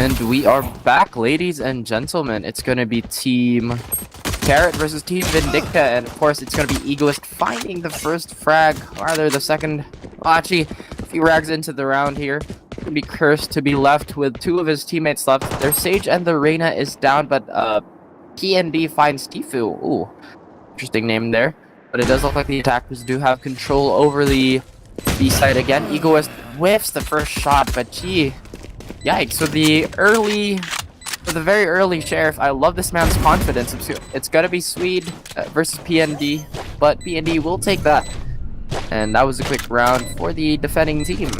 And we are back, ladies and gentlemen. It's gonna be Team Carrot versus Team Vindicta, and of course it's gonna be Egoist finding the first frag, rather the second. Well, actually, a few rags into the round here. It's gonna be Cursed to be left with two of his teammates left. Their Sage and the Reyna is down, but PND finds Tifu. Ooh, interesting name there. But it does look like the attackers do have control over the B side again. Egoist whiffs the first shot, but gee, yikes, with the very early Sheriff. I love this man's confidence. It's gonna be Swede versus PND, but PND will take that. And that was a quick round for the defending team.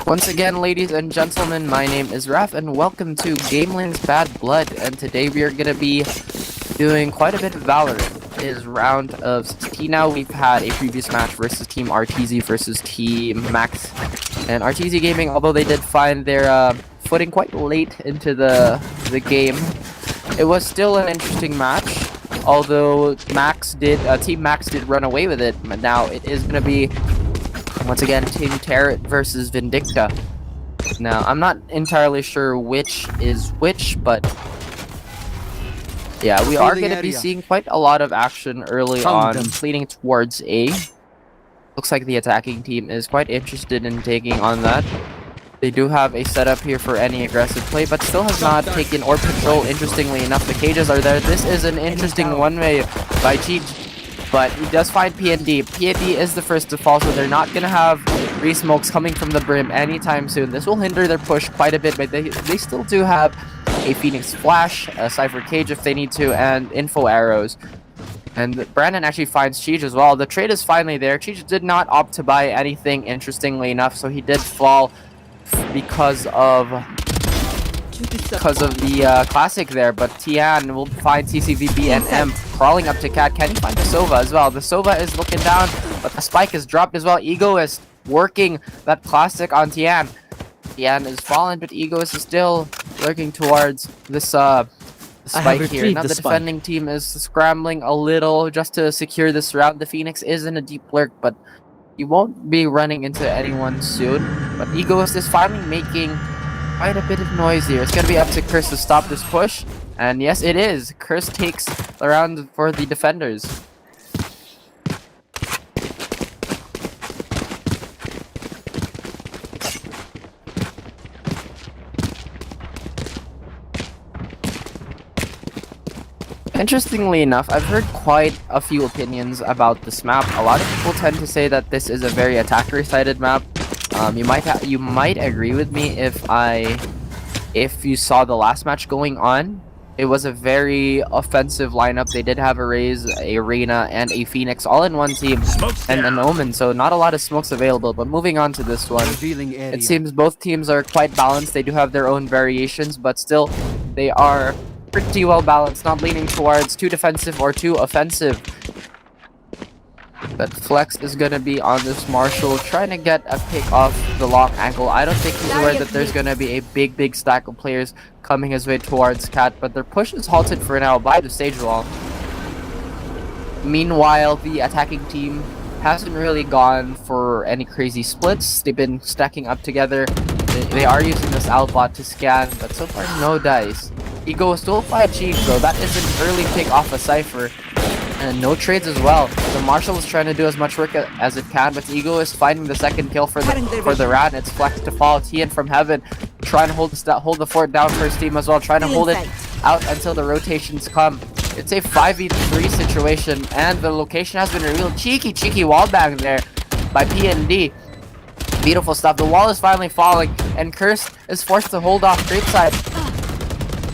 Once again, ladies and gentlemen, my name is Raf, and welcome to GamelinG's Bad Blood. And today we are gonna be doing quite a bit of Valorant. It is round of 16 now. We've had a previous match versus Team RTZ versus Team Max. And RTZ Gaming, although they did find their footing quite late into the game, it was still an interesting match. Although Team Max did run away with it. But now it is going to be, once again, Team Carrot versus Vindicta. Now, I'm not entirely sure which is which, but yeah, we are going to be seeing quite a lot of action early on, leading towards A. Looks like the attacking team is quite interested in taking on that. They do have a setup here for any aggressive play, but still has not taken orb control. Interestingly enough, the cages are there. This is an interesting one-way by Cheech, but he does find PND. PND is the first to fall, so they're not going to have re-smokes coming from the brim anytime soon. This will hinder their push quite a bit, but they still do have a Phoenix Flash, a Cypher Cage if they need to, and info arrows. And Brandon actually finds Cheech as well. The trade is finally there. Cheech did not opt to buy anything, interestingly enough, so he did fall because of the classic there. But Tian will find CCVB and M crawling up to Cat. Can he find the Sova as well? The Sova is looking down, but the spike is dropped as well. Egoist working that classic on Tian. Tian is fallen, but Egoist is still lurking towards this spike here. Now the defending team is scrambling a little just to secure this round. The Phoenix is in a deep lurk, but he won't be running into anyone soon. But Egoist is finally making quite a bit of noise here. It's going to be up to Curse to stop this push. And yes, it is. Curse takes the round for the defenders. Interestingly enough, I've heard quite a few opinions about this map. A lot of people tend to say that this is a very attacker-sided map. You might agree with me if you saw the last match going on. It was a very offensive lineup. They did have a Raze, a Reyna, and a Phoenix all in one team, and an Omen, so not a lot of smokes available. But moving on to this one, it seems both teams are quite balanced. They do have their own variations, but still, they are pretty well balanced, not leaning towards too defensive or too offensive. But Flex is gonna be on this Marshall, trying to get a pick off the long angle. I don't think he's aware that there's gonna be a big stack of players coming his way towards Cat, but their push is halted for now by the stage wall. Meanwhile, the attacking team hasn't really gone for any crazy splits. They've been stacking up together. They are using this Albot to scan, but so far no dice. Ego still 5 Chief though. That is an early pick off a Cypher. And no trades as well. The Marshall is trying to do as much work as it can, but Ego is finding the second kill for the round. It's Flex to fall. Tian from heaven trying to hold the fort down for his team as well, trying to hold it out until the rotations come. It's a 5v3 situation, and the location has been revealed. Cheeky wallbang there by PND. Beautiful stuff. The wall is finally falling, and Curse is forced to hold off straight side.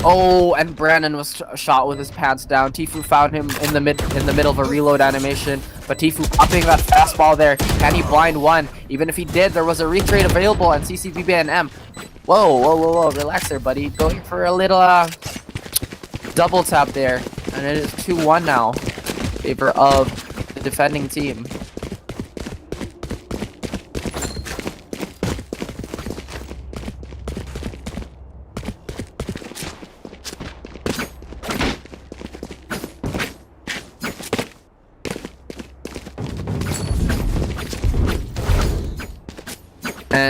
Oh, and Brandon was shot with his pants down. Tifu found him in the middle of a reload animation, but Tifu popping that fastball there. Can he blind one? Even if he did, there was a retrade available, and CCVB and M. Whoa, relax there, buddy. Going for a little double tap there, and it is 2-1 now in favor of the defending team.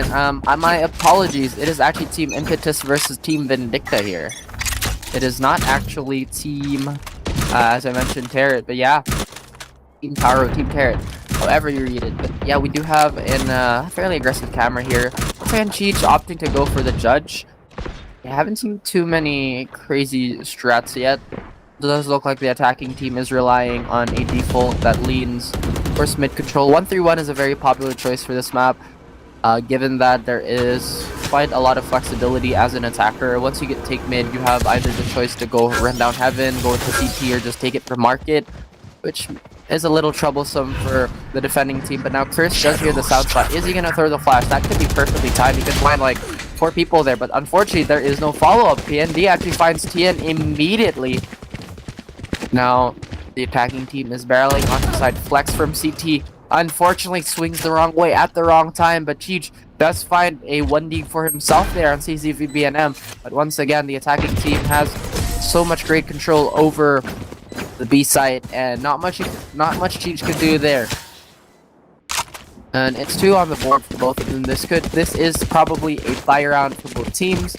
And my apologies, it is actually Team Impetus versus Team Vindicta here. It is not actually Team, as I mentioned, Terret, but yeah, Team Taro, Team Terret, however you read it. But yeah, we do have a fairly aggressive camera here. Fan Cheech opting to go for the judge. I haven't seen too many crazy strats yet. It does look like the attacking team is relying on a default that leans towards mid control. 1-3-1 is a very popular choice for this map, given that there is quite a lot of flexibility as an attacker. Once you take mid, you have either the choice to go run down heaven, go into CT, or just take it from market, which is a little troublesome for the defending team. But now Chris does hear the sound spot. Is he gonna throw the flash? That could be perfectly timed. He could find like 4 people there, but unfortunately there is no follow-up. PND actually finds Tien immediately. Now the attacking team is barreling onto side. Flex from CT unfortunately swings the wrong way at the wrong time, but Cheech does find a 1D for himself there on CZVBNM. But once again, the attacking team has so much great control over the B site, and not much Cheech could do there. And it's 2 on the board for both of them. This is probably a fire round for both teams.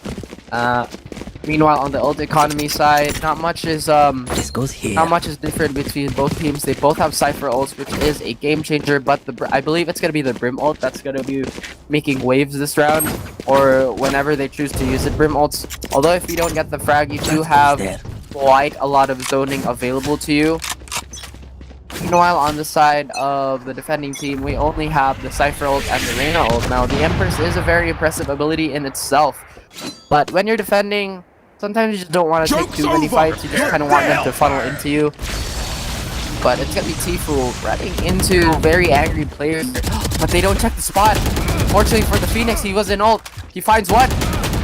Meanwhile, on the ult economy side, not much is different between both teams. They both have Cypher ults, which is a game changer. But I believe it's gonna be the Brim ult that's gonna be making waves this round, or whenever they choose to use it. Brim ults. Although if you don't get the frag, you do have quite a lot of zoning available to you. Meanwhile, on the side of the defending team, we only have the Cypher ult and the Reyna ult. Now, the Empress is a very impressive ability in itself, but when you're defending, sometimes you just don't want to take too many fights. You just kind of want them to funnel into you. But it's gonna be Tfue running into very angry players, but they don't check the spot. Fortunately for the Phoenix, he was in ult. He finds one.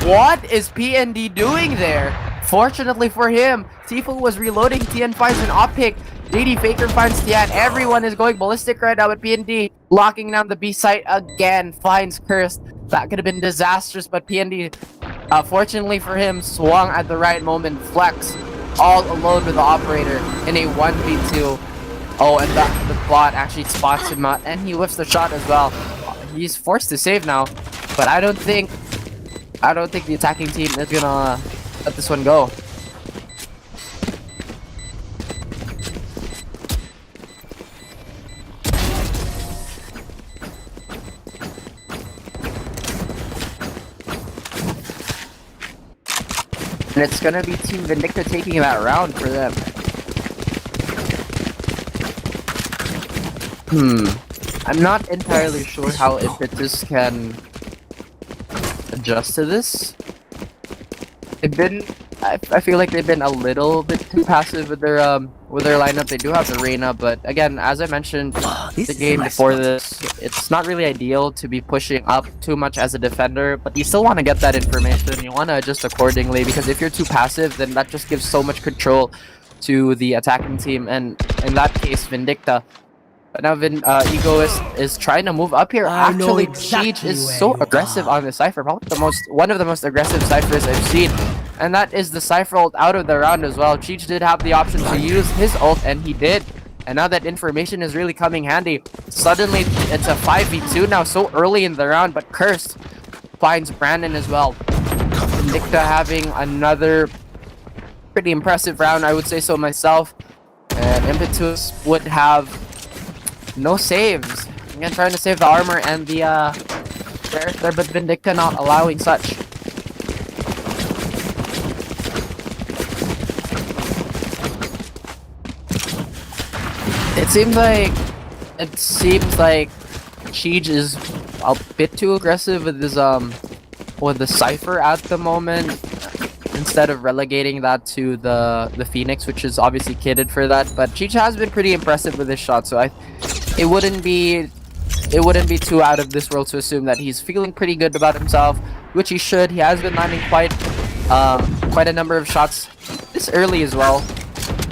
What is PND doing there? Fortunately for him, Tfue was reloading. Tien finds an op pick. JD Faker finds Tian. Everyone is going ballistic right now, but PND locking down the B site again. Finds Cursed. That could have been disastrous, but PND, fortunately for him, swung at the right moment. Flex all alone with the operator in a 1v2. Oh, and the bot actually spots him out, and he whiffs the shot as well. He's forced to save now, but I don't think the attacking team is gonna let this one go. And it's gonna be Team Vindicta taking that round for them. I'm not entirely sure how Impetus can adjust to this. I feel like they've been a little bit too passive with their lineup. They do have the Reyna, but again, as I mentioned the game before this, it's not really ideal to be pushing up too much as a defender, but you still want to get that information. You want to adjust accordingly, because if you're too passive, then that just gives so much control to the attacking team, and in that case, Vindicta. But now Ego is trying to move up here. Actually, Cheech is so aggressive on the Cypher. Probably one of the most aggressive Cyphers I've seen. And that is the Cypher ult out of the round as well. Cheech did have the option to use his ult, and he did. And now that information is really coming handy. Suddenly, it's a 5v2 now, so early in the round, but Cursed finds Brandon as well. Vindicta having another pretty impressive round, I would say so myself. And Impetus would have no saves. Again, trying to save the armor and the character, but Vindicta not allowing such. It seems like Cheech is a bit too aggressive with his with the Cypher at the moment, instead of relegating that to the Phoenix, which is obviously kitted for that. But Cheech has been pretty impressive with his shot, so it wouldn't be too out of this world to assume that he's feeling pretty good about himself, which he should. He has been landing quite a number of shots this early as well.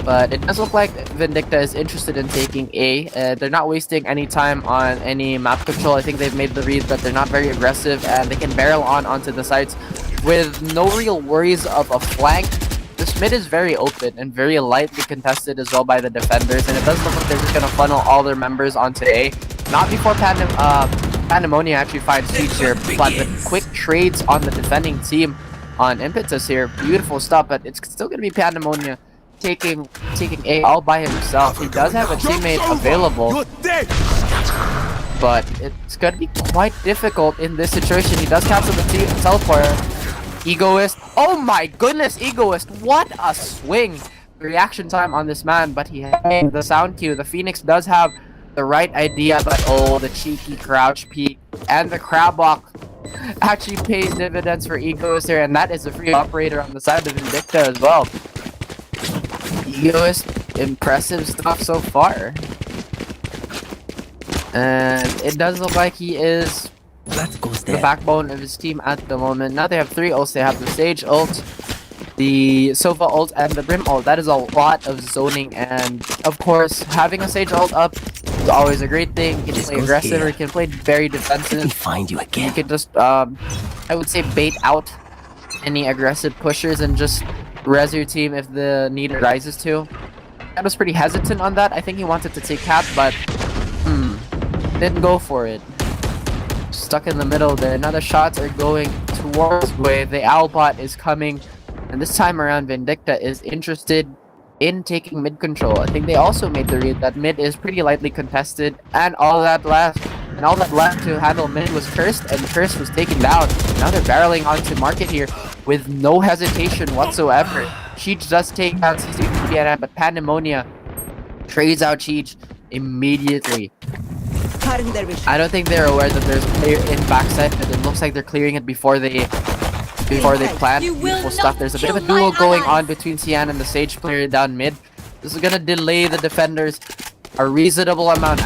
But it does look like Vindicta is interested in taking A. They're not wasting any time on any map control. I think they've made the read that they're not very aggressive, and they can barrel onto the sites with no real worries of a flank. This mid is very open and very lightly contested as well by the defenders, and it does look like they're just going to funnel all their members onto A. Not before Panda Pandemonium actually finds Siege here, but the quick trades on the defending team on Impetus here, beautiful stuff, but it's still going to be Pandemonium taking A all by himself. He does have a teammate available, but it's going to be quite difficult in this situation. He does cancel the teleport. Egoist, oh my goodness, Egoist, what a swing! Reaction time on this man, but he had the sound cue. The Phoenix does have the right idea, but oh, the cheeky crouch peek and the crab walk actually pays dividends for Egoist here, and that is a free operator on the side of Vindicta as well. Egoist, impressive stuff so far. And it does look like he is the backbone of his team at the moment. Now they have 3 ults. They have the Sage ult, the Sova ult, and the Brim ult. That is a lot of zoning, and of course, having a Sage ult up is always a great thing. You can play aggressive or you can play very defensive. Let me find you again. You can just, I would say, bait out any aggressive pushers and just res your team if the need arises to. I was pretty hesitant on that. I think he wanted to take cap, but didn't go for it. Stuck in the middle there. Now the shots are going towards Wave. The Owlbot is coming, and this time around Vindicta is interested in taking mid control. I think they also made the read that mid is pretty lightly contested, and all that left to handle mid was Cursed, and Cursed was taken down. Now they're barreling onto Market here with no hesitation whatsoever. Cheech does take down CCPNM, but Pandemonium trades out Cheech immediately. I don't think they're aware that there's a player in backside, but it looks like they're clearing it before they plant. Beautiful stuff. There's a bit of a duel going on between Tian and the Sage player down mid. This is gonna delay the defenders a reasonable amount.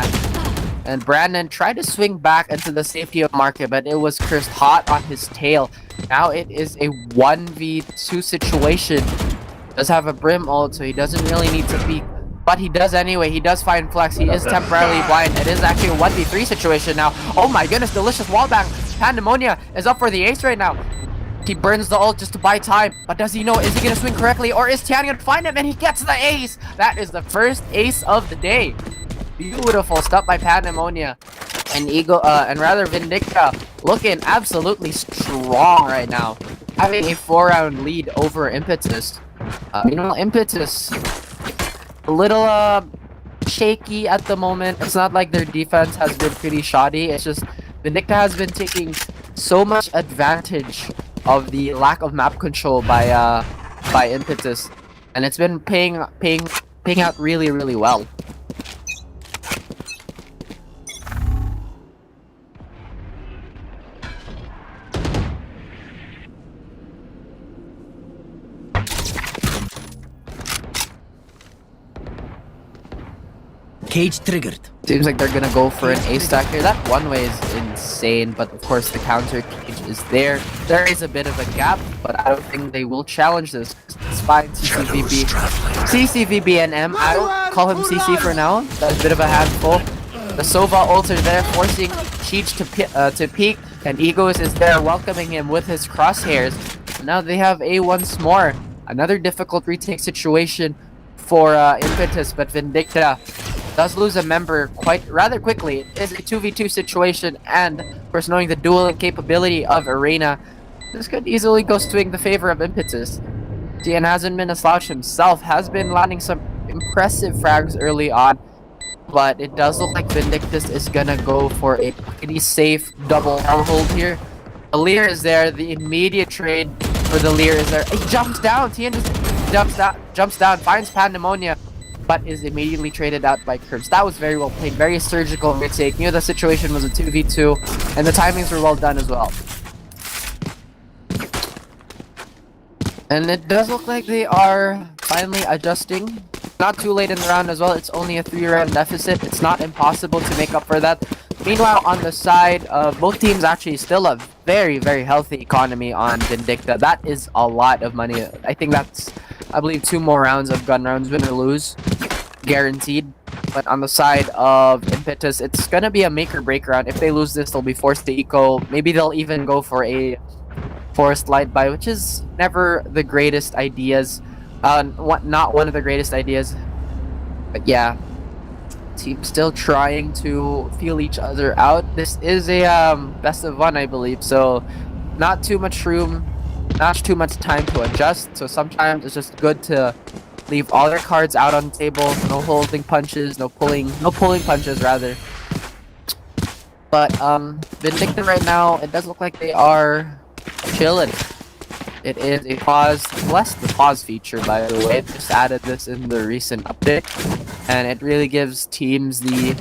And Brandon tried to swing back into the safety of Market, but it was Cursed hot on his tail. Now it is a 1v2 situation. Does have a Brim ult, so he doesn't really need to peek. But he does anyway. He does find Flex. He is temporarily blind. It is actually a 1v3 situation now. Oh my goodness, delicious wallbang. Pandemonium is up for the ace right now. He burns the ult just to buy time. But does he know? Is he going to swing correctly? Or is Tian going to find him? And he gets the ace. That is the first ace of the day. Beautiful stuff by Pandemonium. And Vindicta looking absolutely strong right now. Having a 4-round lead over Impetus. Meanwhile, Impetus a little shaky at the moment. It's not like their defense has been pretty shoddy. It's just Vindicta has been taking so much advantage of the lack of map control by Impetus, and it's been paying out really, really well. Cage triggered. Seems like they're gonna go for an ace stack here. That one way is insane, but of course the counter cage is there. There is a bit of a gap, but I don't think they will challenge this. It's fine. CCVB and M. I don't call him CC for now. That's a bit of a handful. The Sova ult are there, forcing Cheech to peek, and Egos is there welcoming him with his crosshairs. Now they have A once more. Another difficult retake situation for Impetus, but Vindicta does lose a member rather quickly. It is a 2v2 situation, and of course knowing the dueling capability of Arena, this could easily go swing the favor of Impetus. Tian hasn't been a slouch himself, has been landing some impressive frags early on, but it does look like Vindictus is gonna go for a pretty safe double L hold here. The Leer is there, the immediate trade for the Leer is there. He jumps down, Tian just jumps down, finds Pandemonium, but is immediately traded out by Curbs. That was very well played, very surgical retake. Knew the situation was a 2v2, and the timings were well done as well. And it does look like they are finally adjusting. Not too late in the round as well. It's only a 3-round deficit. It's not impossible to make up for that. Meanwhile, on the side of both teams, actually still a very, very healthy economy on Vindicta. That is a lot of money. I think that's, I believe, 2 more rounds of gun rounds, win or lose, guaranteed. But on the side of Impetus, it's gonna be a make or break round. If they lose this, they'll be forced to eco. Maybe they'll even go for a forced light buy, which is never the greatest ideas. Not one of the greatest ideas. But yeah, teams still trying to feel each other out. This is a best of one, I believe, so not too much room, not too much time to adjust. So sometimes it's just good to leave all your cards out on the table. No holding punches, no pulling punches rather. But Vindicta right now, it does look like they are chilling. It is a pause, bless the pause feature by the way. Just added this in the recent update, and it really gives teams the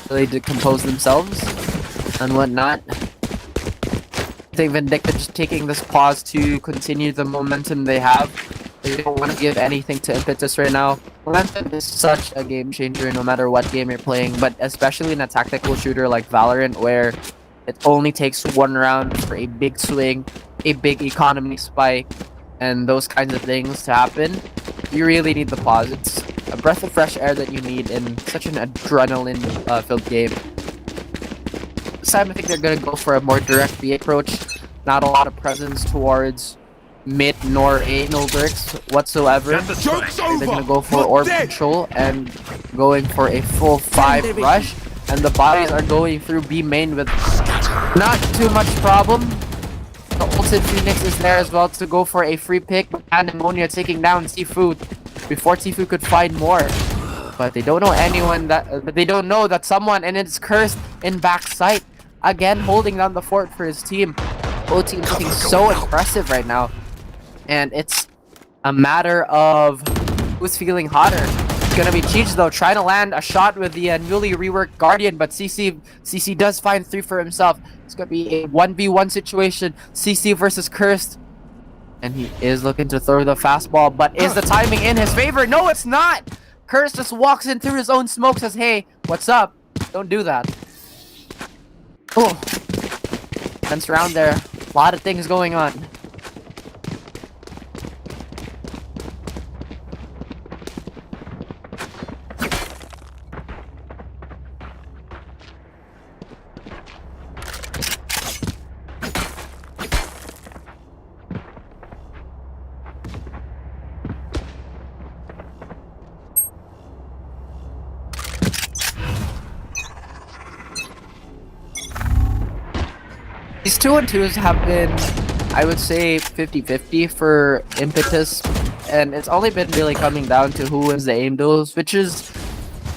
ability to compose themselves and whatnot. I think Vindicta just taking this pause to continue the momentum they have. They don't want to give anything to Impetus right now. Momentum is such a game changer no matter what game you're playing, but especially in a tactical shooter like Valorant where it only takes one round for a big swing, a big economy spike, and those kinds of things to happen. You really need the pause. It's a breath of fresh air that you need in such an adrenaline-filled game. This time I think they're going to go for a more direct B approach. Not a lot of presence towards mid nor anal bricks whatsoever. They're going to go for orb control and going for a full 5 rush. And the bodies are going through B main with not too much problem. The ulted Phoenix is there as well to go for a free pick. Pandemonium taking down Tfue before Tfue could find more. But they don't know anyone but they don't know that someone, and it's Cursed in backside. Again, holding down the fort for his team. Both teams looking so impressive right now. And it's a matter of who's feeling hotter. It's gonna be Cheech though, trying to land a shot with the newly reworked Guardian, but CC does find 3 for himself. It's gonna be a 1v1 situation. CC versus Cursed. And he is looking to throw the fastball, but is the timing in his favor? No, it's not! Cursed just walks in through his own smoke, says, hey, what's up? Don't do that. Oh. Tense round there. A lot of things going on. These 2-on-2s have been, I would say, 50-50 for Impetus, and it's only been really coming down to who wins the aim duels, which is,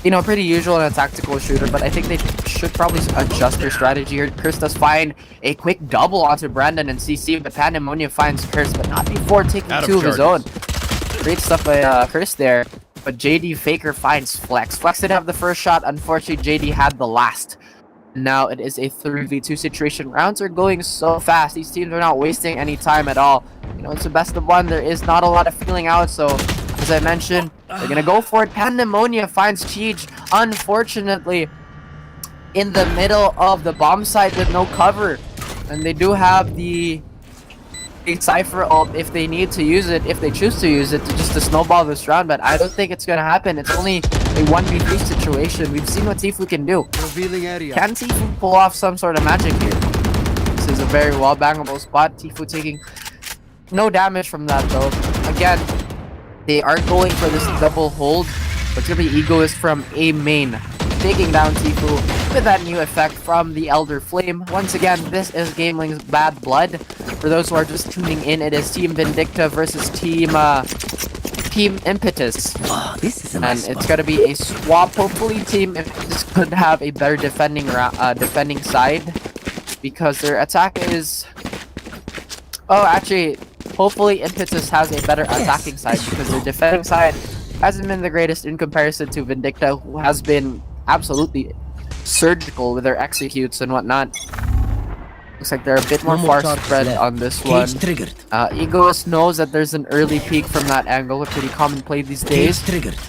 you know, pretty usual in a tactical shooter, but I think they should probably adjust their strategy here. Curse does find a quick double onto Brandon and CC, but Pandemonium finds Curse, but not before taking 2 of his own. Great stuff by Curse there, but JD Faker finds Flex. Flex did have the first shot, unfortunately JD had the last. Now it is a 3v2 situation. Rounds are going so fast. These teams are not wasting any time at all. You know, it's a best of one. There is not a lot of feeling out. So, as I mentioned, they're going to go for it. Pandemonium finds Cheech, unfortunately, in the middle of the bomb site with no cover. And they do have the Cypher ult if they need to use it, if they choose to use it, to snowball this round, but I don't think it's gonna happen. It's only a 1v3 situation. We've seen what Tfue can do. Can Tfue pull off some sort of magic here? This is a very well bangable spot. Tfue taking no damage from that though. Again, they are going for this double hold, but it's gonna be Egoist from A main, taking down Tfue with that new effect from the Elder Flame. Once again, this is GamelinG's Bad Blood. For those who are just tuning in, it is Team Vindicta versus Team Impetus. Oh, this is a and it's gonna be a swap. Hopefully, Team Impetus could have a better defending side because their attack is. Oh, actually, hopefully Impetus has a better attacking side because their defending side hasn't been the greatest in comparison to Vindicta, who has been absolutely surgical with their executes and whatnot. Looks like they're a bit more far spread on this one. Egoist knows that there's an early peek from that angle, a pretty common play these days,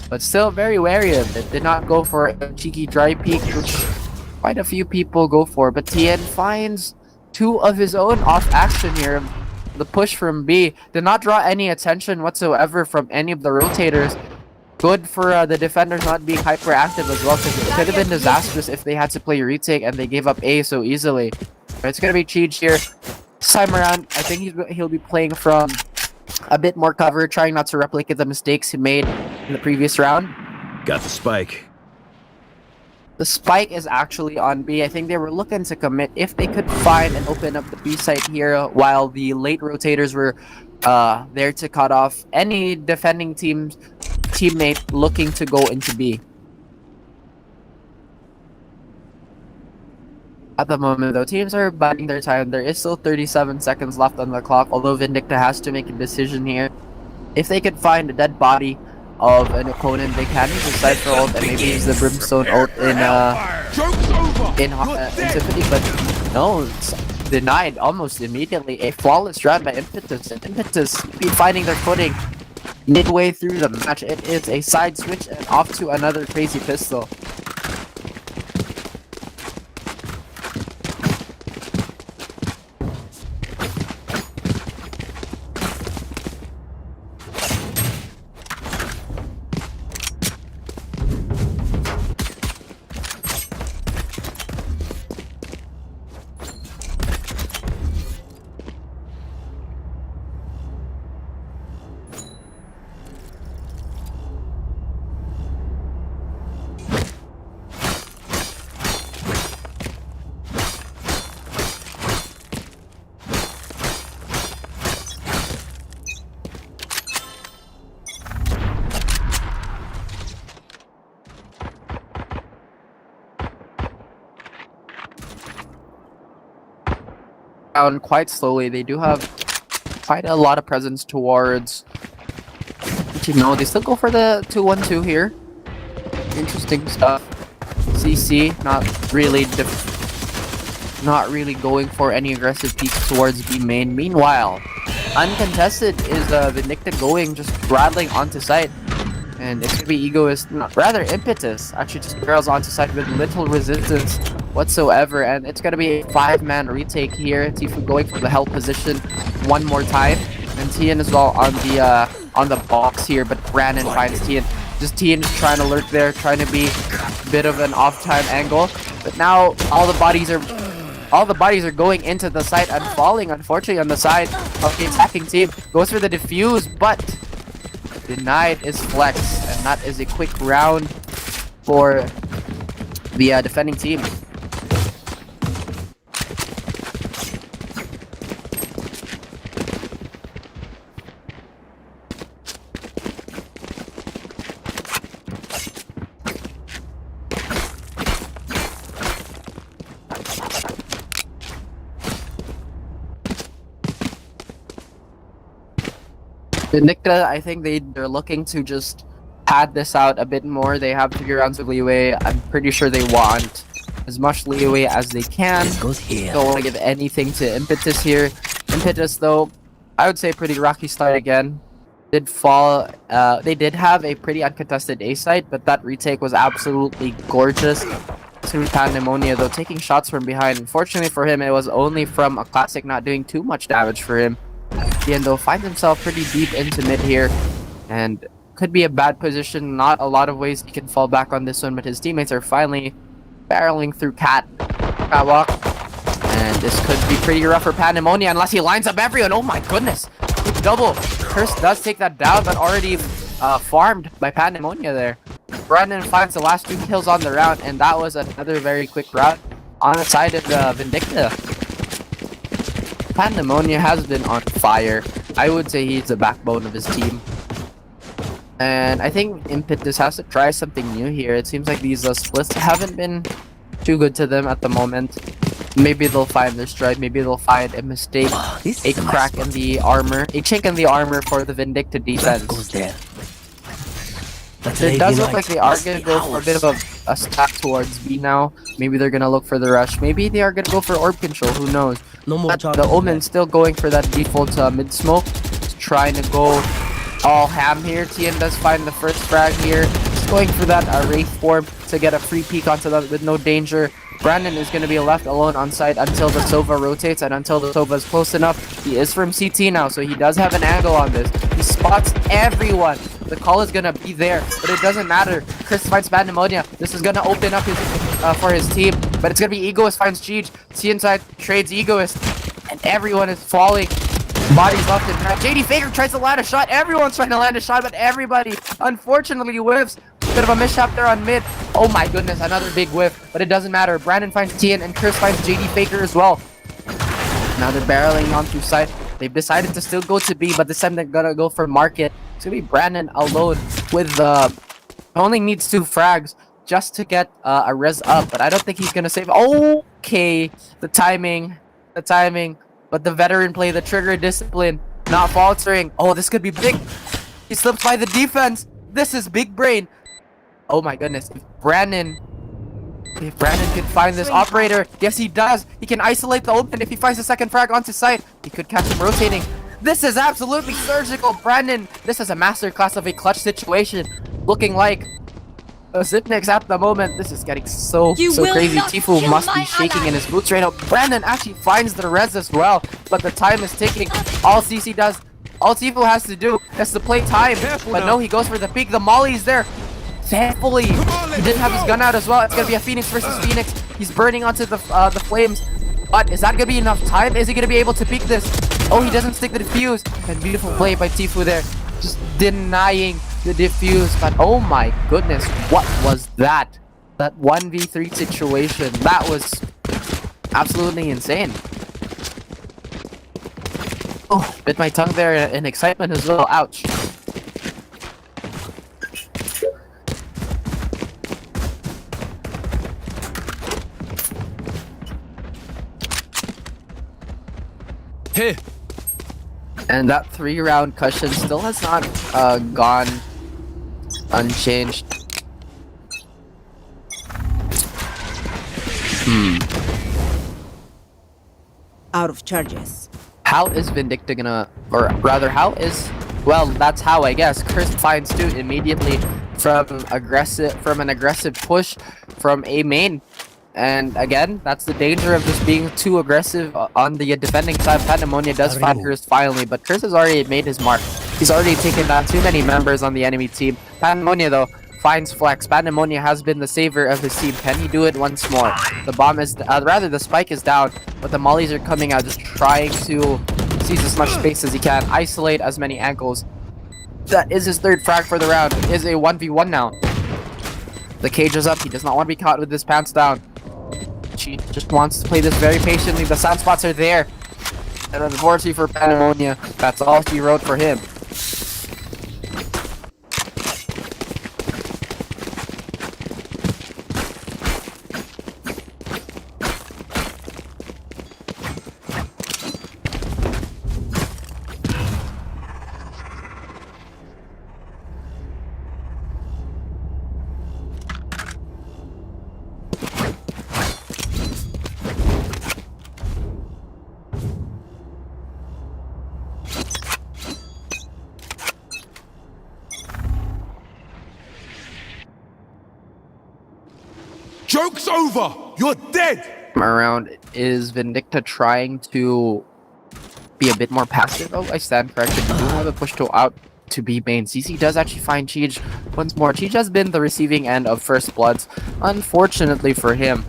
but still very wary of it. Did not go for a cheeky dry peek, which quite a few people go for, but Tien finds 2 of his own off action here. The push from B did not draw any attention whatsoever from any of the rotators. Good for the defenders not being hyperactive as well, because it could have been disastrous if they had to play retake and they gave up A so easily. But it's gonna be Cheech here. This time around, I think he'll be playing from a bit more cover, trying not to replicate the mistakes he made in the previous round. Got the spike. The spike is actually on B. I think they were looking to commit if they could find and open up the B site here while the late rotators were there to cut off any defending teammate looking to go into B. At the moment though, teams are biding their time. There is still 37 seconds left on the clock, although Vindicta has to make a decision here. If they could find a dead body of an opponent, they can use the Cypher ult and maybe use the Brimstone ult in Symphony, but no, it's denied almost immediately. A flawless round by Impetus, and Impetus be finding their footing midway through the match. It is a side switch and off to another crazy pistol. Down quite slowly. They do have quite a lot of presence towards, you know, they still go for the 2-1-2 here. Interesting stuff. CC not really going for any aggressive peeks towards B main. Meanwhile, uncontested is Vindicta going just rattling onto site, and it's gonna be Egoist, rather Impetus actually just barrels onto site with little resistance whatsoever, and it's gonna be a 5-man retake here. Tifu going for the held position one more time, and Tien as well on the box here, but Brandon finds Tien. Tien just trying to lurk there, trying to be a bit of an off-time angle, but now all the bodies are going into the site and falling, unfortunately, on the side of the attacking team. Goes for the defuse, but denied is Flex, and that is a quick round for the defending team. Vindicta, I think they're looking to just pad this out a bit more. They have 3 rounds of leeway. I'm pretty sure they want as much leeway as they can. Don't want to give anything to Impetus here. Impetus, though, I would say pretty rocky start again. Did fall. They did have a pretty uncontested A site, but that retake was absolutely gorgeous. Through Pandemonium, though, taking shots from behind. Unfortunately for him, it was only from a classic, not doing too much damage for him. Tien, though, finds himself pretty deep into mid here, and could be a bad position. Not a lot of ways he can fall back on this one, but his teammates are finally barreling through catwalk, and this could be pretty rough for Pandemonium unless he lines up everyone. Oh my goodness, double Curse does take that down, but already farmed by Pandemonium there. Brandon finds the last 2 kills on the round, and that was another very quick round on the side of Vindicta. Pandemonium has been on fire. I would say he's the backbone of his team. And I think Impetus has to try something new here. It seems like these splits haven't been too good to them at the moment. Maybe they'll find their stride. Maybe they'll find a mistake, a crack in the armor, a chink in the armor for the Vindicta defense. It does look like they are going to go for a bit of a stack towards B now. Maybe they're going to look for the rush. Maybe they are going to go for orb control. Who knows? The Omen's still going for that default mid smoke. Just trying to go all ham here. Tien does find the first frag here. Just going for that Wraith form to get a free peek onto that with no danger. Brandon is going to be left alone on site until the Sova rotates and until the Sova is close enough. He is from CT now, so he does have an angle on this. He spots everyone. The call is going to be there, but it doesn't matter. Chris finds Pandemonium. This is going to open up his for his team, but it's going to be Egoist finds Cheech. T inside trades Egoist, and everyone is falling. Bodies left and right. JD Faker tries to land a shot. Everyone's trying to land a shot, but everybody unfortunately whiffs. Bit of a mishap there on mid. Oh my goodness, another big whiff. But it doesn't matter. Brandon finds Tian and Chris finds JD Faker as well. Now they're barreling on through side. They've decided to still go to B, but this time they're gonna go for market. It's gonna be Brandon alone with only needs 2 frags just to get a res up, but I don't think he's gonna save. Okay, the timing, but the veteran play, the trigger discipline, not faltering. Oh, this could be big. He slips by the defense. This is big brain. Oh my goodness, if Brandon can find this operator, yes he does. He can isolate the open. If he finds the second frag onto site, he could catch him rotating. This is absolutely surgical, Brandon. This is a masterclass of a clutch situation. Looking like Zipnix at the moment. This is getting so crazy. Tfue must be shaking in his boots right now. Brandon actually finds the res as well, but the time is ticking. All Tfue has to do is to play time. But no, he goes for the peek. The molly's there. Thankfully, he didn't have his gun out as well. It's gonna be a Phoenix versus Phoenix. He's burning onto the flames. But is that gonna be enough time? Is he gonna be able to peek this? Oh, he doesn't stick the defuse. And beautiful play by Tfue there, just denying the defuse. But oh my goodness, what was that? That 1v3 situation, that was absolutely insane. Oh, bit my tongue there in excitement as well. Ouch. Hey. And that 3-round cushion still has not gone unchanged. Out of charges. How is Vindicta gonna, or rather, how is, well, that's how I guess. Chris finds 2 immediately from an aggressive push from A main. And again, that's the danger of just being too aggressive on the defending side. Pandemonium does find Chris finally, but Chris has already made his mark. He's already taken down too many members on the enemy team. Pandemonium though finds Flex. Pandemonium has been the savior of his team. Can he do it once more? The bomb is, rather the spike is down, but the mollies are coming out, just trying to seize as much space as he can, isolate as many ankles. That is his 3rd frag for the round. It is a 1v1 now. The cage is up. He does not want to be caught with his pants down. She just wants to play this very patiently. The sound spots are there. And unfortunately for Pandemonium, that's all she wrote for him. Joke's over! You're dead! Around is Vindicta trying to be a bit more passive. Oh, I stand corrected. You do have a push to out to B main. CC does actually find Cheech once more. Cheech has been the receiving end of first bloods, unfortunately for him,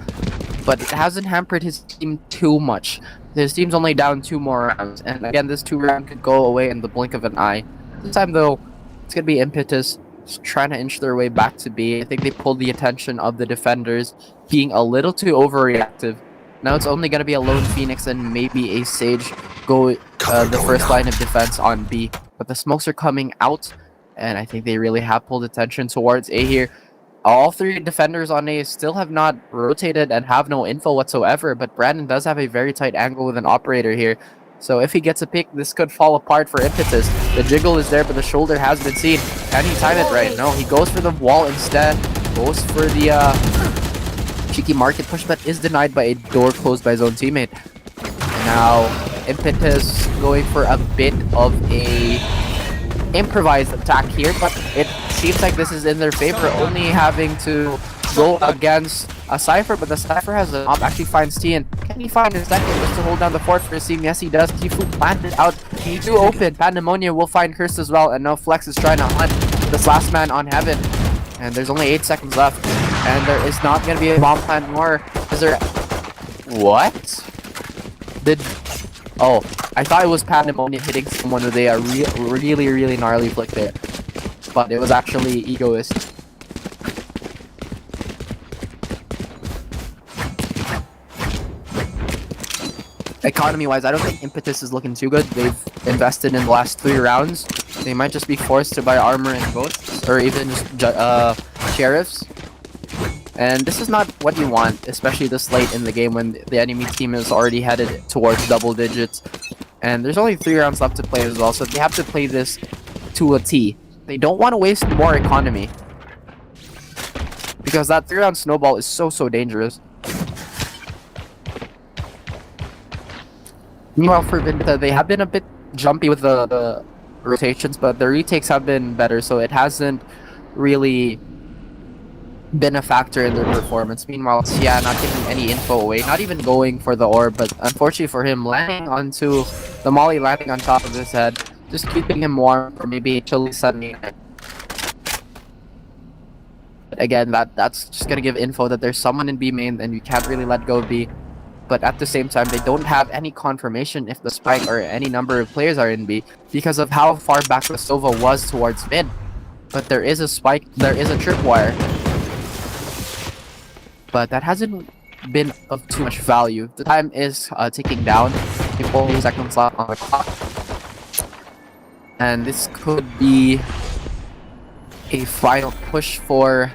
but it hasn't hampered his team too much. His team's only down 2 more rounds, and again, this 2 round could go away in the blink of an eye. This time though, it's gonna be Impetus trying to inch their way back to B. I think they pulled the attention of the defenders, being a little too overreactive. Now it's only going to be a lone Phoenix and maybe a Sage go the first line of defense on B. But the smokes are coming out, and I think they really have pulled attention towards A here. All 3 defenders on A still have not rotated and have no info whatsoever, but Brandon does have a very tight angle with an operator here. So if he gets a pick, this could fall apart for Impetus. The jiggle is there, but the shoulder has been seen. Can he time it right? No, he goes for the wall instead. Goes for the cheeky market push, but is denied by a door closed by his own teammate. And now Impetus going for a bit of a improvised attack here, but it seems like this is in their favor, only having to go against a Cypher, but the Cypher has an op, actually finds Tian. Can he find his second just to hold down the fort for his team? Yes, he does. Tfue planted out. He do open. Pandemonium will find Curse as well, and now Flex is trying to hunt this last man on Heaven. And there's only 8 seconds left, and there is not going to be a bomb plant more. Is there... What? Oh, I thought it was Pandemonium hitting someone with a really gnarly flick there. But it was actually Egoist. Economy-wise, I don't think Impetus is looking too good. They've invested in the last 3 rounds. They might just be forced to buy armor and boats, or even just sheriffs. And this is not what you want, especially this late in the game when the enemy team is already headed towards double digits. And there's only 3 rounds left to play as well, so they have to play this to a T. They don't want to waste more economy, because that 3-round snowball is so dangerous. Meanwhile, for Vindicta, they have been a bit jumpy with the rotations, but the retakes have been better, so it hasn't really been a factor in their performance. Meanwhile, Tia not giving any info away, not even going for the orb, but unfortunately for him, landing onto the molly, landing on top of his head, just keeping him warm for maybe a chilly sunny night. But again, that's just gonna give info that there's someone in B main and you can't really let go of B. But at the same time, they don't have any confirmation if the spike or any number of players are in B because of how far back the Sova was towards mid. But there is a spike, there is a tripwire. But that hasn't been of too much value. The time is ticking down. 40 seconds left on the clock. And this could be a final push for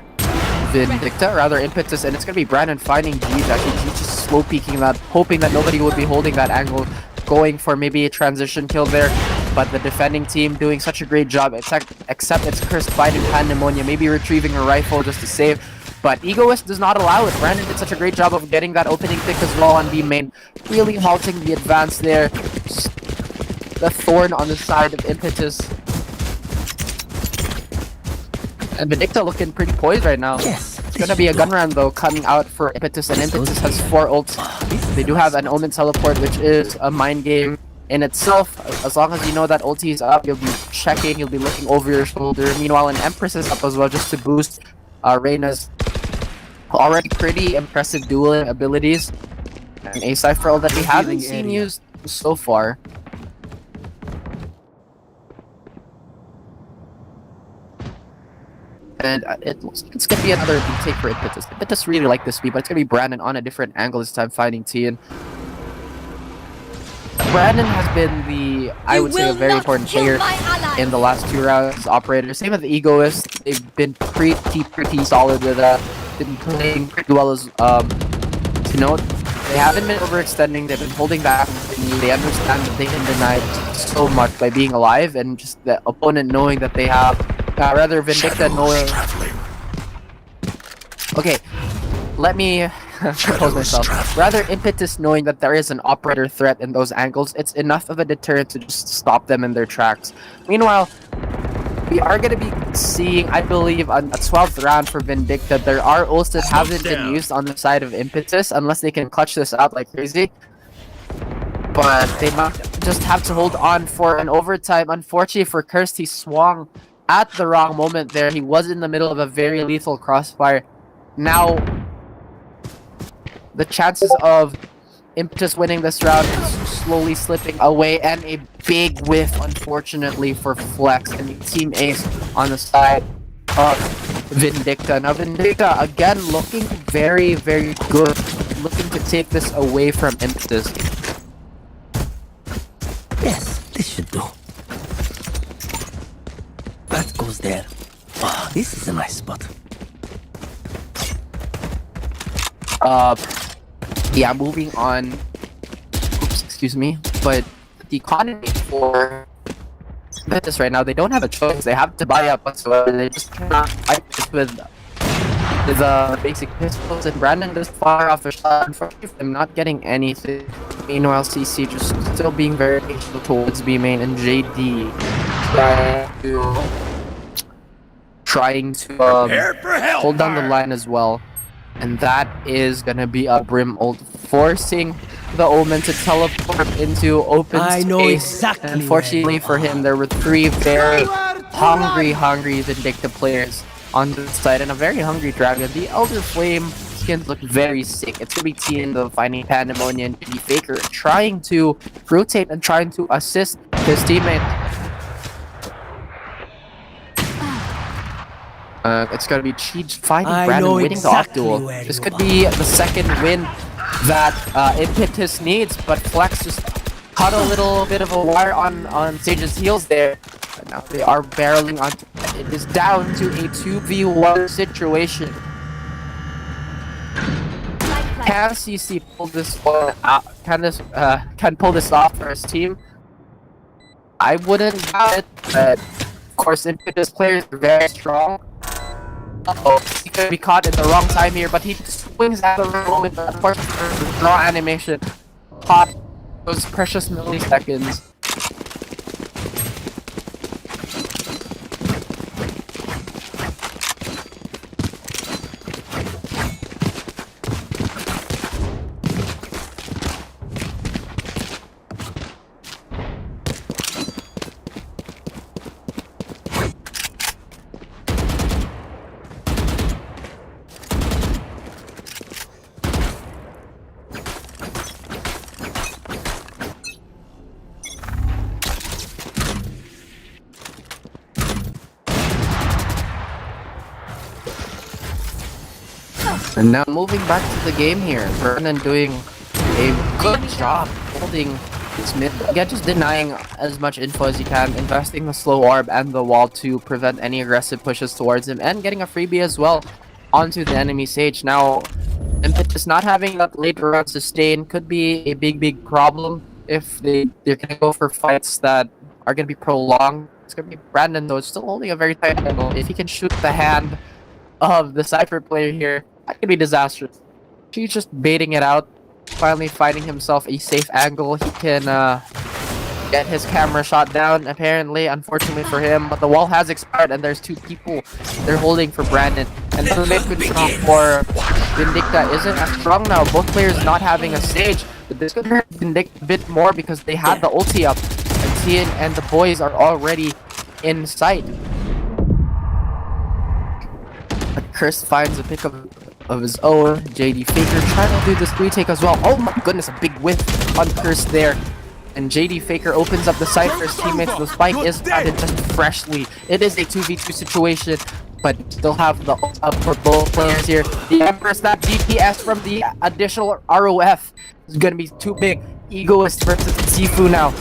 Vindicta, rather Impetus, and it's gonna be Brandon finding Jeej. Actually, Jeej just slow peeking that, hoping that nobody would be holding that angle, going for maybe a transition kill there. But the defending team doing such a great job, except it's cursed fight in Pandemonia, maybe retrieving a rifle just to save. But Egoist does not allow it. Brandon did such a great job of getting that opening pick as well on B main, really halting the advance there. Just the thorn on the side of Impetus. And Vindicta looking pretty poised right now. Yes. It's gonna be a gun round though coming out for Impetus, and Impetus has 4 ults. They do have an Omen teleport, which is a mind game in itself. As long as you know that ulti is up, you'll be checking, you'll be looking over your shoulder. Meanwhile, an Empress is up as well just to boost Reyna's already pretty impressive dueling abilities. And a Cypher ult that we haven't seen used so far. And it looks like it's gonna be another retake for Impetus. Impetus really like this speed, but it's gonna be Brandon on a different angle this time fighting Tian. Brandon has been the, I would say, a very important player in the last 2 rounds. Operator, same with the Egoist. They've been pretty solid with been playing pretty well as to note. They haven't been overextending. They've been holding back. They understand that they can deny so much by being alive, and just the opponent knowing that they have. Rather Vindicta knowing... Okay, let me compose myself. Rather Impetus knowing that there is an operator threat in those angles, it's enough of a deterrent to just stop them in their tracks. Meanwhile, we are going to be seeing, I believe, a 12th round for Vindicta. There are ults that haven't been used on the side of Impetus, unless they can clutch this out like crazy. But they might just have to hold on for an overtime. Unfortunately for Cursed, he swung at the wrong moment there. He was in the middle of a very lethal crossfire. Now, the chances of Impetus winning this round is slowly slipping away, and a big whiff, unfortunately, for Flex and the Team Ace on the side of Vindicta. Now, Vindicta, again, looking very good, looking to take this away from Impetus. Yes, this should do. That goes there. Oh, this is a nice spot. Yeah, moving on. Oops, excuse me. But the economy for Impetus right now, they don't have a choice. They have to buy up whatsoever. They just cannot fight this with basic pistols. And Brandon just fire off a shot. Unfortunately, for him not getting anything. Meanwhile, CC just still being very patient towards B main, and JD trying to hold down the line as well. And that is gonna be a Brim ult, forcing the Omen to teleport into open space. I know exactly. Unfortunately for him, there were 3 very hungry Vindicta players on this side, and a very hungry Dragon. The Elder Flame skins look very sick. It's gonna be Tian, the finding Pandemonia, and the Faker trying to rotate and trying to assist his teammate. It's gonna be Cheech finding Brandon, winning the off duel. This could be the second win that Impetus needs, but Flex just cut a little bit of a wire on Sage's heels there. But now they are barreling on. It is down to a 2v1 situation. Can CC pull this one out? Can pull this off for his team? I wouldn't doubt it, but of course Impetus players are very strong. Oh, he could be caught at the wrong time here, but he swings at the right moment. Unfortunately, the draw animation caught those precious milliseconds. And now moving back to the game here, Vernon doing a good job holding this mid. Again, just denying as much info as he can, investing the slow orb and the wall to prevent any aggressive pushes towards him, and getting a freebie as well onto the enemy Sage. Now, Impetus not having that late round sustain could be a big problem if they're gonna go for fights that are gonna be prolonged. It's gonna be Brandon though, still holding a very tight angle. If he can shoot the hand of the Cypher player here, that could be disastrous. He's just baiting it out, finally finding himself a safe angle. He can get his camera shot down, apparently, unfortunately for him. But the wall has expired, and there's two people they're holding for Brandon. And the mid control for Vindicta isn't as strong now. Both players not having a Sage, but this could hurt Vindicta a bit more because they had the ulti up, and Tien and the boys are already in sight. But Curse finds a pick of his own. JD Faker trying to do this retake as well. Oh my goodness, a big whiff on Curse there. And JD Faker opens up the site for his teammates. The spike is planted just freshly. It is a 2v2 situation, but still have the ult up for both players here. The Empress, that DPS from the additional ROF is going to be too big. Egoist versus Sifu now.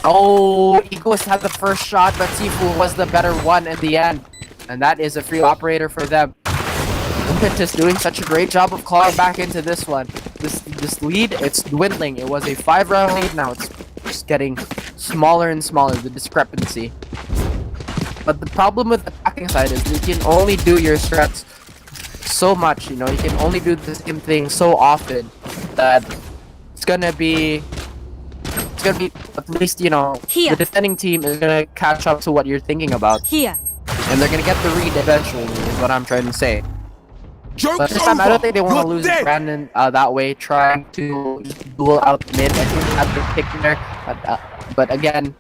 Oh, Egoist had the first shot, but Sifu was the better one in the end. And that is a free operator for them. Impetus doing such a great job of clawing back into this one. This lead, it's dwindling. It was a 5-round lead, now it's just getting smaller and smaller, the discrepancy. But the problem with the attacking side is you can only do your strats so much, you know, you can only do the same thing so often that it's gonna be at least, you know, the defending team is gonna catch up to what you're thinking about. Here. And they're gonna get the read eventually, is what I'm trying to say. Joke's But this time, I don't think they want to You're lose dead. Brandon that way, trying to just duel out mid. I think that's the pick there. But again,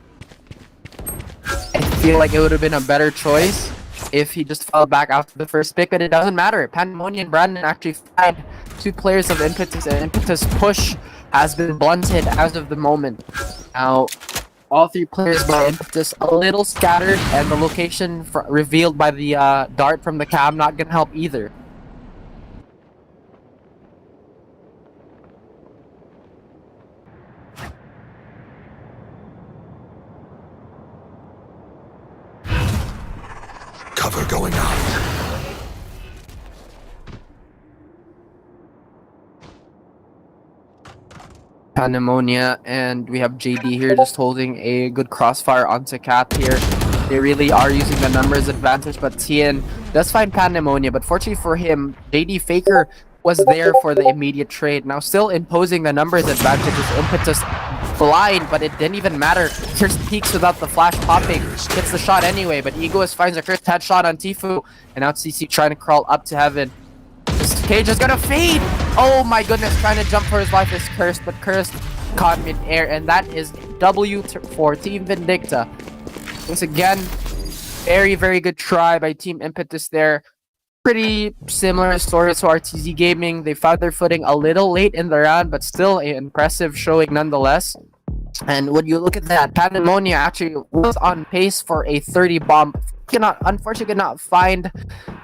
I feel like it would have been a better choice if he just fell back after the first pick, but it doesn't matter. Pandemonium and Brandon actually find two players of Impetus, and Impetus push has been blunted as of the moment. Now, all three players by Impetus a little scattered, and the location revealed by the dart from the cam not gonna help either. Cover going out. Pandemonia, and we have JD here just holding a good crossfire onto Cap here. They really are using the numbers advantage, but Tien does find Pandemonia, but fortunately for him, JD Faker was there for the immediate trade. Now still imposing the numbers advantage with Impetus blind, but it didn't even matter. Curse peeks without the flash popping, gets the shot anyway, but Egoist finds a cursed headshot on Tfue, and now CC trying to crawl up to heaven. This cage is gonna fade! Oh my goodness, trying to jump for his life is Cursed, but Cursed caught mid-air, and that is W for Team Vindicta. Once again, very good try by Team Impetus there. Pretty similar story to RTZ Gaming. They found their footing a little late in the round, but still an impressive showing nonetheless. And when you look at that, Pandemonia actually was on pace for a 30 bomb. Unfortunately cannot find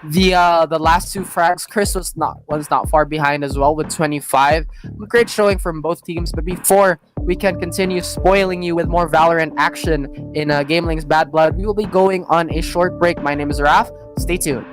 the last two frags. Chris was not far behind as well with 25. Great showing from both teams. But before we can continue spoiling you with more Valorant action in GamelinG's Bad Blood, we will be going on a short break. My name is Raf. Stay tuned.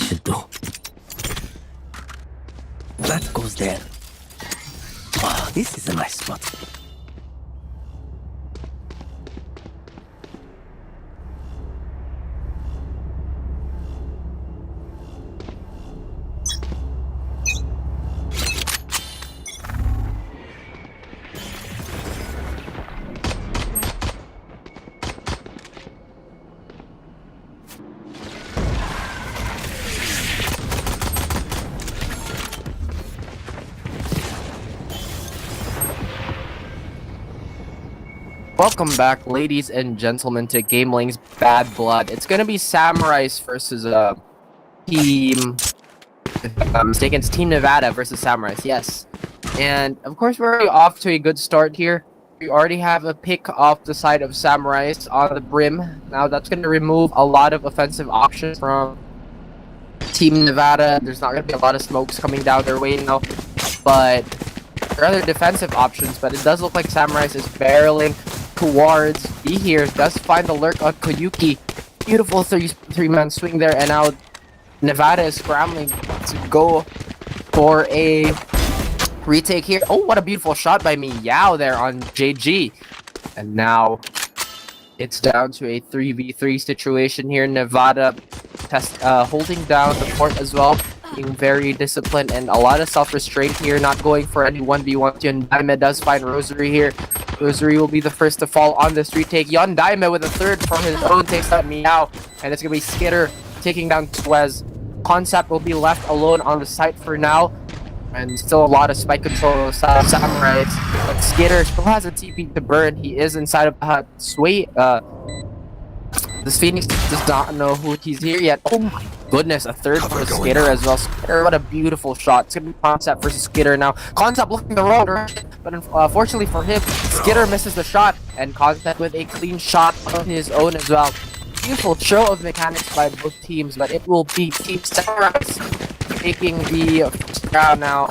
should do. That goes there. Oh, this is a nice spot. Welcome back, ladies and gentlemen, to GamelinG's Bad Blood. It's gonna be Samurais versus team. If I'm mistaken, it's Team Nevada versus Samurais. Yes, and of course we're already off to a good start here. We already have a pick off the side of Samurais on the brim. Now that's gonna remove a lot of offensive options from Team Nevada. There's not gonna be a lot of smokes coming down their way now, but there are other defensive options. But it does look like Samurais is barreling towards B here. Does find the lurk on Koyuki. Beautiful three-man swing there, and now Nevada is scrambling to go for a retake here. Oh, what a beautiful shot by Meow there on JG. And now it's down to a 3v3 situation here. Nevada holding down the fort as well, being very disciplined and a lot of self-restraint here, not going for any 1v1. Yondaime does find Rosary here. Rosary will be the first to fall on this retake. Yondaime with a third for his own, takes out Meow, and it's gonna be Skitter taking down Twez. Concept will be left alone on the site for now, and still a lot of spike control on the side of Samurais. But Skitter still has a TP to burn. He is inside of the hut. This Phoenix does not know who he's here yet. Oh my goodness, a third for Skitter as well. Skitter, what a beautiful shot. It's gonna be Concept versus Skitter now. Concept looking the wrong direction, but unfortunately for him, Skitter misses the shot, and Concept with a clean shot of his own as well. Beautiful show of mechanics by both teams, but it will be Team Samurais taking the first round now.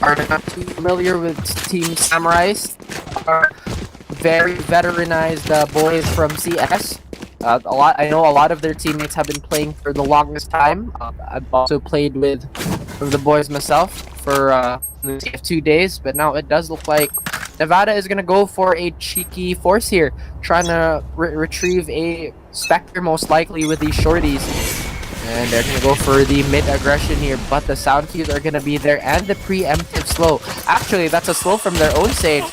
Are not too familiar with Team Samurais. Are very veteranized boys from CS. I know a lot of their teammates have been playing for the longest time. I've also played with the boys myself for 2 days, but now it does look like Nevada is going to go for a cheeky force here, trying to retrieve a Spectre most likely with these shorties. And they're going to go for the mid-aggression here, but the sound cues are going to be there, and the preemptive slow. Actually, that's a slow from their own stage.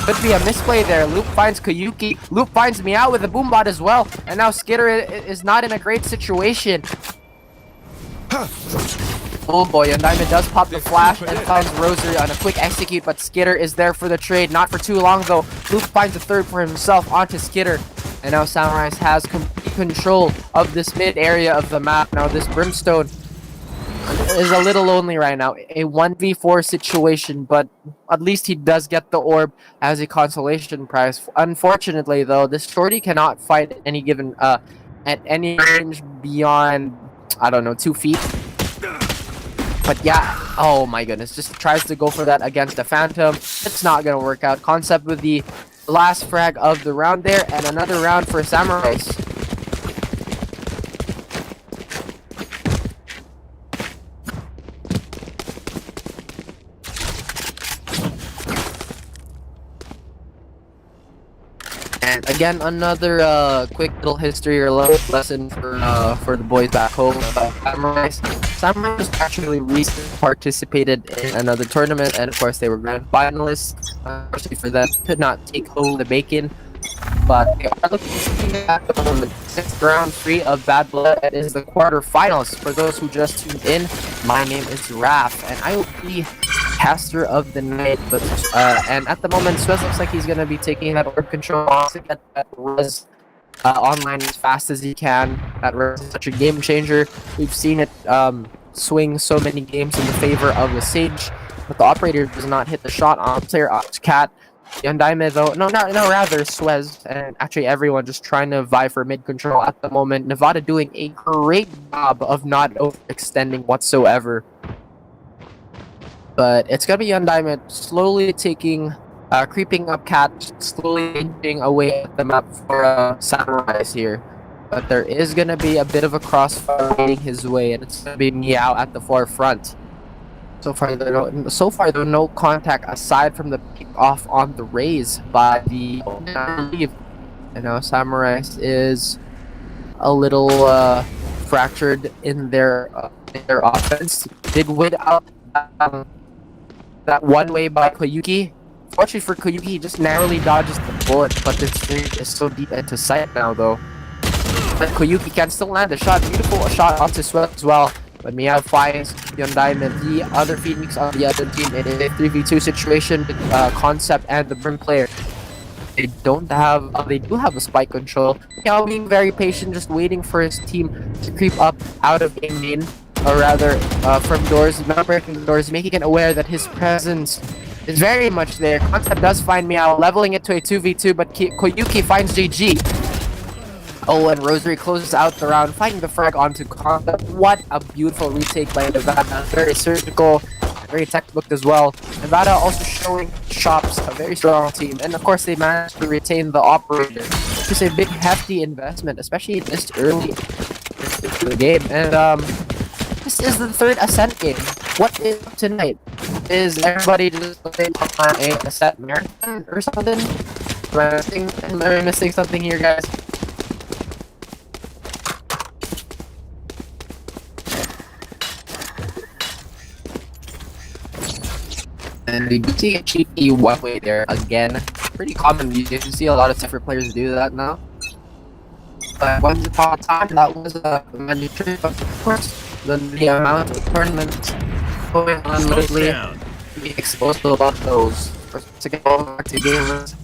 Could be a misplay there. Loop finds Koyuki. Loop finds Meow with a boombot as well. And now Skitter is not in a great situation. Oh boy, and Diamond does pop the flash and finds Rosary on a quick execute, but Skitter is there for the trade. Not for too long though. Loop finds a third for himself onto Skitter. And now Samurais has complete control of this mid area of the map. Now this Brimstone is a little lonely right now. A 1v4 situation, but at least he does get the orb as a consolation prize. Unfortunately though, this shorty cannot fight any given at any range beyond, I don't know, 2 feet. But yeah, oh my goodness, just tries to go for that against the Phantom. It's not gonna work out. Concept with the last frag of the round there, and another round for Samurais. And again, another quick little history or lesson for the boys back home about Samurais. Samurais actually recently participated in another tournament, and of course they were grand finalists. Unfortunately for them, could not take home the bacon, but they are looking at the 6th round 3 of Bad Blood. It is the quarterfinals. For those who just tuned in, my name is Raph, and I will be caster of the night. But and at the moment, Swez looks like he's gonna be taking that orb control to get that res online as fast as he can. That res is such a game changer. We've seen it swing so many games in the favor of the Sage, but the operator does not hit the shot on player Cat. Yondaime though, rather Swez, and actually everyone just trying to vie for mid control at the moment. Nevada doing a great job of not overextending whatsoever. But it's gonna be Yondaime slowly creeping up Cat, slowly inching away at the map for Samurais here. but there is gonna be a bit of a crossfire heading his way, and it's gonna be Meow at the forefront. So far, there are no contact aside from the pick off on the raise by the I believe. You know, Samurai is a little fractured in their offense. Did win out that one way by Koyuki. Fortunately for Koyuki, he just narrowly dodges the bullet, but this thing is so deep into sight now, though. But Koyuki can still land a shot. Beautiful shot onto Sweat as well. But Meow finds Diamond, the other Phoenix on the other team. It is a 3v2 situation with Concept and the Brim player. They do have a spike control. Meow being very patient, just waiting for his team to creep up out of game main, or rather from doors, not breaking the doors, making it aware that his presence is very much there. Concept does find Meow, leveling it to a 2v2, but Koyuki finds JG. Oh, and Rosary closes out the round, finding the frag onto Concept. What a beautiful retake by Nevada. Very surgical, very textbook as well. Nevada also showing Shops a very strong team. And of course, they managed to retain the operator. It's a big, hefty investment, especially this early in the game. And this is the third Ascent game. What is tonight? Is everybody just playing on a Ascent marathon or something? Am I missing something here, guys? And we do see a cheeky one way there again. Pretty common. You can see a lot of different players do that now. But once upon a time, that was a mandatory. But of course, the amount of tournaments going on lately, be exposed to a lot of those. First, to get back to gamers,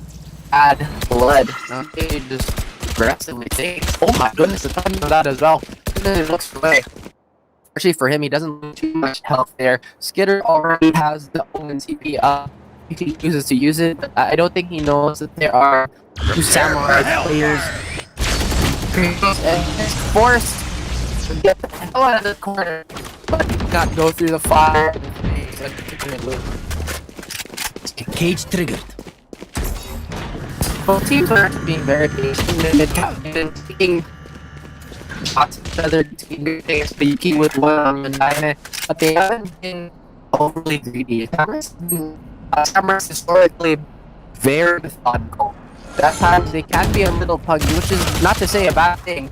add blood. Now they just aggressively take. Oh my goodness, the time of that as well. And then it looks away. Actually, for him, he doesn't lose too much health there. Skitter already has the Omen TP up. He chooses to use it, but I don't think he knows that there are two Samurai players. And he's forced to get the hell out of the corner, but he cannot go through the fire. Cage triggered. Both teams are being very patient and taking shots at each other, taking good things, but you keep with one on Mandai, but they haven't been overly greedy. Samurai historically very methodical. At times they can be a little puggy, which is not to say a bad thing.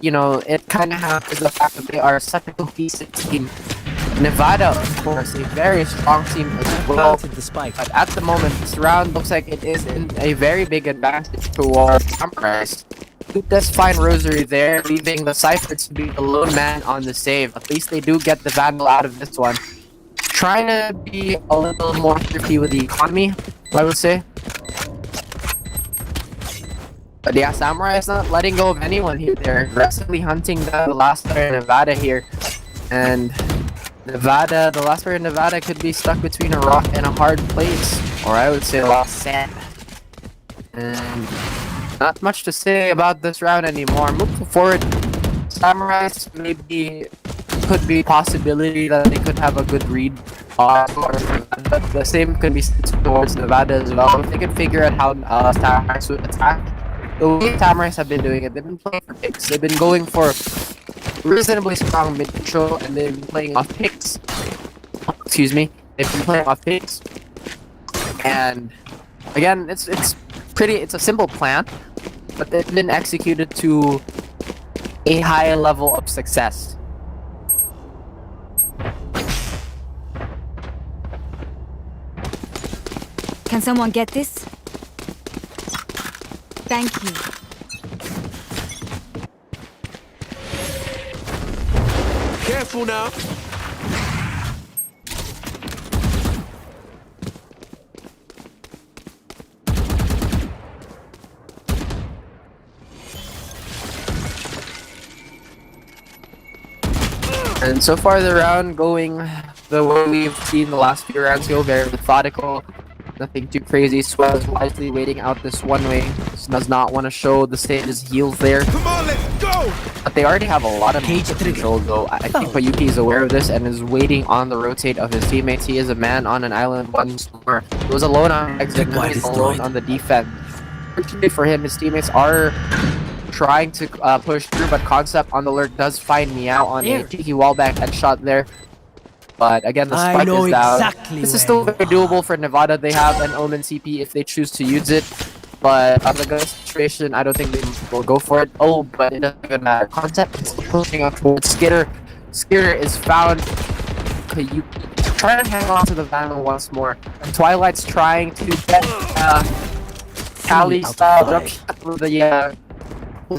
You know, it kind of happens the fact that they are such a cohesive team. Nevada, of course, a very strong team as well. But at the moment, this round looks like it is in a very big advantage towards Samurai. Who does find Rosary there, leaving the Cypher to be the lone man on the save. At least they do get the Vandal out of this one. Trying to be a little more thrifty with the economy, I would say. But yeah, Samurai is not letting go of anyone here. They're aggressively hunting down the last player in Nevada here. And Nevada, the last player in Nevada could be stuck between a rock and a hard place. Or I would say a lot of sand. And not much to say about this round anymore. Moving forward, Samurai maybe could be a possibility that they could have a good read. But the same could be towards Nevada as well. If they can figure out how Samurai would attack. The way Samurai have been doing it, they've been playing for picks. They've been going for reasonably strong mid control, and they've been playing off picks. Excuse me. They've been playing off picks. And again, it's a simple plan, but they've been executed to a high level of success. Can someone get this? Thank you. Careful now. And so far the round going the way we've seen the last few rounds go, very methodical. Nothing too crazy. Swell is wisely waiting out this one way. Does not want to show the stage's heels there. Come on, let's go! But they already have a lot of control though. I think Payuki is aware of this and is waiting on the rotate of his teammates. He is a man on an island once more. He was alone on exit, now he's alone on the defense. Fortunately for him, his teammates are trying to push through, but Concept on the lurk does find Meow on a cheeky wallbang headshot there. But again, the spike is down. This is still very doable for Nevada. They have an Omen CP if they choose to use it. But on the ghost situation, I don't think they will go for it. Oh, but it doesn't even matter. Concept is pushing up towards Skitter. Skitter is found. You try to hang on to the Vandal once more. And Twilight's trying to get Cali style jump shot with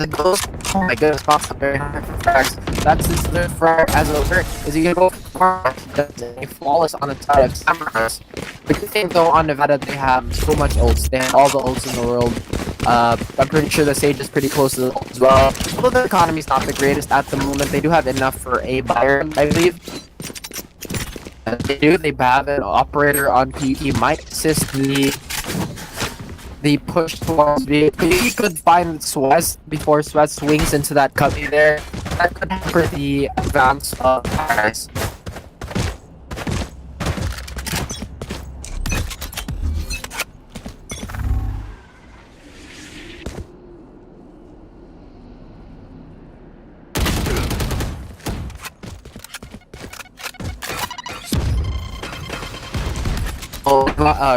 the ghost. Oh my goodness, Concept very high for frags. That's his third frag as a lurk. Is he gonna go for a flawless on the side of Samurais? The good thing though on Nevada, they have so much ults. They have all the ults in the world. I'm pretty sure the Sage is pretty close to the ult as well. Although the economy's not the greatest at the moment, they do have enough for a buyer, I believe. They do. They have an operator on PUT. Might assist the push towards B. He could find Swez before Swez swings into that cubby there. That could hamper the advance of Paris.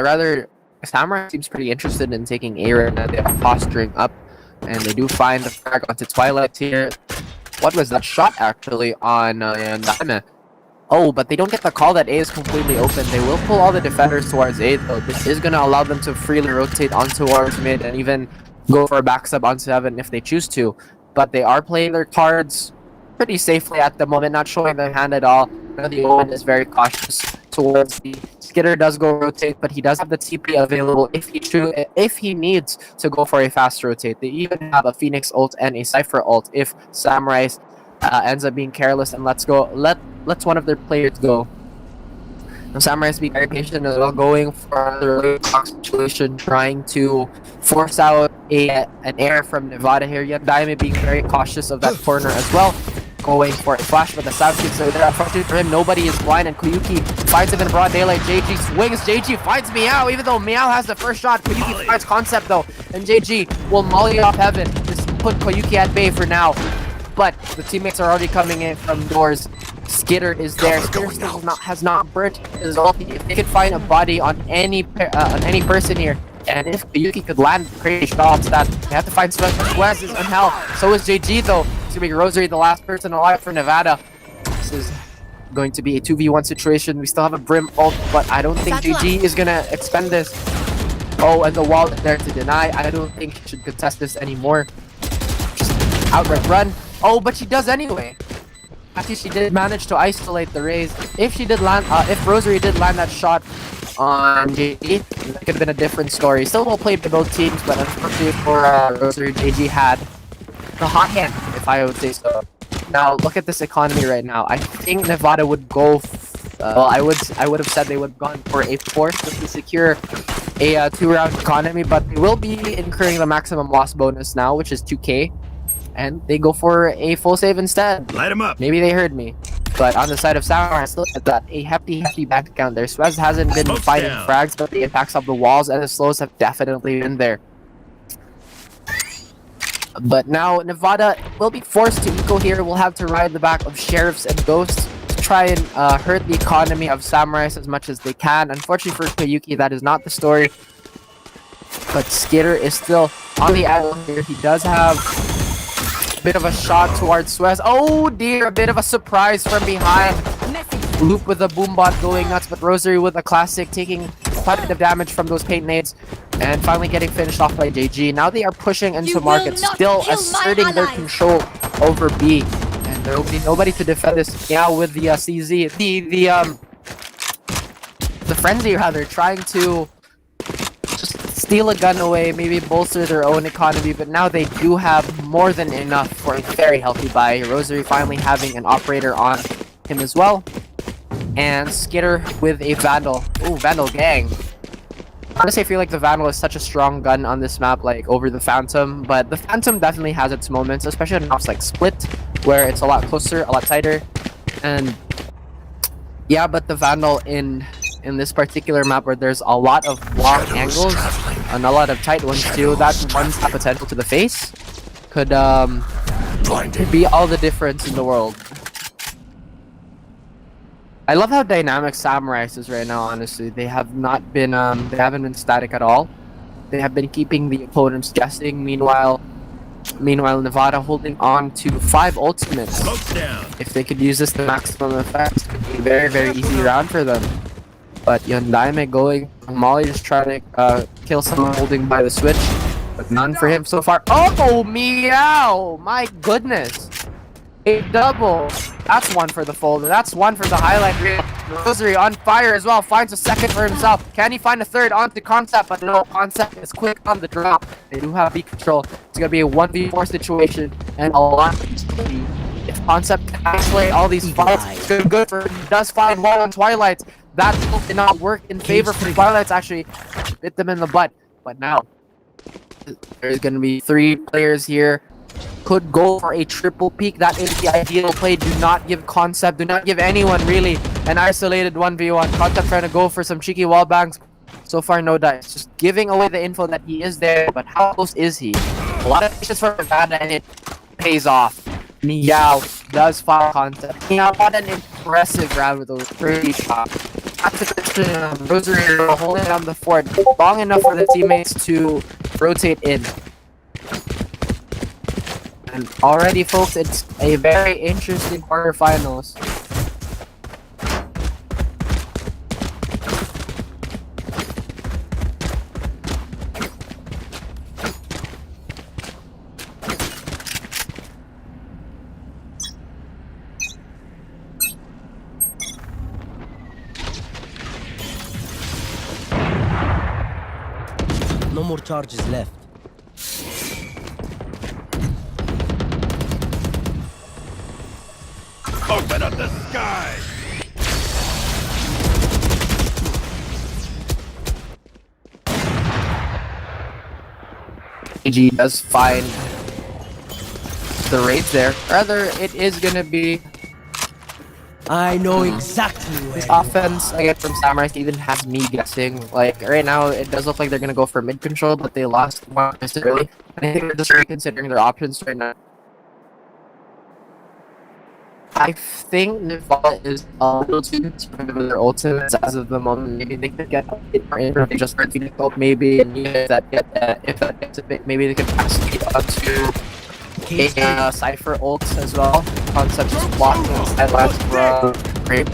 Rather, Samurai seems pretty interested in taking A right now. They are posturing up, and they do find the frag onto Twilight here. What was that shot actually on Diamond? Oh, but they don't get the call that A is completely open. They will pull all the defenders towards A though. This is going to allow them to freely rotate onto towards mid and even go for a backstab on 7 if they choose to. But they are playing their cards pretty safely at the moment, not showing their hand at all. The Owen is very cautious towards the Skitter does go rotate, but he does have the TP available if he needs to go for a fast rotate. They even have a Phoenix ult and a Cypher ult if Samurai ends up being careless and lets one of their players go. And Samurai being very patient as well, going for another situation, trying to force out an air from Nevada here. Yet Diamond being very cautious of that corner as well. Going for a flash, but the South kicks are there. Unfortunately for him, nobody is blind, and Koyuki finds him in broad daylight. JG swings. JG finds Meow, even though Meow has the first shot. Koyuki finds Concept though, and JG will molly off Heaven. Just put Koyuki at bay for now. But the teammates are already coming in from doors. Skitter is there. Skitter still has not burnt his ulti. If they could find a body on any person here, and if Koyuki could land crazy shots, that they have to find Swez. Swez is on hell. So is JG though. It's gonna be Rosary, the last person alive for Nevada. This is going to be a 2v1 situation. We still have a Brim ult, but I don't think JG is gonna expend this. Oh, and the wall is there to deny. I don't think he should contest this anymore. Just outright run. Oh, but she does anyway. Actually, she did manage to isolate the Raze. If she did land, if Rosary did land that shot on JG, that could have been a different story. Still well played by both teams, but unfortunately for Rosary, JG had the hot hand, if I would say so. Now look at this economy right now. I think Nevada would go. Well, I would have said they would have gone for a 4th just to secure a 2-round economy, but they will be incurring the maximum loss bonus now, which is 2k, and they go for a full save instead. Light him up. Maybe they heard me. But on the side of Samurai, still at that a hefty back account there. Swez hasn't been fighting frags, but the attacks of the walls and the slows have definitely been there. But now Nevada will be forced to eco here. We'll have to ride the back of Sheriffs and Ghosts to try and hurt the economy of Samurais as much as they can. Unfortunately for Koyuki, that is not the story. But Skitter is still on the angle here. He does have a bit of a shot towards Swez. Oh dear, a bit of a surprise from behind. Loop with the boombot going nuts, but Rosary with a classic taking quite a bit of damage from those paint nades. And finally getting finished off by JG. Now they are pushing into market, still asserting their control over B. And there will be nobody to defend this now with the CZ. The Frenzy rather, trying to just steal a gun away, maybe bolster their own economy, but now they do have more than enough for a very healthy buy. Rosary finally having an operator on him as well. And Skitter with a Vandal. Ooh, Vandal gang. Honestly, I feel like the Vandal is such a strong gun on this map, like over the Phantom, but the Phantom definitely has its moments, especially on maps like Split, where it's a lot closer, a lot tighter, and yeah, but the Vandal in this particular map where there's a lot of long angles and a lot of tight ones too, that one's got potential to the face. could be all the difference in the world. I love how dynamic Samurai is right now. Honestly, they have not been they haven't been static at all. They have been keeping the opponents guessing. Meanwhile, Nevada holding on to 5 ultimates. If they could use this to maximum effect, it could be a very, very easy round for them. But Yondaime going, Molly just trying to kill someone holding by the switch. But none for him so far. Oh, meow! My goodness! A double. That's one for the folder. That's one for the highlight reel. Rosary on fire as well. Finds a second for himself. Can he find a third onto Concept? But no, Concept is quick on the drop. They do have B control. It's going to be a 1v4 situation. And a lot of if Concept can isolate all these fights, good for him. He does find one on Twilight. That did not work in favor for Twilights. Actually bit them in the butt. But now, there's going to be 3 players here. Could go for a triple peek. That is the ideal play. Do not give Concept, do not give anyone really an isolated 1v1. Concept trying to go for some cheeky wall bangs. So far, no dice. Just giving away the info that he is there, but how close is he? A lot of patience for Nevada, and it pays off. Meow does follow Concept. Meow, what an impressive round with those 30 shots. After Rosary holding down the fort long enough for the teammates to rotate in. And already, folks, it's a very interesting quarterfinals. No more charges left. Open up the sky! AG does find the raids there. Rather, it is gonna be I know exactly where. this offense I get from Samurai even has me guessing. Like right now, it does look like they're gonna go for mid control, but they lost one early. And I think they're just reconsidering their options right now. I think Nevada is a little too concerned with their ultimates as of the moment. Maybe they could get a bit more in, or they just start feeding hope maybe, and if that gets a bit, maybe they could pass it onto a Cypher ult as well. Concept just blocking the sidelines from Grape.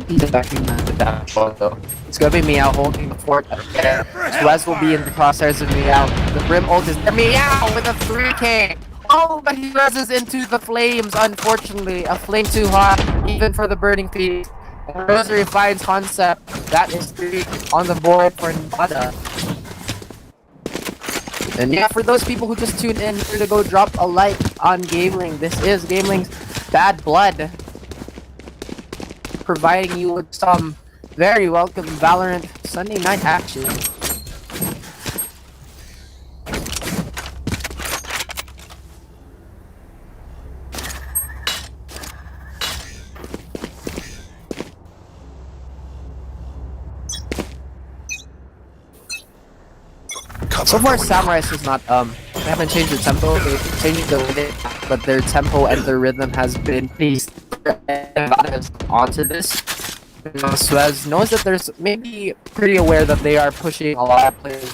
He's attacking the damage one though. It's gonna be Meow holding the fort again. Swez will be in the crosshairs of Meow. The Brim ult is there. Meow with a 3k! Oh, but he reses into the flames, unfortunately. A flame too hot, even for the burning feet. And Rosary finds Concept. That is 3 on the board for Nevada. And yeah, for those people who just tuned in, here to go drop a like on GamelinG. This is GamelinG's Bad Blood, providing you with some very welcome Valorant Sunday night action. So far, Samurai is not, they haven't changed the tempo, they changed the rhythm, but their tempo and their rhythm has been pretty onto this. Swez knows that there's maybe pretty aware that they are pushing a lot of players,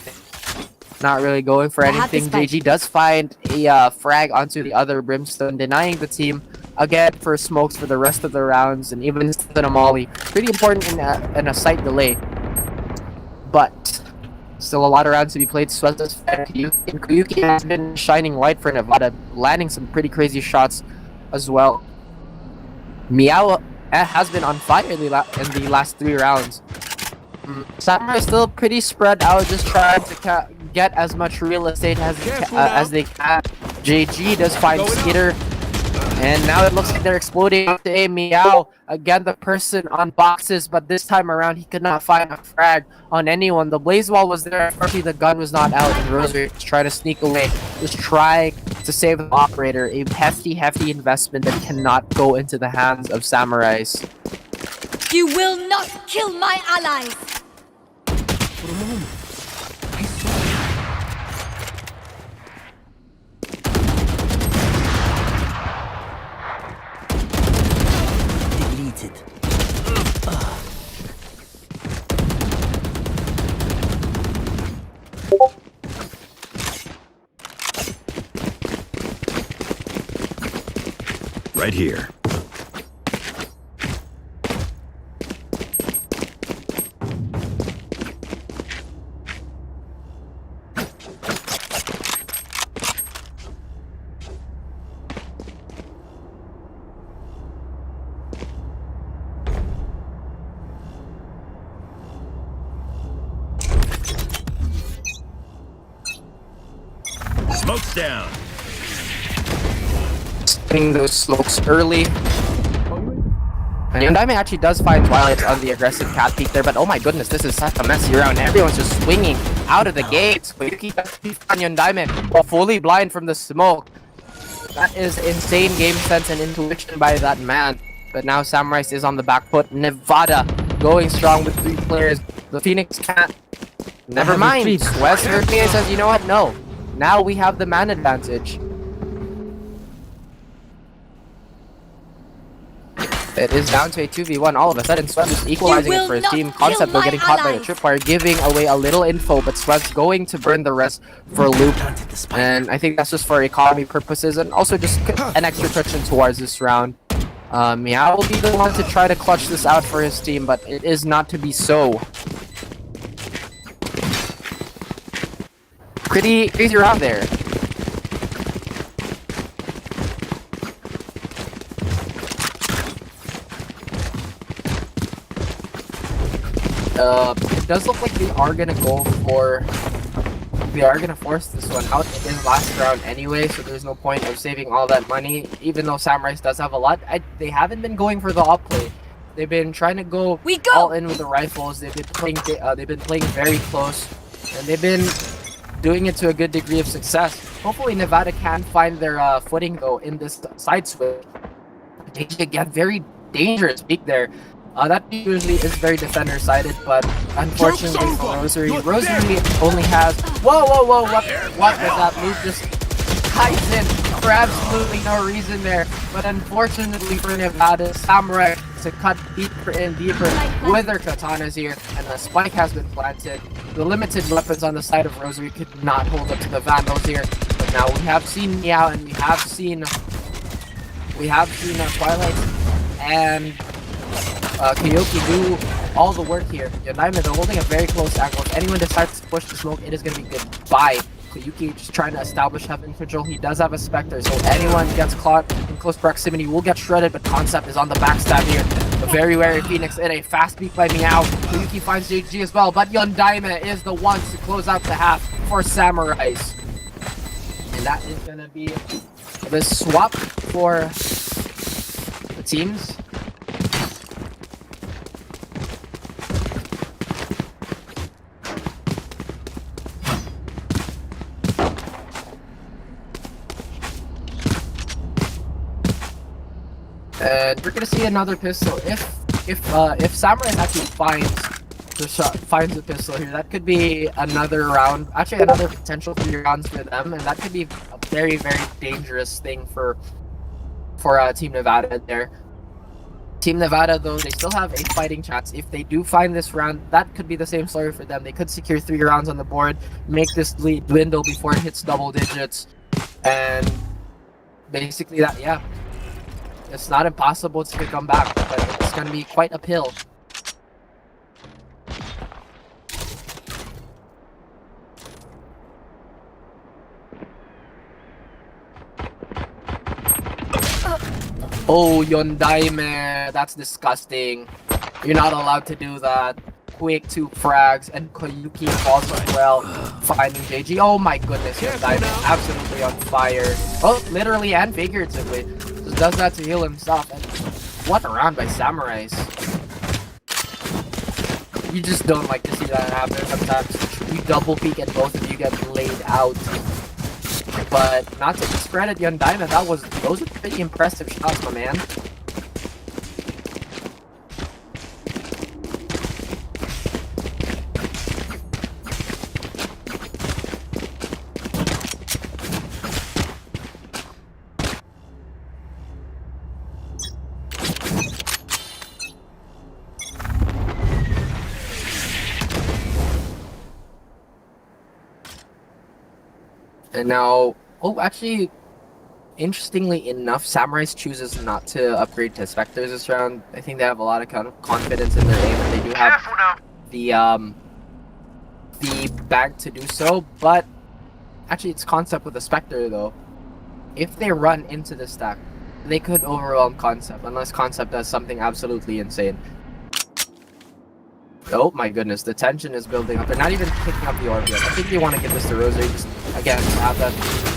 not really going for anything. JG does find a frag onto the other Brimstone, denying the team again for smokes for the rest of the rounds, and even a molly. Pretty important in a sight delay, but still a lot of rounds to be played. Swez's Kuyuki has been shining light for Nevada, landing some pretty crazy shots as well. Meow has been on fire in the last 3 rounds. Samurai is still pretty spread out, just trying to get as much real estate as they can. JG does find Skitter, and now it looks like they're exploding to a Meow. Again, the person on boxes, but this time around he could not find a frag on anyone. The blaze wall was there, unfortunately the gun was not out, and Rosary was trying to sneak away, just trying to save the operator. A hefty investment that cannot go into the hands of Samurais. You will not kill my allies! For a moment, I saw right here. Smoke's down. Spinning those smokes early. And Yondaime actually does find Twilight on the aggressive cat peek there, but oh my goodness, this is such a messy round. Everyone's just swinging out of the gates. Koyuki does find Yondaime while fully blind from the smoke. That is insane game sense and intuition by that man. But now Samurai is on the back foot. Nevada going strong with 3 players. The Phoenix can't. Never mind. Wes heard me and says, you know what? No. Now we have the man advantage. It is down to a 2v1. All of a sudden, Sweat is equalizing it for his team. Concept, though, getting caught by the tripwire, giving away a little info, but Sweat's going to burn the rest for a loop. And I think that's just for economy purposes and also just an extra cushion towards this round. Meow will be the one to try to clutch this out for his team, but it is not to be so. Pretty crazy round there. It does look like they are gonna go for... They are gonna force this one out. It is last round anyway, so there's no point of saving all that money. Even though Samurai does have a lot, they haven't been going for the up play. They've been trying to go all in with the rifles. They've been playing very close, and they've been doing it to a good degree of success. Hopefully Nevada can find their footing though in this side switch. They get very dangerous peek there. That usually is very defender-sided, but unfortunately for Rosary only has... Whoa, what was that move? Just ties in for absolutely no reason there. But unfortunately for Nevada, Samurai to cut deeper and deeper with their katanas here, and the spike has been planted. The limited weapons on the side of Rosary could not hold up to the Vandals here, but now we have seen Meow, and we have seen Twilight and Kyoki do all the work here. Yondaime, they're holding a very close angle. If anyone decides to push the smoke, it is going to be goodbye. Koyuki just trying to establish heaven control. He does have a Spectre, so anyone gets caught in close proximity will get shredded, but Concept is on the backstab here. A very wary Phoenix in a fast beat by Meow. Koyuki finds JG as well, but Yondaime is the one to close out the half for Samurais. And that is going to be the swap for the teams. And we're gonna see another pistol. If Samurai actually finds the pistol here, that could be another round. Actually, another potential 3 rounds for them, and that could be a very, very dangerous thing for Team Nevada there. Team Nevada, though, they still have a fighting chance. If they do find this round, that could be the same story for them. They could secure 3 rounds on the board, make this lead dwindle before it hits double digits, and basically that, yeah. It's not impossible to come back, but it's going to be quite uphill. Oh, Yondaime, that's disgusting. You're not allowed to do that. Quick 2 frags, and Koyuki falls as well, finding JG. Oh my goodness, Yondaime absolutely on fire. Both literally and figuratively. Just does that to heal himself. And what a round by Samurais. You just don't like to see that happen sometimes. You double peek and both of you get laid out. But not to discredit Yondaime, those are pretty impressive shots, my man. And now, oh, actually, Interestingly enough, Samurais chooses not to upgrade to Spectres this round. I think they have a lot of kind of confidence in their aim, and they do have the bag to do so. But actually, it's Concept with a Spectre though. If they run into the stack, they could overwhelm Concept unless Concept does something absolutely insane. Oh my goodness, the tension is building up. They're not even picking up the orb yet. I think they want to give this to Rosary just, again, to have that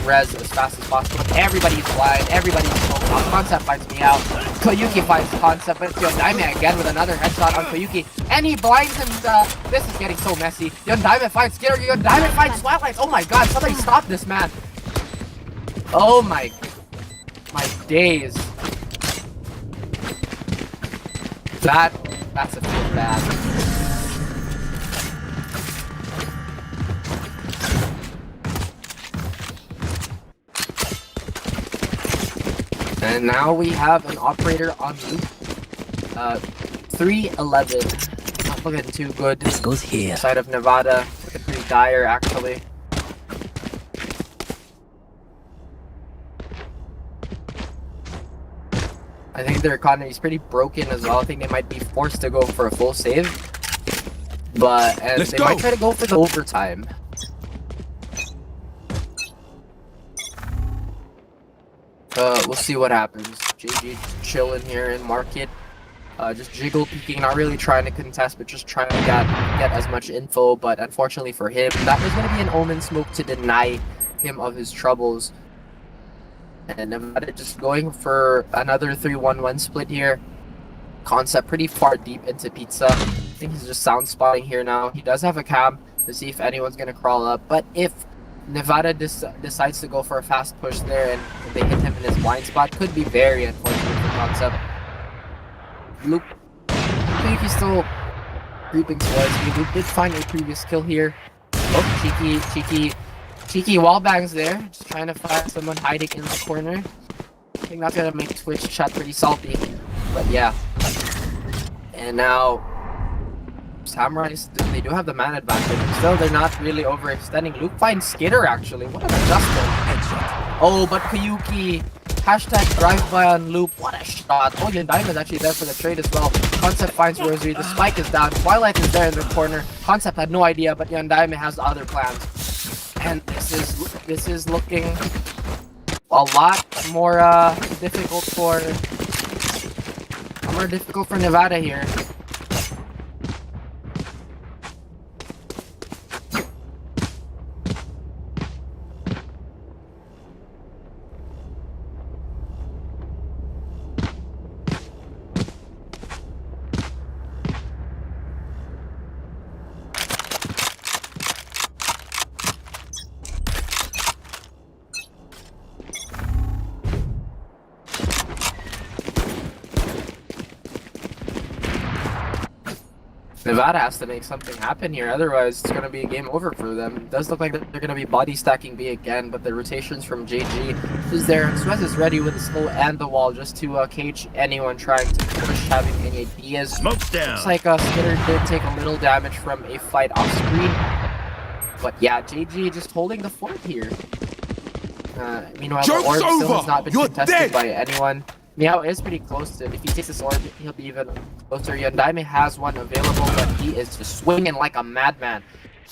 res as fast as possible. Everybody's blind, everybody's smoking off. Concept finds me out. Koyuki finds Concept, but it's Yondaime again with another headshot on Koyuki. And he blinds him. This is getting so messy. Yondaime finds Skitter, Yondaime finds Twilight. Oh my god, somebody stop this man. Oh my days. That's a feel bad. And now we have an operator on loop. 311. Not looking too good. This goes here. Side of Nevada. Looking pretty dire, actually. I think their economy is pretty broken as well. I think they might be forced to go for a full save. And they might try to go for the overtime. We'll see what happens. JG chilling here in market. Just jiggle peeking, not really trying to contest, but just trying to get as much info. But unfortunately for him, that was going to be an omen smoke to deny him of his troubles. And Nevada just going for another 3-1-1 split here. Concept pretty far deep into Pizza. I think he's just sound spotting here now. He does have a cam to see if anyone's going to crawl up. But if Nevada decides to go for a fast push there and they hit him in his blind spot, could be very unfortunate for Concept. Loop. I think he's still creeping towards me. Loop did find a previous kill here. Oh, cheeky wall bangs there. Just trying to find someone hiding in the corner. I think that's gonna make Twitch chat pretty salty. But yeah. And now Samurais, they do have the man advantage. Still, they're not really overextending. Luke finds Skitter, actually. What an adjustment. Oh, but Koyuki. Hashtag drive-by on Loop. What a shot. Oh, Yondaime is actually there for the trade as well. Concept finds Rosary. The spike is down. Twilight is there in the corner. Concept had no idea, but Yondaime has other plans. And this is looking a lot more difficult for Nevada here. Nevada has to make something happen here, otherwise it's going to be a game over for them. It does look like they're going to be body stacking B again, but the rotations from JG is there. Suez is ready with the slow and the wall just to cage anyone trying to push, having any ideas. Smoke's down. Looks like Skitter did take a little damage from a fight off screen. But yeah, JG just holding the fort here. Meanwhile, the orb still has not been contested by anyone. Meow is pretty close to it. If he takes this orb, he'll be even closer. Yondaime has one available, but he is just swinging like a madman.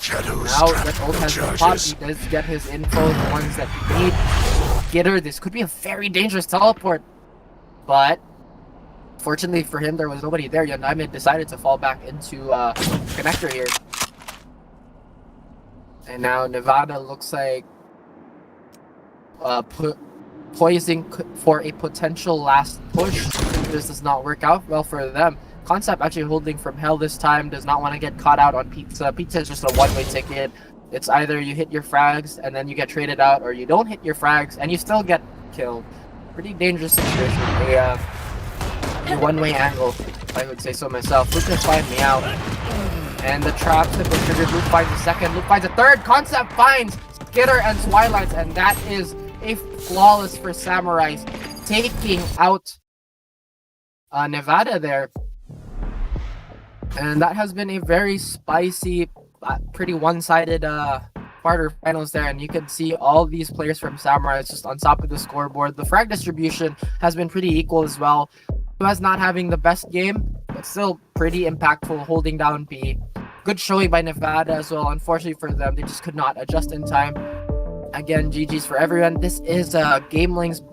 Now that ult has been popped, he does get his info, the ones that he need. Skitter, this could be a very dangerous teleport. But, fortunately for him, there was nobody there. Yondaime decided to fall back into connector here. And now Nevada looks like poising for a potential last push. If this does not work out well for them. Concept actually holding from hell this time, does not want to get caught out on Pizza. Pizza is just a one-way ticket. It's either you hit your frags and then you get traded out, or you don't hit your frags and you still get killed. Pretty dangerous situation. A one-way angle, if I would say so myself. Luke can find me out. And the traps have been triggered. Luke finds a second. Luke finds a third. Concept finds Skitter and Twilight, and that is a flawless for Samurais, taking out Nevada there. And that has been a very spicy, pretty one-sided quarterfinals there, and you can see all these players from Samurai just on top of the scoreboard. The frag distribution has been pretty equal as well. Was not having the best game, but still pretty impactful, holding down B. Good showing by Nevada as well. Unfortunately for them, they just could not adjust in time. Again, GG's for everyone. This is GamelinG's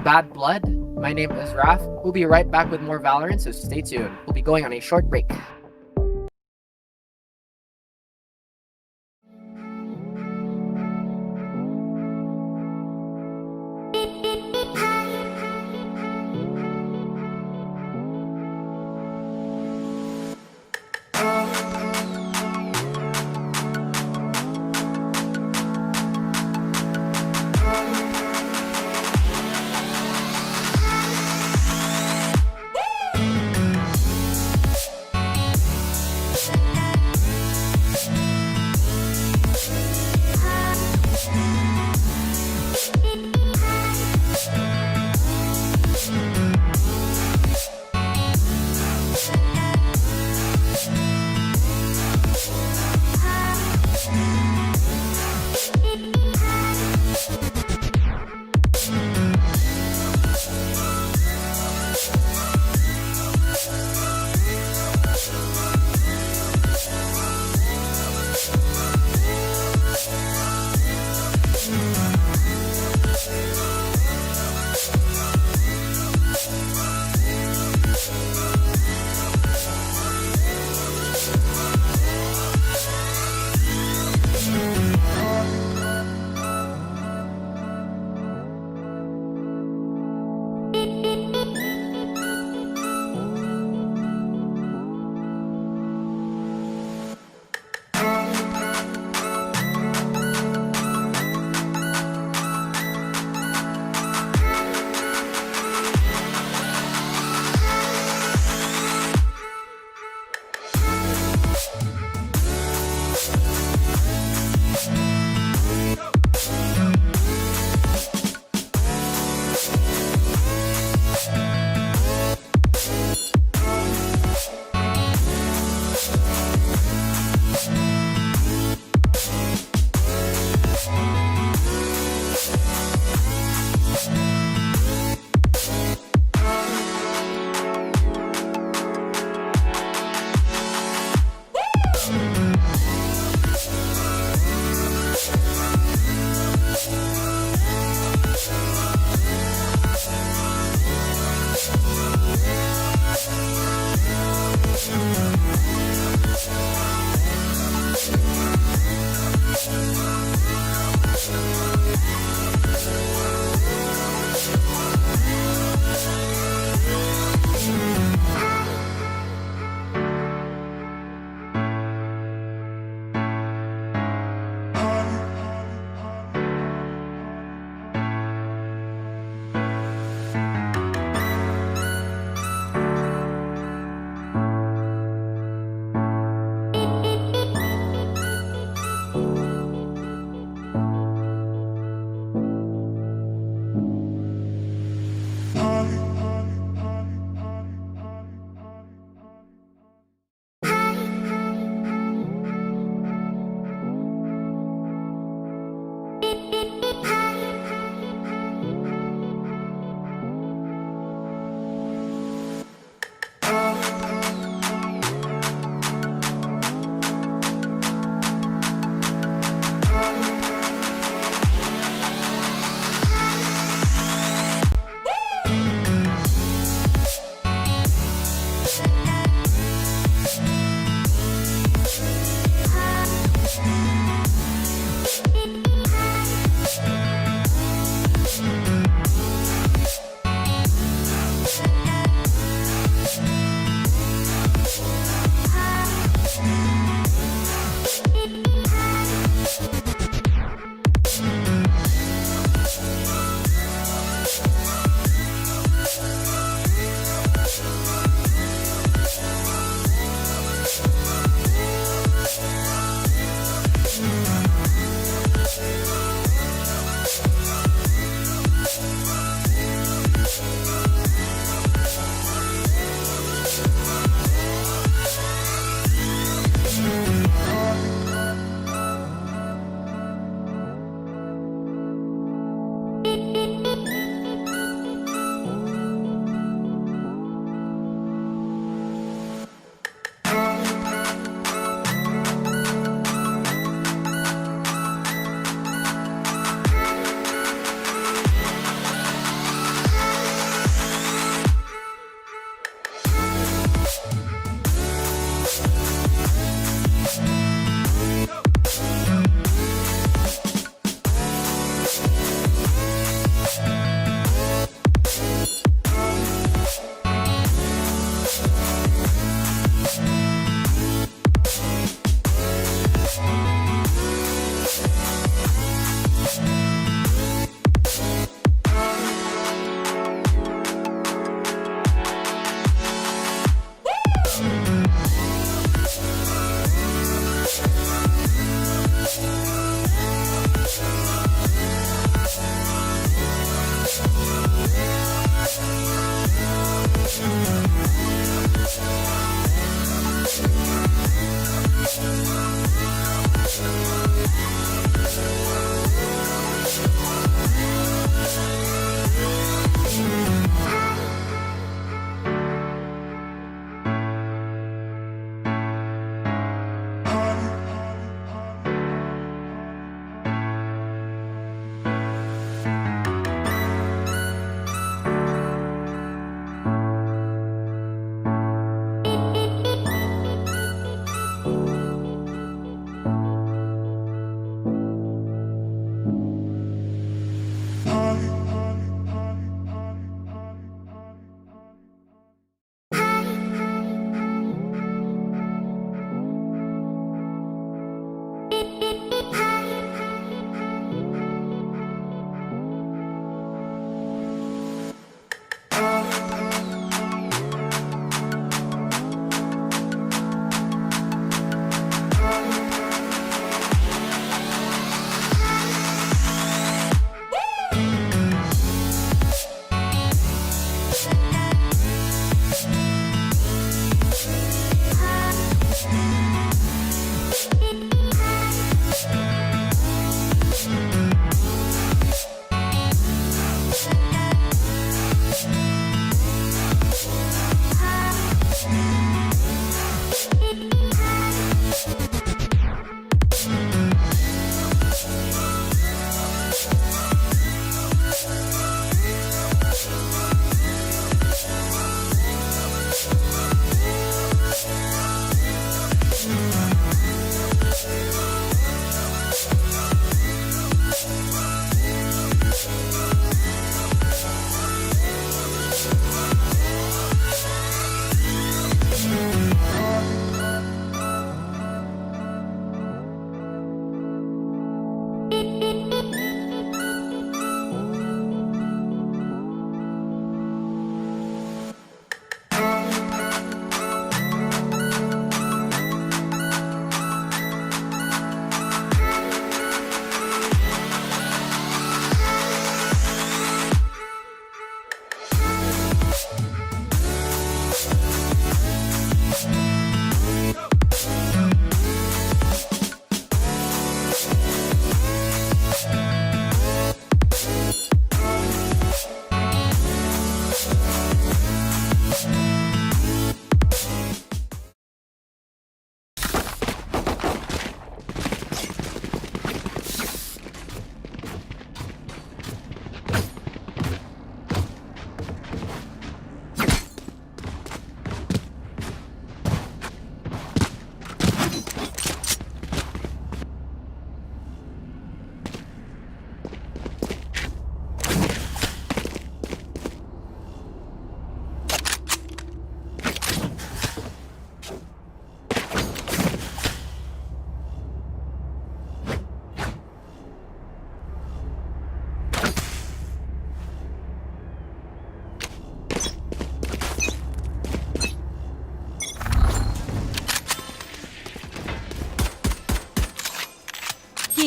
Bad Blood. My name is Raf. We'll be right back with more Valorant, so stay tuned. We'll be going on a short break.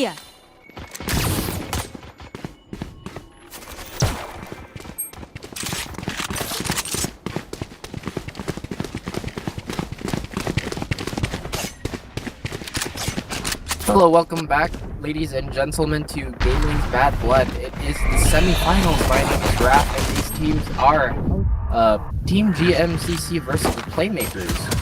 Here. Hello, welcome back, ladies and gentlemen, to GamelinG's Bad Blood. It is the semifinals. My name is Raph, and these teams are Team GMCC versus the Playmakers.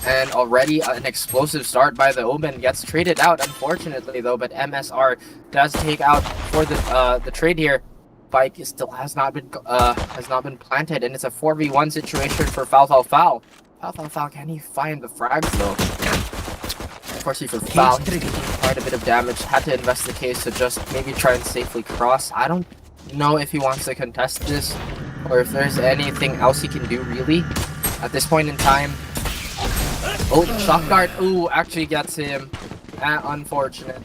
And already an explosive start by the Omen gets traded out, unfortunately though. But MSR does take out for the trade here. Spike still has not been planted, and it's a 4v1 situation for Foul. Can he find the frags though? Unfortunately for Foul, he's taking quite a bit of damage. Had to invest the case to just maybe try and safely cross. I don't know if he wants to contest this, or if there's anything else he can do really at this point in time. Oh, shock dart. Ooh, actually gets him. Unfortunate.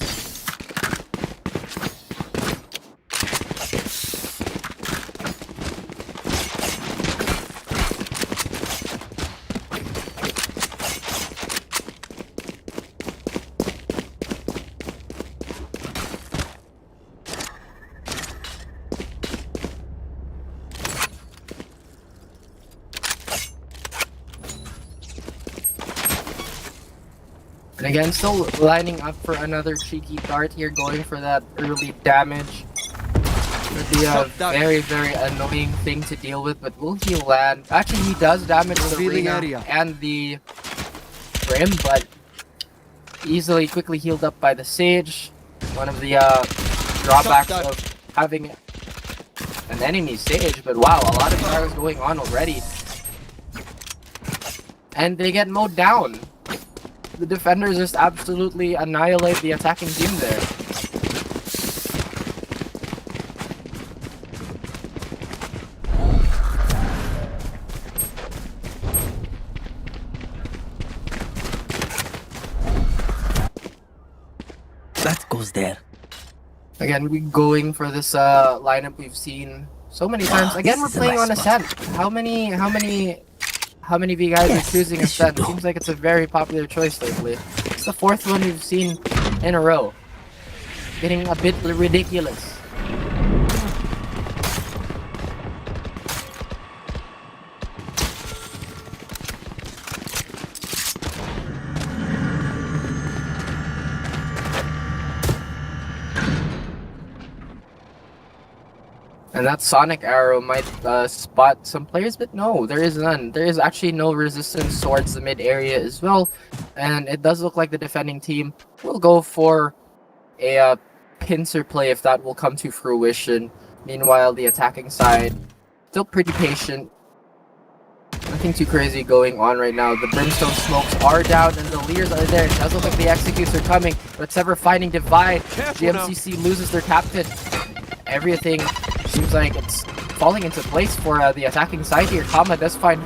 And again, still lining up for another cheeky dart here, going for that early damage. Would be a very, very annoying thing to deal with, but will he land? Actually, he does damage the arena and the rim, but quickly healed up by the Sage. One of the drawbacks of having an enemy Sage, but wow, a lot of damage going on already. And they get mowed down. The defenders just absolutely annihilate the attacking team there. That goes there. Again, we going for this lineup we've seen so many times. Again, we're playing on Ascent. How many of you guys are choosing Ascent? Seems like it's a very popular choice lately. It's the 4th one we've seen in a row. Getting a bit ridiculous. And that Sonic Arrow might spot some players, but no, there is none. There is actually no resistance towards the mid area as well. And it does look like the defending team will go for a pincer play if that will come to fruition. Meanwhile, the attacking side, still pretty patient. Nothing too crazy going on right now. The Brimstone smokes are down and the Leers are there. It does look like the Executes are coming, but it's ever finding Divide. GMCC loses their captain. Everything seems like it's falling into place for the attacking side here. Kama does find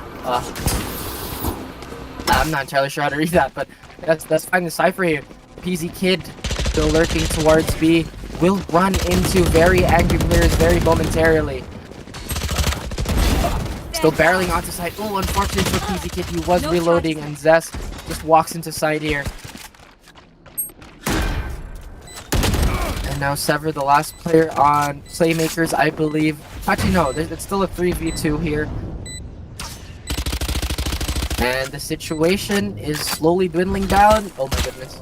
I'm not entirely sure how to read that, but that's find the Cypher here. PZ Kid still lurking towards B. Will run into very angry players very momentarily. Still barreling onto side. Oh, unfortunately for PZ Kid, he was reloading, and Zest just walks into side here. And now Sever, the last player on Playmakers, I believe. Actually, no, it's still a 3v2 here. And the situation is slowly dwindling down. Oh my goodness.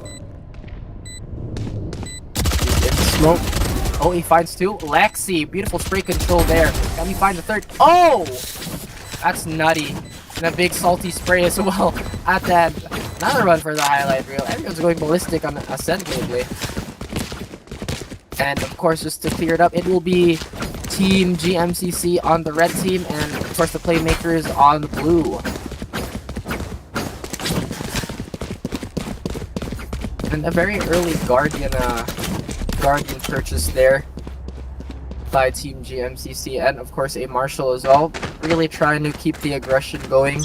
He's in the smoke. Oh, he finds 2. Lexi, beautiful spray control there. Can he find the 3rd? Oh! That's nutty. And a big salty spray as well at that. Another run for the highlight reel. Everyone's going ballistic on Ascent lately. And of course, just to clear it up, it will be Team GMCC on the red team, and of course the Playmakers on the blue. And a very early Guardian purchase there by Team GMCC, and of course a Marshall as well. Really trying to keep the aggression going.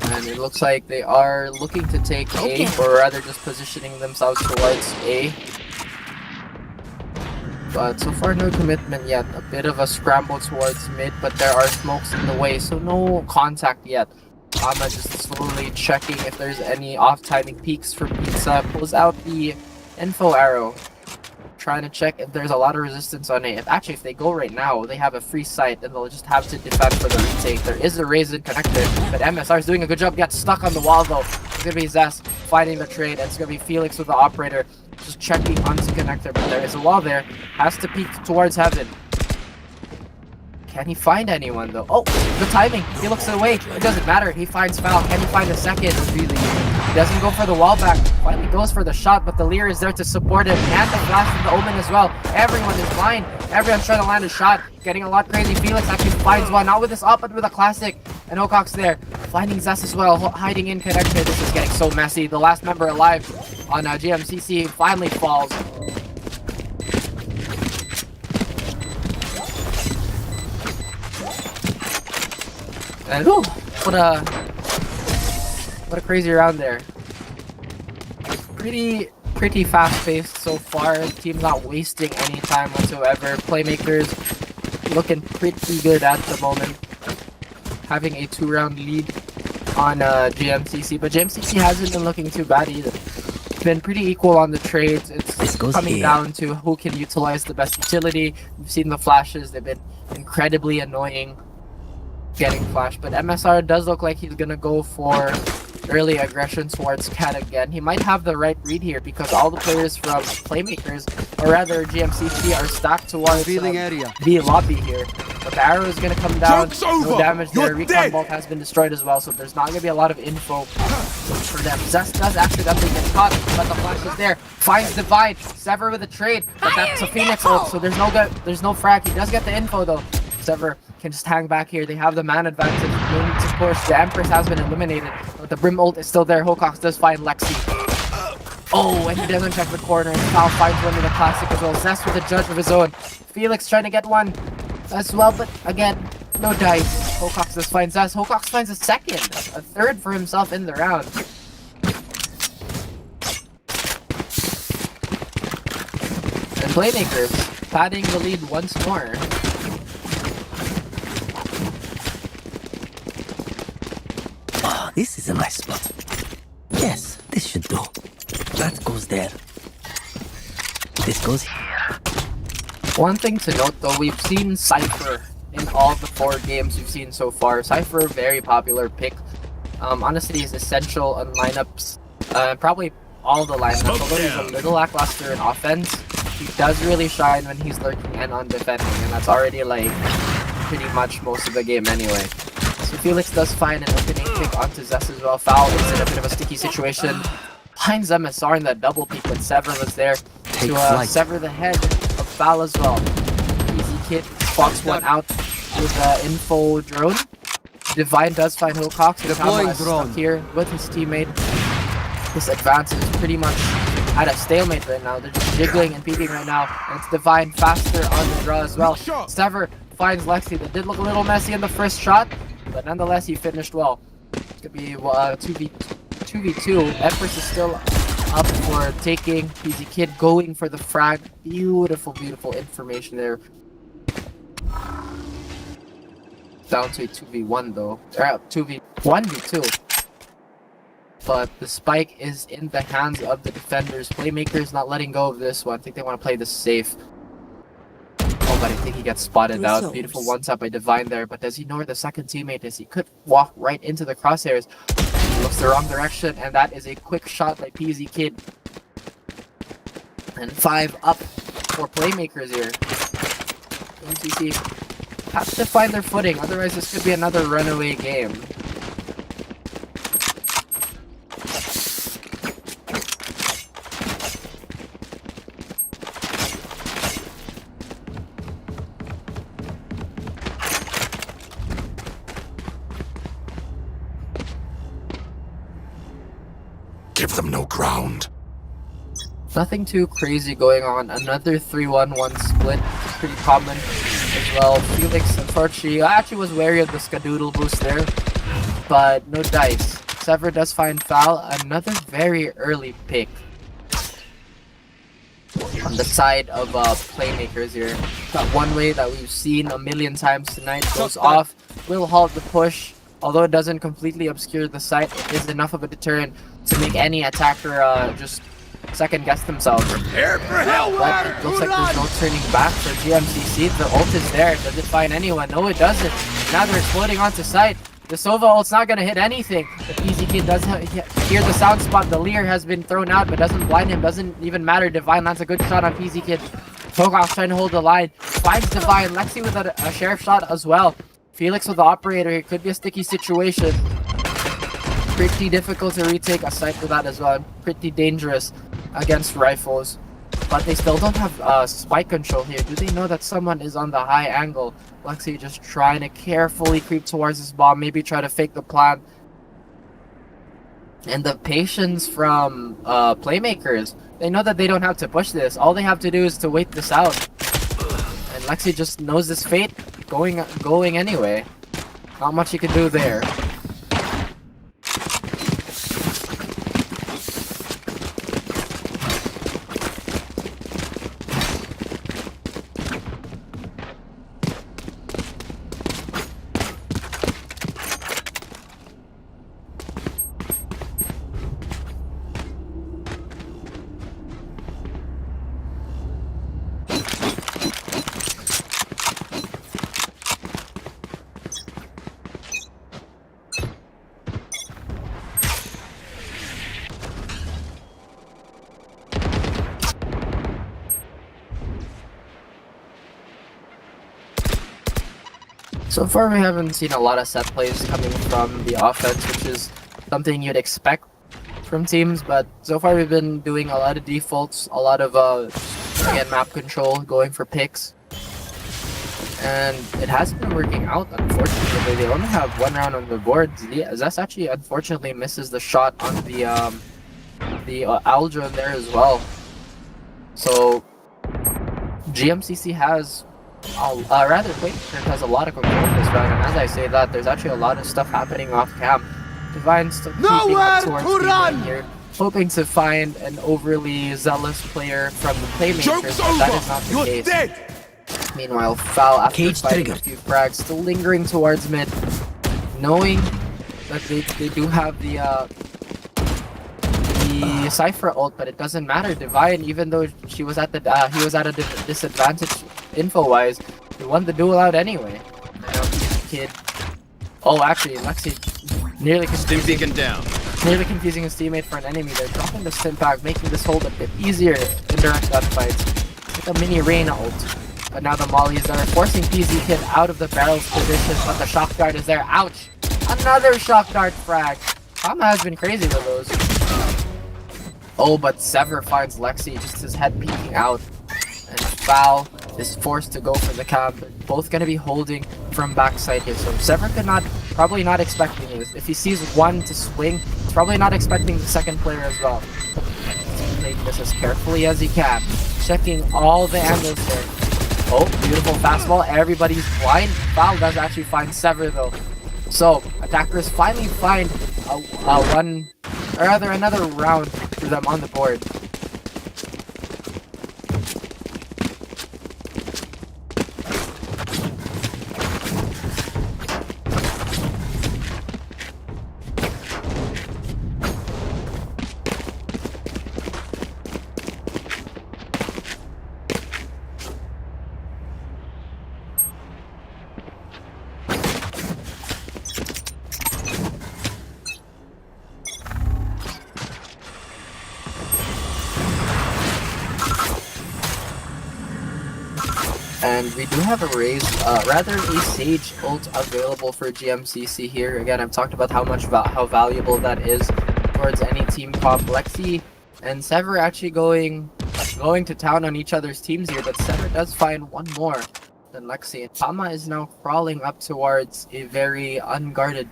And it looks like they are looking to take A, or rather just positioning themselves towards A. But so far no commitment yet. A bit of a scramble towards mid, but there are smokes in the way, so no contact yet. Ama just slowly checking if there's any off-timing peaks for Pizza. Pulls out the info arrow. Trying to check if there's a lot of resistance on it. If they go right now, they have a free sight and they'll just have to defend for the retake. There is a Raisin connected, but MSR is doing a good job. Gets stuck on the wall though. It's gonna be Zest finding the trade. It's gonna be Felix with the operator just checking onto connector, but there is a wall there. Has to peek towards heaven. Can he find anyone though? Oh, the timing. He looks away. It doesn't matter. He finds Foul. Can he find a second? Really? He doesn't go for the wall back. Finally goes for the shot, but the Lear is there to support him. And the flash from the Omen as well. Everyone is blind. Everyone's trying to land a shot. Getting a lot crazy. Felix actually finds one. Not with this up, but with a classic. And Ocock's there. Finding Zest as well. Hiding in connector. This is getting so messy. The last member alive on GMCC finally falls. And ooh, what a crazy round there. Pretty fast-paced so far. The team's not wasting any time whatsoever. Playmakers looking pretty good at the moment. Having a 2-round lead on GMCC, but GMCC hasn't been looking too bad either. It's been pretty equal on the trades. It's coming down to who can utilize the best utility. We've seen the flashes. They've been incredibly annoying getting flashed, but MSR does look like he's gonna go for early aggression towards Cat again. He might have the right read here because all the players from Playmakers, or rather GMCC, are stacked towards the lobby here. But the arrow is gonna come down. No damage there. Recon Bolt has been destroyed as well, so there's not gonna be a lot of info for them. Zest does accidentally get caught, but the flash is there. Finds Divide. Sever with a trade, but that's a Phoenix ult, so there's no frag. He does get the info though. Sever can just hang back here. They have the man advantage. No need to push. The Empress has been eliminated, but the Brim ult is still there. Hocox does find Lexi. Oh, and he doesn't check the corner. And Foul finds one with a classic as well. Zest with a judge of his own. Felix trying to get one as well, but again, no dice. Hocox does find Zest. Hocox finds a second, a third for himself in the round. And Playmakers padding the lead once more. This is a nice spot. Yes, this should do. That goes there. This goes here. One thing to note though, we've seen Cypher in all the 4 games we've seen so far. Cypher, very popular pick. Honestly, is essential on lineups. Probably all the lineups. Although he's a little lackluster in offense, he does really shine when he's lurking and on defending, and that's already like pretty much most of the game anyway. So Felix does find an opening kick onto Zest as well. Foul is in a bit of a sticky situation. Finds MSR in that double peek, but Sever was there to sever the head of Foul as well. Easy Kid spots one out with the info drone. Divine does find Hocox. Deploying drone here with his teammate. This advance is pretty much at a stalemate right now. They're just jiggling and peeking right now. And it's Divine faster on the draw as well. Sever finds Lexi. That did look a little messy in the first shot, but nonetheless, he finished well. It's gonna be 2v2. Empress is still up for taking. Easy Kid going for the frag. Beautiful, beautiful information there. Down to a 2v1 though. 1v2. But the spike is in the hands of the defenders. Playmakers not letting go of this one. I think they want to play this safe. Oh, but I think he gets spotted out. Beautiful one-tap by Divine there, but does he know where the second teammate is? He could walk right into the crosshairs. He looks the wrong direction, and that is a quick shot by PZ Kid. And 5 up for Playmakers here. MCC have to find their footing, otherwise this could be another runaway game. Give them no ground. Nothing too crazy going on. Another 3-1-1 split. Pretty common as well. Felix, unfortunately, I actually was wary of the Skadoodle boost there, but no dice. Sever does find Foul. Another very early pick on the side of Playmakers here. That one way that we've seen a million times tonight goes off. Will halt the push. Although it doesn't completely obscure the sight, it is enough of a deterrent to make any attacker just second guess themselves. Prepare for hell! But it looks like there's no turning back for GMCC. The ult is there. Does it find anyone? No, it doesn't. Now they're exploding onto sight. The Sova ult's not gonna hit anything. The PZ Kid does hear the sound spot. The Leer has been thrown out, but doesn't blind him. Doesn't even matter. Divine lands a good shot on PZ Kid. Togoff's trying to hold the line. Finds Divine. Lexi with a sheriff shot as well. Felix with the operator. It could be a sticky situation. Pretty difficult to retake a site for that as well. Pretty dangerous against rifles. But they still don't have spike control here. Do they know that someone is on the high angle? Lexi just trying to carefully creep towards this bomb. Maybe try to fake the plan. And the patience from Playmakers. They know that they don't have to push this. All they have to do is to wait this out. And Lexi just knows this fate. Going anyway. Not much he can do there. So far, we haven't seen a lot of set plays coming from the offense, which is something you'd expect from teams. But so far, we've been doing a lot of defaults, a lot of again map control, going for picks, and it hasn't been working out. Unfortunately, they only have one round on the board. Zess actually unfortunately misses the shot on the Aldra there as well. So GMCC has. Rather, Playmakers has a lot of control in this round, and as I say that, there's actually a lot of stuff happening off cam. Divine's still keeping up towards the run here, hoping to find an overly zealous player from the Playmakers, but that is not the case. Dead. Meanwhile, Foul, after Cage fighting triggered. a few frags, still lingering towards mid, knowing that they do have the Cypher ult, but it doesn't matter. Divine, even though he was at a disadvantage info-wise, he won the duel out anyway. Kid. Oh, actually, Lexi nearly confusing his teammate for an enemy. They're dropping the stim pack, making this hold a bit easier in direct gunfights. Like a mini Reyna ult. But now the mollies are forcing PZ Kid out of the barrel's position, but the shock dart is there. Ouch! Another shock dart frag. Kama has been crazy with those. Oh, but Sever finds Lexi, just his head peeking out. And Foul is forced to go for the cab. They're both going to be holding from backside here. So Sever probably not expecting this. If he sees one to swing, he's probably not expecting the second player as well. He's taking this as carefully as he can. Checking all the angles there. Oh, beautiful fastball. Everybody's blind. Foul does actually find Sever though. So, attackers finally find another round for them on the board. And we do have a a Sage ult available for GMCC here. Again, I've talked about how valuable that is towards any team comp. Lexi and Sever actually going to town on each other's teams here, but Sever does find one more than Lexi. And Kama is now crawling up towards a very unguarded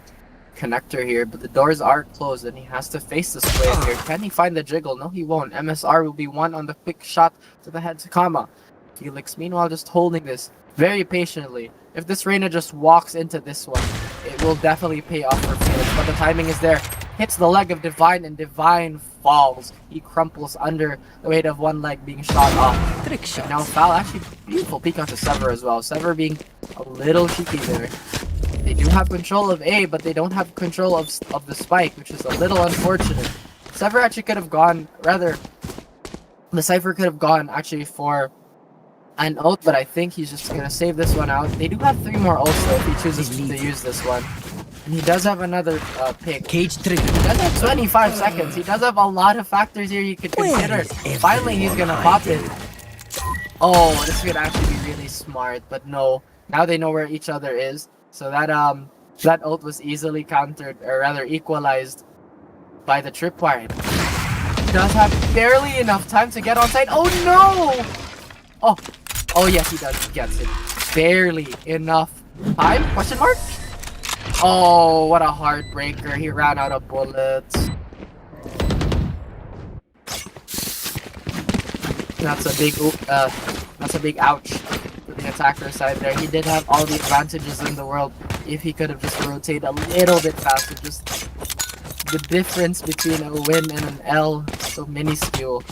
connector here, but the doors are closed and he has to face this player here. Can he find the jiggle? No, he won't. MSR will be one on the quick shot to the head to Kama. Felix, meanwhile, just holding this very patiently. If this Reyna just walks into this one, it will definitely pay off for Felix, but the timing is there. Hits the leg of Divine, and Divine falls. He crumples under the weight of one leg being shot off. Trick shot. Now Foul, actually beautiful peek onto Sever as well. Sever being a little cheeky there. They do have control of A, but they don't have control of the spike, which is a little unfortunate. Cypher actually could have gone, rather, the Cypher could have gone actually for an ult, but I think he's just gonna save this one out. They do have 3 more ults though if he chooses to use this one. And he does have another pick. Cage trigger. He does have 25 seconds. He does have a lot of factors here you could consider. Finally, he's gonna pop it. Oh, this could actually be really smart, but no. Now they know where each other is. So that that ult was easily countered, or rather equalized by the tripwire. He does have barely enough time to get on site. Oh no! Oh yes, he does. He gets it. Barely enough time? Question mark? Oh, what a heartbreaker. He ran out of bullets. That's a big ouch to the attacker side there. He did have all the advantages in the world if he could have just rotated a little bit faster. Just the difference between a win and an L, so minuscule.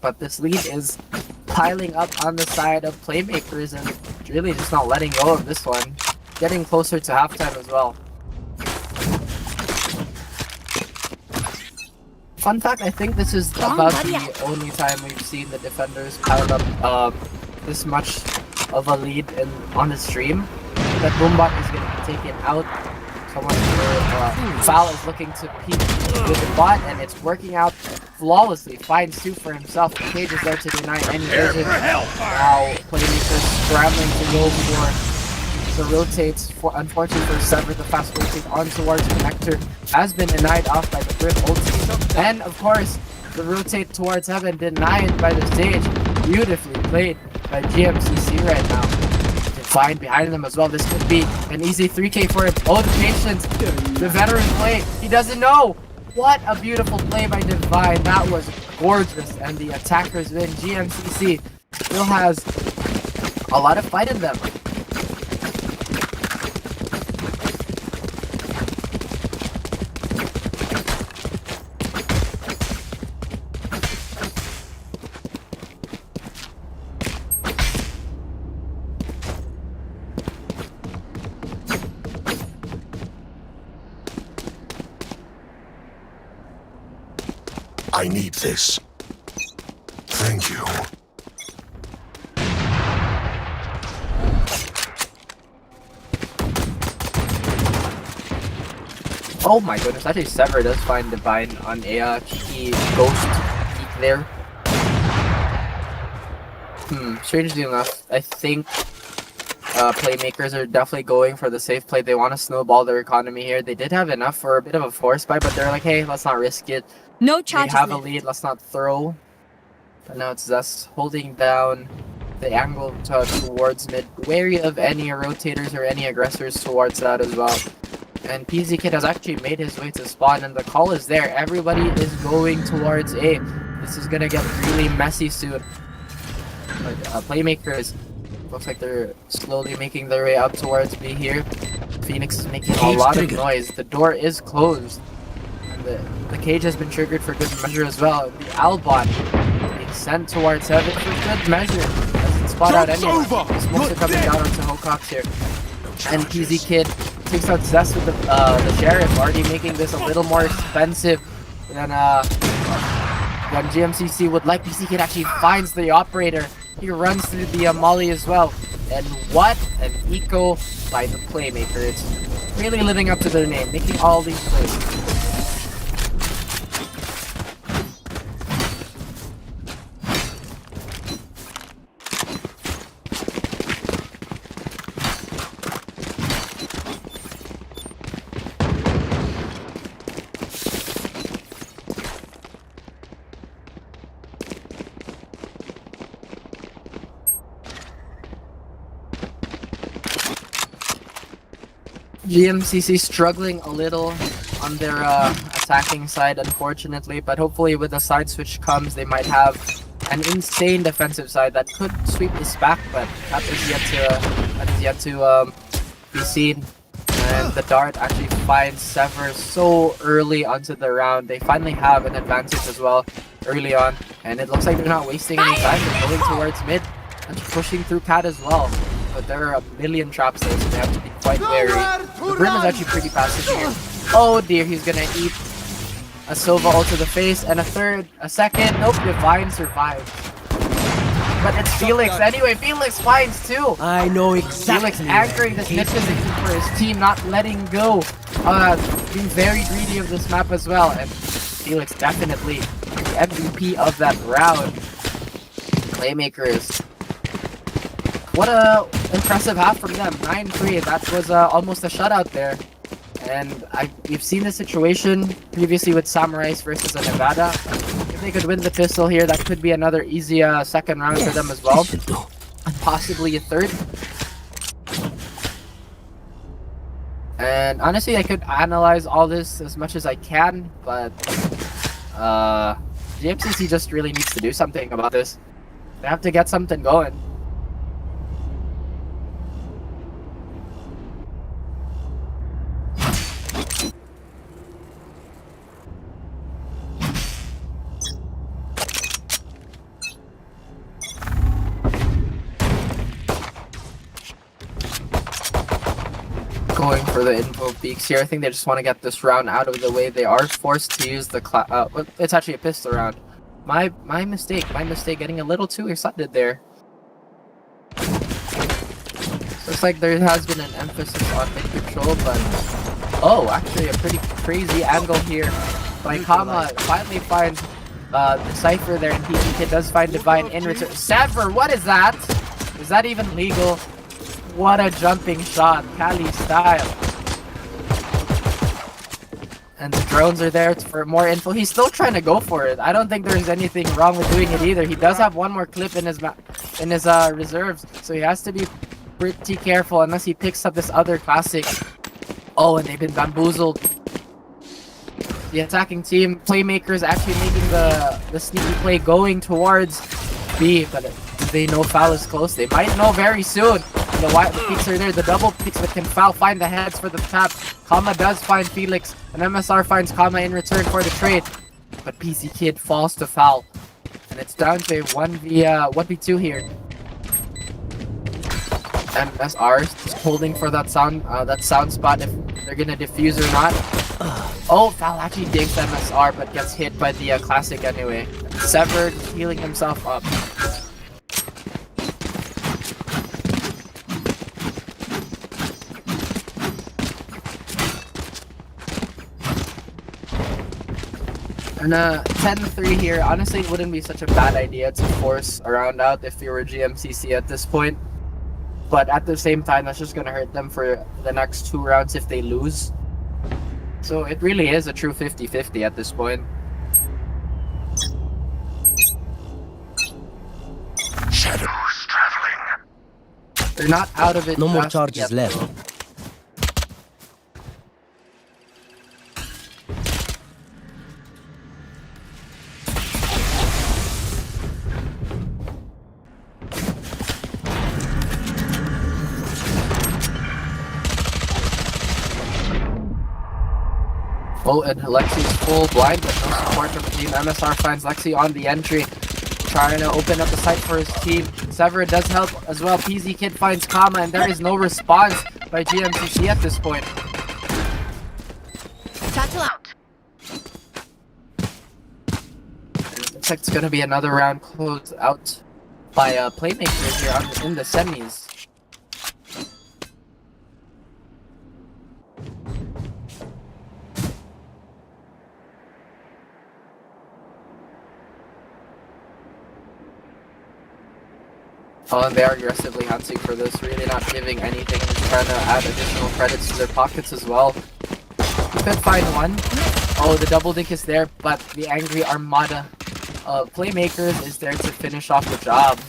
But this lead is piling up on the side of Playmakers and really just not letting go of this one. Getting closer to halftime as well. Fun fact, I think this is about the only time we've seen the defenders pile up this much of a lead on the stream. That Boombot is going to be taken out. Someone Foul is looking to peek with the bot, and it's working out flawlessly. Finds two for himself. The Cage is there to deny any vision. Now Playmakers scrambling to go for the rotates. Unfortunately for Sever, the fast rotate on towards Connector has been denied off by the Grip ulti. And of course, the rotate towards Heaven denied by the stage. Beautifully played by GMCC right now. Divine behind them as well. This could be an easy 3k for him. Oh, the patience. The veteran play. He doesn't know. What a beautiful play by Divine. That was gorgeous. And the attackers win. GMCC still has a lot of fight in them. I need this. Thank you. Oh my goodness, actually Sever does find Divine on a cheeky ghost peek there. Strangely enough, I think Playmakers are definitely going for the safe play. They want to snowball their economy here. They did have enough for a bit of a force buy, but they're like, hey, let's not risk it. No We charges have a left. lead, let's not throw. But now it's Zest holding down the angle towards mid. Wary of any rotators or any aggressors towards that as well. And PZ Kid has actually made his way to spawn, and the call is there. Everybody is going towards A. This is gonna get really messy soon. But Playmakers, looks like they're slowly making their way up towards B here. Phoenix is making a lot of noise. The door is closed. The cage has been triggered for good measure as well. The Albot being sent towards Heaven for good measure. Doesn't spot out anyone. Smokes are coming down onto Hocox here. And PZ Kid takes out Zest with the Sheriff, already making this a little more expensive than GMCC would like. PZ Kid actually finds the operator. He runs through the Molly as well. And what an eco by the Playmakers. Really living up to their name, making all these plays. GMCC struggling a little on their attacking side, unfortunately, but hopefully with the side switch comes, they might have an insane defensive side that could sweep this back, but that is yet to be seen. And the dart actually finds Sever so early onto the round. They finally have an advantage as well early on, and it looks like they're not wasting any time. They're going towards mid and pushing through Cat as well. But but there are a million traps there, so they have to be quite wary. The Brim is actually pretty passive here. Oh dear, he's gonna eat a Sova ult to the face, and a second. Nope, Divine survives. But it's Felix anyway. Felix finds two. I know exactly. Felix anchoring this mid position for his team, not letting go. Being very greedy of this map as well. And Felix definitely the MVP of that round. Playmakers. What a impressive half from them. 9-3. That was almost a shutout there. And we've seen this situation previously with Samurais versus a Nevada. If they could win the pistol here, that could be another easy second round for them as well. And possibly a third. And honestly, I could analyze all this as much as I can, but GMCC just really needs to do something about this. They have to get something going. Going for the info peaks here. I think they just want to get this round out of the way. They are forced to use the it's actually a pistol round. My mistake. Getting a little too excited there. Looks like there has been an emphasis on mid control, but oh, actually a pretty crazy angle here by Kama. Finally finds the Cypher there, and PGK does find Divine in return. Sever, what is that? Is that even legal? What a jumping shot, Kali style. And the drones are there for more info. He's still trying to go for it. I don't think there's anything wrong with doing it either. He does have one more clip in his reserves, so he has to be pretty careful unless he picks up this other classic. Oh, and they've been bamboozled. The attacking team, Playmakers, actually making the sneaky play going towards B, but they know foul is close. They might know very soon. The peaks are there, the double peaks, but can foul find the heads for the tap. Kama does find Felix, and MSR finds Kama in return for the trade. But PC Kid falls to foul. And it's down to a 1v2 here. MSR is just holding for that sound spot if they're gonna defuse or not. Oh, foul actually digs MSR, but gets hit by the classic anyway. Severed, healing himself up. And 10-3 here, honestly it wouldn't be such a bad idea to force a round out if you were GMCC at this point. But at the same time, that's just going to hurt them for the next two rounds if they lose. So it really is a true 50-50 at this point. Shadows traveling. They're not out of it. No more charges yet, left. though. Oh, and Lexi's full blind, but no support from the team. MSR finds Lexi on the entry, trying to open up the site for his team. Sever does help as well. PZ Kid finds Kama, and there is no response by GMCC at this point. Satchel out. Looks like it's going to be another round closed out by Playmakers here in the semis. Oh, and they are aggressively hunting for this, really not giving anything, and trying to add additional credits to their pockets as well. Could find one. Oh, the double dink is there, but the angry armada of Playmakers is there to finish off the job.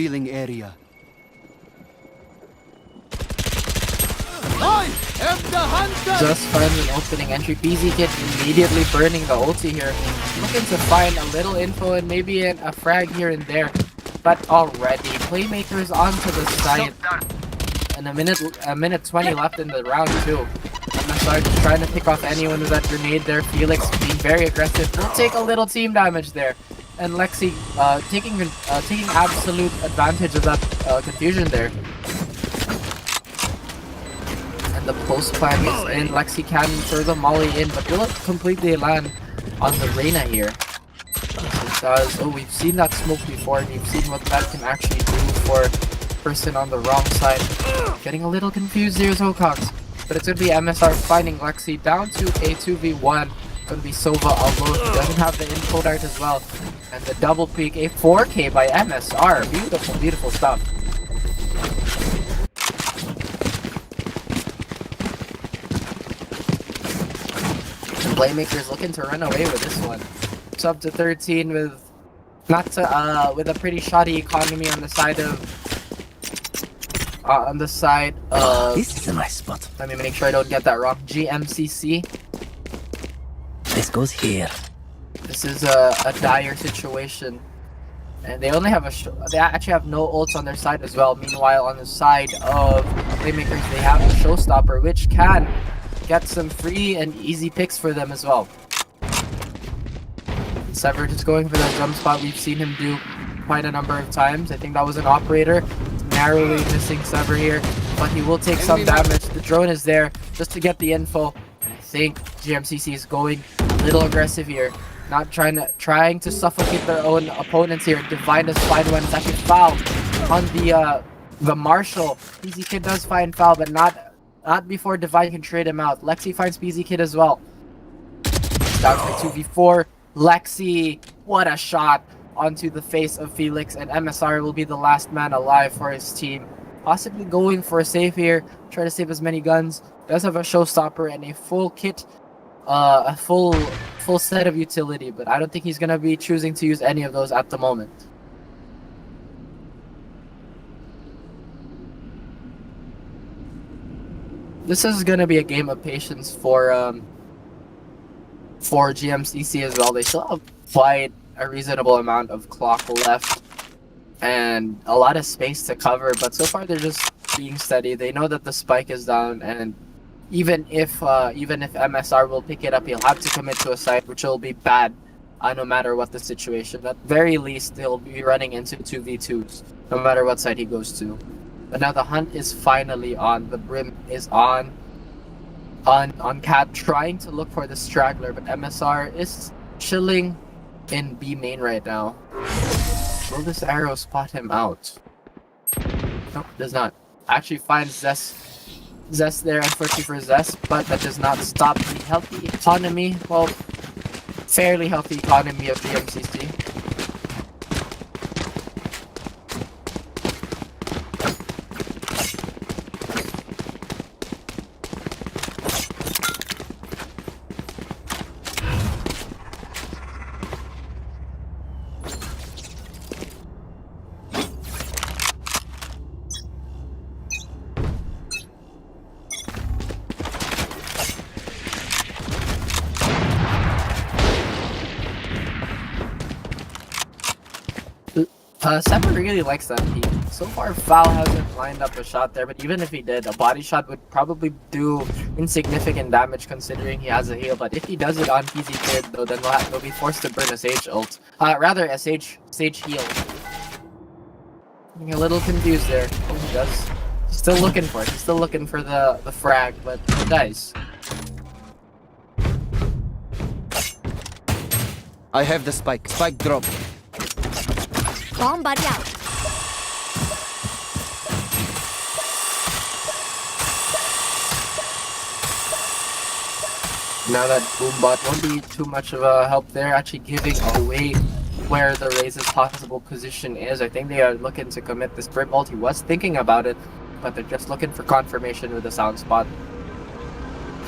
Revealing area. I am the hunter! Just finding an opening entry. PZ Kid immediately burning the ulti here. Looking to find a little info and maybe a frag here and there. But already, Playmakers onto the side. And a minute 20 left in the round too. MSR just trying to pick off anyone with that grenade there. Felix being very aggressive. Will take a little team damage there. And Lexi taking absolute advantage of that confusion there. And the post plan is in. Lexi can throw the molly in, but will it completely land on the Reyna here? We've seen that smoke before, and we've seen what that can actually do for a person on the wrong side. Getting a little confused here, Zocox. But it's going to be MSR finding Lexi down to a 2v1. Going to be Sova alone. He doesn't have the info dart as well. And the double peek, a 4k by MSR. Beautiful, beautiful stuff. And Playmakers looking to run away with this one. It's up to 13 with with a pretty shoddy economy on the side of This is a nice spot. Let me make sure I don't get that wrong. GMCC. This goes here. This is a dire situation, and they only have they actually have no ults on their side as well. Meanwhile, on the side of Playmakers, they have a showstopper, which can get some free and easy picks for them as well. Sever just going for that jump spot. We've seen him do quite a number of times. I think that was an operator. Narrowly missing Sever here, but he will take some damage. The drone is there just to get the info. I think GMCC is going a little aggressive here. Not trying to suffocate their own opponents here. Divine does find one. It's actually foul on the Marshall. PZ Kid does find foul, but not before Divine can trade him out. Lexi finds PZ Kid as well. Down to 2v4. Lexi, what a shot onto the face of Felix, and MSR will be the last man alive for his team. Possibly going for a save here, try to save as many guns. Does have a showstopper and a full kit, a full set of utility, but I don't think he's gonna be choosing to use any of those at the moment. This is gonna be a game of patience for GMCC as well. They still have quite a reasonable amount of clock left and a lot of space to cover, but so far they're just being steady. They know that the spike is down, and even if MSR will pick it up, he'll have to commit to a site, which will be bad no matter what the situation. At very least, they'll be running into 2v2s no matter what side he goes to. But now the hunt is finally on. The brim is on Cat, trying to look for the straggler, but MSR is chilling in B main right now. Will this arrow spot him out? Nope, does not. Actually finds Zest there, unfortunately for Zest, but that does not stop the healthy economy, well, fairly healthy economy of GMCC. Sever really likes that peek. So far, Foul hasn't lined up a shot there, but even if he did, a body shot would probably do insignificant damage considering he has a heal. But if he does it on PZ Kid, though, then they'll be forced to burn a Sage ult. Rather, a Sage heal. Getting a little confused there. Oh, he does. He's still looking for it. He's still looking for the frag, but he dies. I have the spike. Spike drop. Bomb buddy out. Now that Boombot won't be too much of a help there, actually giving away where the Raze's possible position is. I think they are looking to commit this Brim ult. He was thinking about it, but they're just looking for confirmation with the sound spot.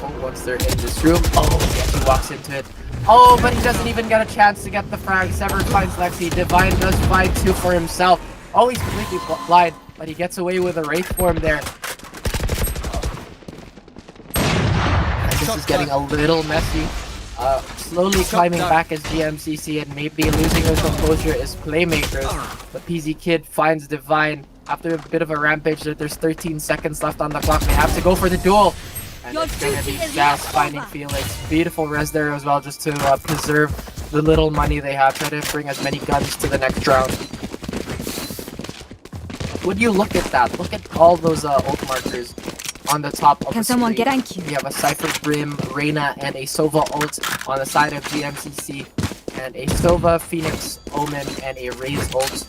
Oh, once they're in this room, oh, yes, he walks into it. Oh, but he doesn't even get a chance to get the frag. Sever finds Lexi. Divine does find two for himself. Oh, he's completely blind, but he gets away with a Wraith form there. And this is getting a little messy. Slowly climbing back as GMCC, and maybe losing their composure is Playmakers. But PZ Kid finds Divine after a bit of a rampage. There's 13 seconds left on the clock. They have to go for the duel. And Your it's gonna be duty is Gas not finding over. Felix. Beautiful res there as well, just to preserve the little money they have. Try to bring as many guns to the next round. Would you look at that? Look at all those ult markers on the top of Can the someone screen. get on cue? We have a Cypher Brim, Reyna, and a Sova ult on the side of GMCC, and a Sova, Phoenix, Omen, and a Raze ult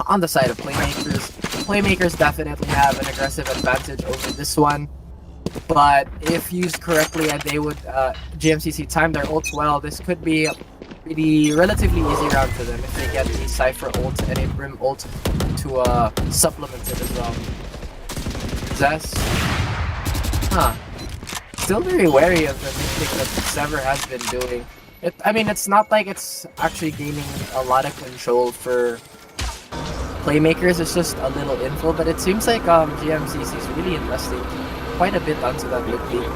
on the side of Playmakers. Playmakers definitely have an aggressive advantage over this one, but if used correctly and they would GMCC time their ults well, this could be a relatively easy round for them if they get a Cypher ult and a Brim ult to supplement it as well. Zest. Huh. Still very wary of the mythic that Sever has been doing. I mean, it's not like it's actually gaining a lot of control for Playmakers, it's just a little info, but it seems like GMCC is really investing quite a bit onto that mid peak.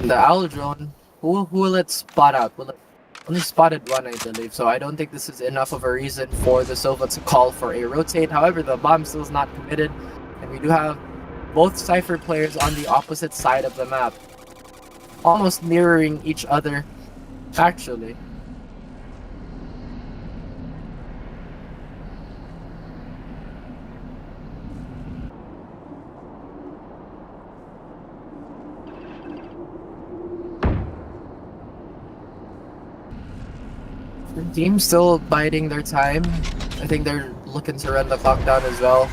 And the Owl Drone, who will it spot out? Will it only spotted one, I believe, so I don't think this is enough of a reason for the Sova to call for a rotate. However, the bomb still is not committed, and we do have both Cypher players on the opposite side of the map, almost mirroring each other, actually. The team's still biding their time. I think they're looking to run the clock down as well.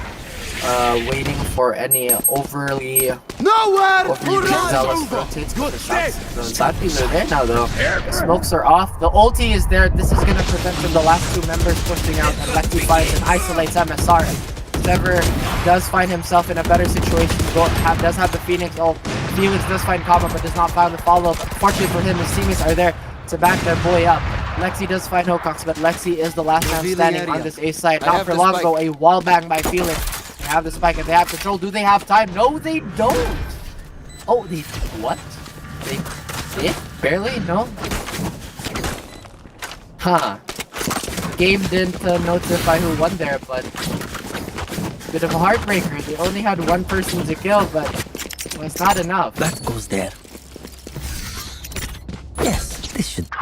Waiting for any overly zealous rotates. But the shots, the Satis are there now though. The smokes are off. The ulti is there. This is gonna prevent from the last two members pushing out, and Lexi finds and isolates MSR. Sever does find himself in a better situation. Does have the Phoenix ult. Felix does find combo but does not find the follow-up. Fortunately for him, his teammates are there to back their boy up. Lexi does find Hocox, but Lexi is the last man standing on this A side. Not for long ago, a wall bang by Felix. They have the spike and they have control. Do they have time? No, they don't. Oh, they what? They did? Barely? No? Huh. Game didn't notify who won there, but bit of a heartbreaker. They only had one person to kill, but it was not enough. That goes there. Yes, this should do.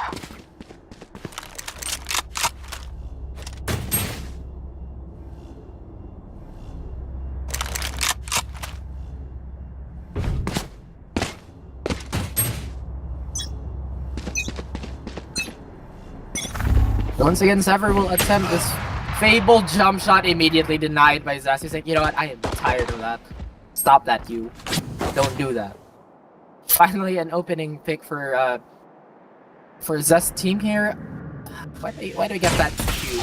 Once again, Sever will attempt this fabled jump shot, immediately denied by Zest. He's like, you know what, I am tired of that. Stop that, you. Don't do that. Finally, an opening pick for Zest team here. Why do we get that Q?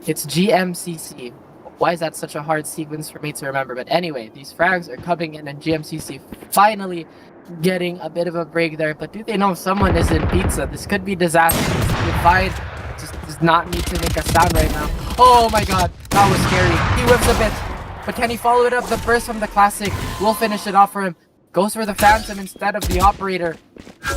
It's GMCC. Why is that such a hard sequence for me to remember? But anyway, these frags are coming in, and GMCC finally getting a bit of a break there. But do they know someone is in pizza? This could be disastrous. Divide just does not need to make a sound right now. Oh my god, that was scary. He whips a bit, but can he follow it up? The burst from the classic will finish it off for him. Goes for the Phantom instead of the Operator.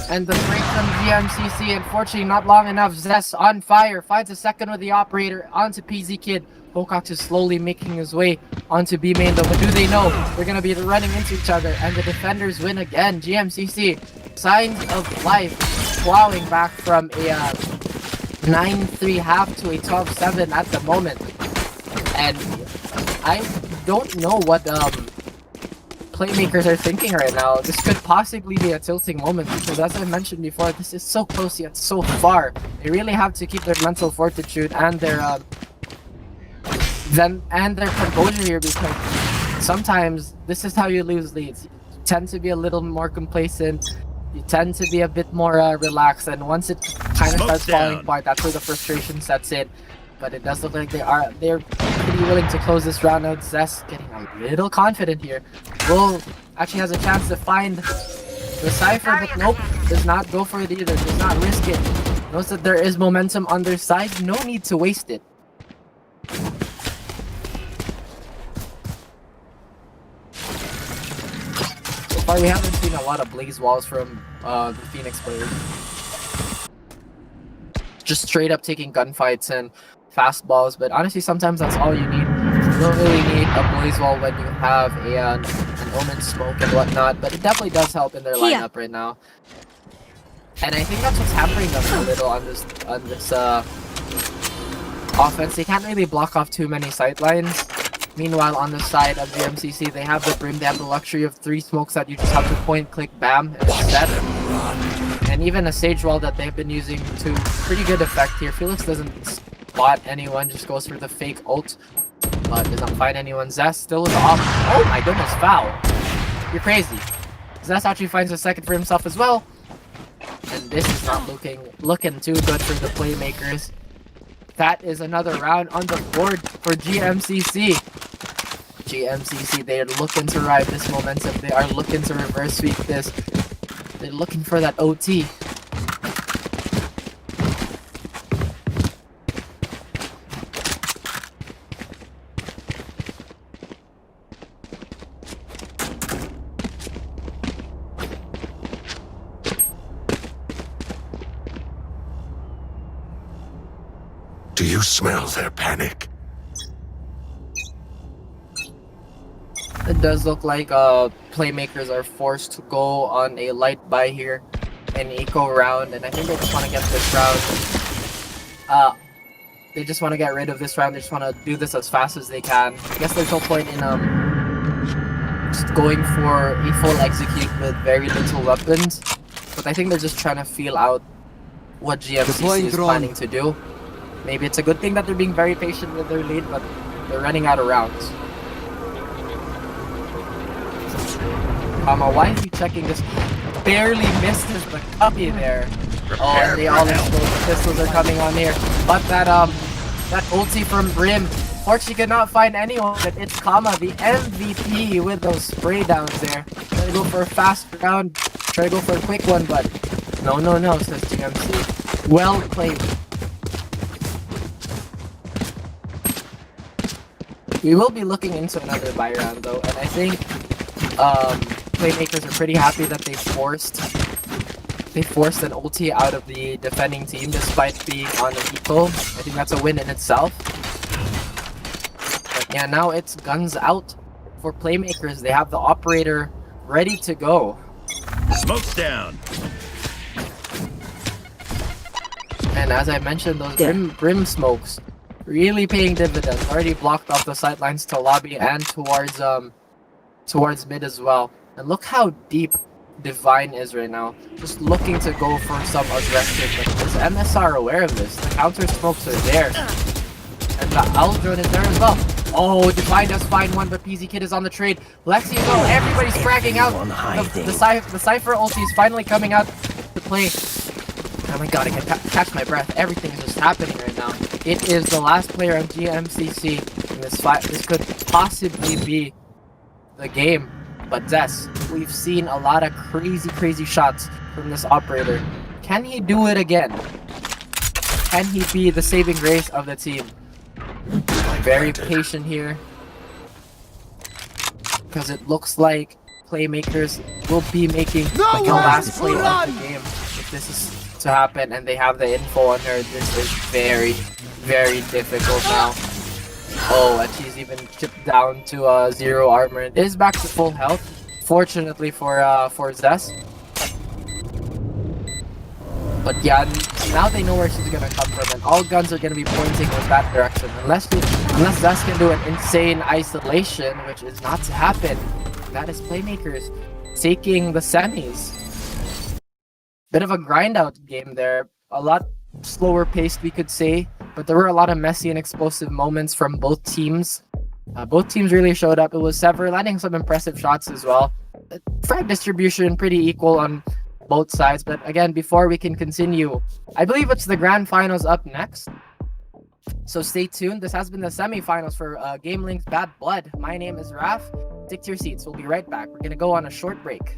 And the break from GMCC, unfortunately not long enough. Zest on fire, finds a second with the Operator onto PZ Kid. Hocox is slowly making his way onto B main though, but do they know they're gonna be running into each other, and the defenders win again. GMCC, signs of life, plowing back from a 9-3 half to a 12-7 at the moment. And I don't know what Playmakers are thinking right now. This could possibly be a tilting moment because, as I mentioned before, this is so close yet so far. They really have to keep their mental fortitude and their composure here, because sometimes this is how you lose leads. You tend to be a little more complacent. You tend to be a bit more relaxed, and once it kind of starts falling apart, that's where the frustration sets in. But it does look like they're pretty willing to close this round out. Zest getting a little confident here. Bull actually has a chance to find the Cypher, but nope, does not go for it either. Does not risk it. knows that there is momentum on their side. No need to waste it. So far, we haven't seen a lot of blaze walls from the Phoenix players. Just straight up taking gunfights and fastballs, but honestly, sometimes that's all you need. You don't really need a blaze wall when you have an omen smoke and whatnot, but it definitely does help in their lineup right now. And I think that's what's hampering them a little on this offense. They can't really block off too many sightlines. Meanwhile, on the side of GMCC, they have the Brim. They have the luxury of 3 smokes that you just have to point, click, bam, and set. And even a Sage Wall that they've been using to pretty good effect here. Felix doesn't spot anyone, just goes for the fake ult, but does not find anyone. Zest still is off. Oh my goodness, foul. You're crazy. Zest actually finds a second for himself as well. And this is not looking too good for the Playmakers. That is another round on the board for GMCC. GMCC, they are looking to ride this momentum. They are looking to reverse sweep this. They're looking for that OT. Do you smell their panic? It does look like Playmakers are forced to go on a light buy here, an eco round, and I think they just want to get this round. They just want to get rid of this round. They just want to do this as fast as they can. I guess there's no point in just going for a full execute with very little weapons, but I think they're just trying to feel out what GMCC is planning to do. Maybe it's a good thing that they're being very patient with their lead, but they're running out of rounds. Why is he checking this? Barely missed his copy there. Oh, and they all explode. The pistols are coming on here. But that ulti from Brim, fortunately could not find anyone, but it's Kama, the MVP with those spray downs there. Try to go for a fast round, try to go for a quick one, but no, says GMC. Well played. We will be looking into another buy round though, and I think Playmakers are pretty happy that they forced an ulti out of the defending team despite being on an eco. I think that's a win in itself. But yeah, now it's guns out for Playmakers. They have the operator ready to go. Smoke's down. And as I mentioned, those brim smokes really paying dividends. Already blocked off the sidelines to lobby and towards mid as well. And look how deep Divine is right now. Just looking to go for some aggressive. But is MSR aware of this? The counter smokes are there. And the owl drone is there as well. Oh, Divine does find one, but PZ Kid is on the trade. Lexi as well. Everybody's fragging out. The Cypher ulti is finally coming out to play. Oh my god, I can catch my breath. Everything is just happening right now. It is the last player on GMCC. And this could possibly be the game. But Zess, we've seen a lot of crazy shots from this operator. Can he do it again? Can he be the saving grace of the team? Very patient here. Because it looks like Playmakers will be making the last play of the game if this is to happen and they have the info on her. This is very difficult now. Oh, and she's even chipped down to 0 armor. It is back to full health, fortunately for Zess. But yeah, now they know where she's gonna come from, and all guns are gonna be pointing in that direction. Unless Zess can do an insane isolation, which is not to happen. That is Playmakers taking the semis. Bit of a grind out game there. A lot slower paced, we could say. But there were a lot of messy and explosive moments from both teams. Both teams really showed up. It was Sever landing some impressive shots as well. Frag distribution pretty equal on both sides. But again, before we can continue, I believe it's the grand finals up next. So stay tuned. This has been the semifinals for GamelinG's Bad Blood. My name is Raf. Stick to your seats. We'll be right back. We're going to go on a short break.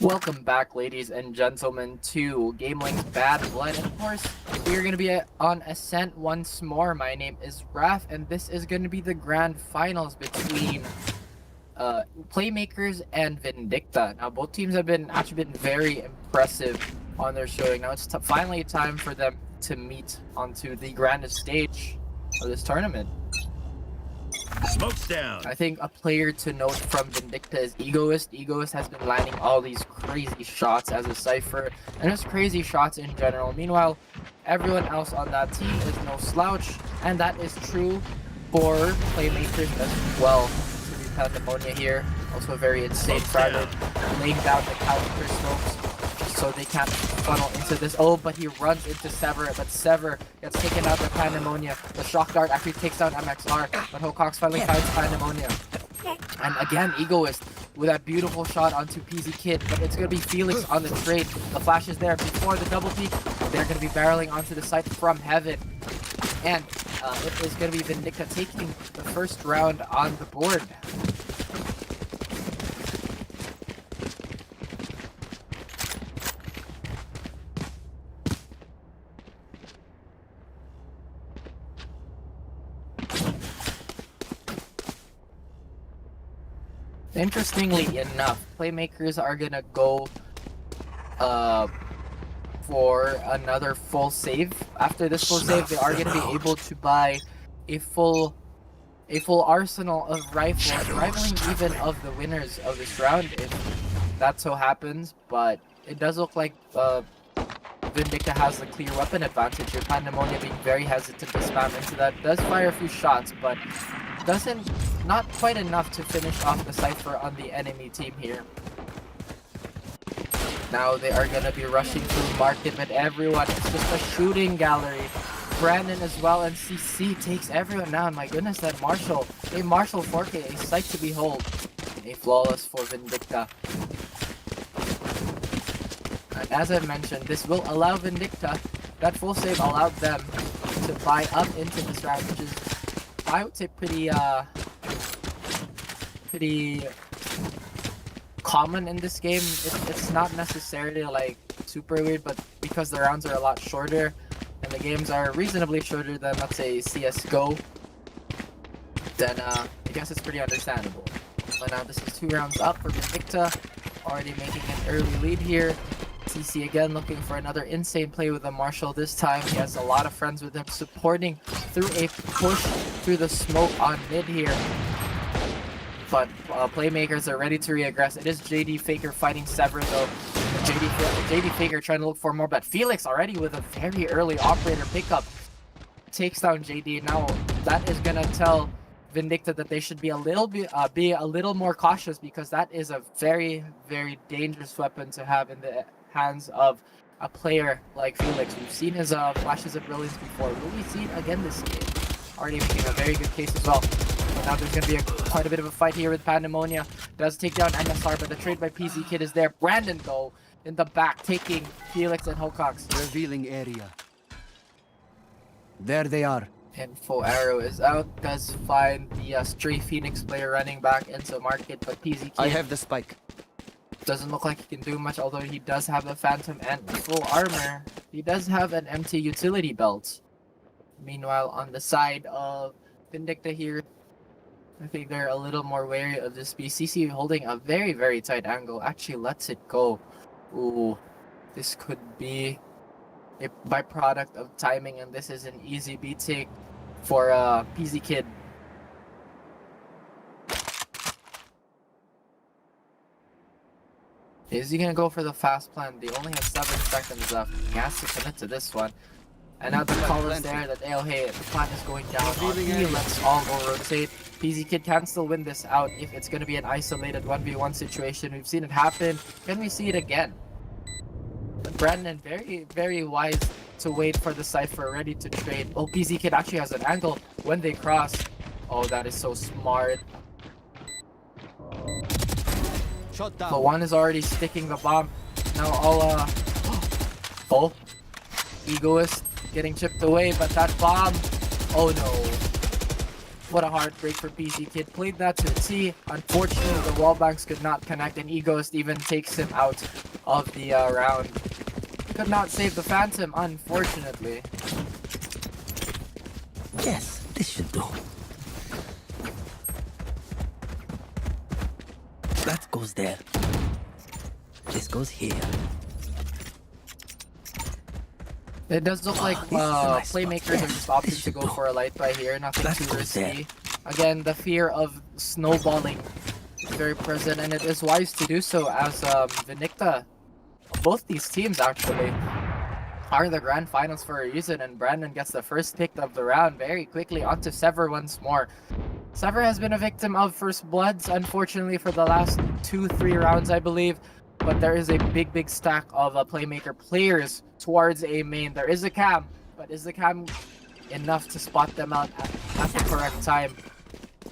Welcome back, ladies and gentlemen, to GamelinG's Bad Blood. And of course, we're going to be on Ascent once more. My name is Raph, and this is going to be the grand finals between Playmakers and Vindicta. Now, both teams have actually been very impressive on their showing. Now, it's finally time for them to meet onto the grandest stage of this tournament. Smoke's down. I think a player to note from Vindicta is Egoist. Egoist has been landing all these crazy shots as a Cypher, and just crazy shots in general. Meanwhile, everyone else on that team is no slouch, and that is true for Playmakers as well. So we Pandemonium here, also very insane started, laying down the counter smokes so they can't funnel into this. Oh, but he runs into Sever, but Sever gets taken out by Pandemonium. The shock dart actually takes down MXR, but Hocox finally finds Pandemonium. And again, Egoist with that beautiful shot onto PZ Kid, but it's going to be Felix on the trade. The flash is there before the double peek. They're going to be barreling onto the site from heaven. And it is going to be Vindicta taking the first round on the board. Interestingly enough, Playmakers are gonna go for another full save. After this full save, they are gonna be able to buy a full arsenal of rifles, rivaling even of the winners of this round if that so happens. But it does look like Vindicta has the clear weapon advantage here. Pandemonium being very hesitant to spam into that. Does fire a few shots, but not quite enough to finish off the Cypher on the enemy team here. Now they are going to be rushing through market, but everyone, it's just a shooting gallery. Brandon as well, and CC takes everyone down. My goodness, that Marshall, a Marshall 4K, a sight to behold. A flawless for Vindicta. And as I mentioned, this will allow Vindicta, that full save allowed them to buy up into this round, which is, I would say, pretty common in this game. It's not necessarily like super weird, but because the rounds are a lot shorter and the games are reasonably shorter than, let's say, CSGO, then I guess it's pretty understandable. But now this is 2 rounds up for Vindicta, already making an early lead here. CC again looking for another insane play with the Marshall. This time he has a lot of friends with him supporting through a push through the smoke on mid here. But Playmakers are ready to reaggress. It is JD Faker fighting Sever though. JD Faker trying to look for more, but Felix already with a very early operator pickup takes down JD. Now that is gonna tell Vindicta that they should be a little more cautious, because that is a very, very dangerous weapon to have in the hands of a player like Felix. We've seen his flashes of brilliance before. Will we see it again this game? Already making a very good case as well. But now there's going to be quite a bit of a fight here with Pandemonium. Does take down MSR, but the trade by PZ Kid is there. Brandon, though, in the back, taking Felix and Hocox. Revealing area. There they are. Info arrow is out. Does find the stray Phoenix player running back into market, but PZ Kid I have the spike. doesn't look like he can do much, although he does have the Phantom and full armor. He does have an empty utility belt. Meanwhile, on the side of Vindicta here, I think they're a little more wary of this BCC holding a very, very tight angle. Actually lets it go. Ooh, this could be a byproduct of timing, and this is an easy B take for PZ Kid. Is he gonna go for the fast plan? They only have 7 seconds left. He has to commit to this one. And now the call is there that, oh hey, the plan is going down. Let's all go rotate. PZ Kid can still win this out if it's gonna be an isolated 1v1 situation. We've seen it happen. Can we see it again? But Brandon, very, very wise to wait for the Cypher, ready to trade. Oh, PZ Kid actually has an angle when they cross. Oh, that is so smart. Shot down. But one is already sticking the bomb. Now all oh, Egoist getting chipped away, but that bomb, oh no. What a heartbreak for PC Kid. Played that to a T. Unfortunately, the wall banks could not connect, and Egos even takes him out of the round. Could not save the Phantom, unfortunately. Yes, this should do. That goes there. This goes here. It does look like this is a nice Playmakers spot. are just Yes, opting this to should go do. for a light by here. Nothing That too goes there. risky. Again, the fear of snowballing is very present, and it is wise to do so as Vindicta, both these teams actually, are in the grand finals for a reason, and Brandon gets the first pick of the round very quickly onto Sever once more. Sever has been a victim of first bloods, unfortunately, for the last 2-3 rounds, I believe. But there is a big stack of Playmaker players towards A main. There is a cam, but is the cam enough to spot them out at the correct time?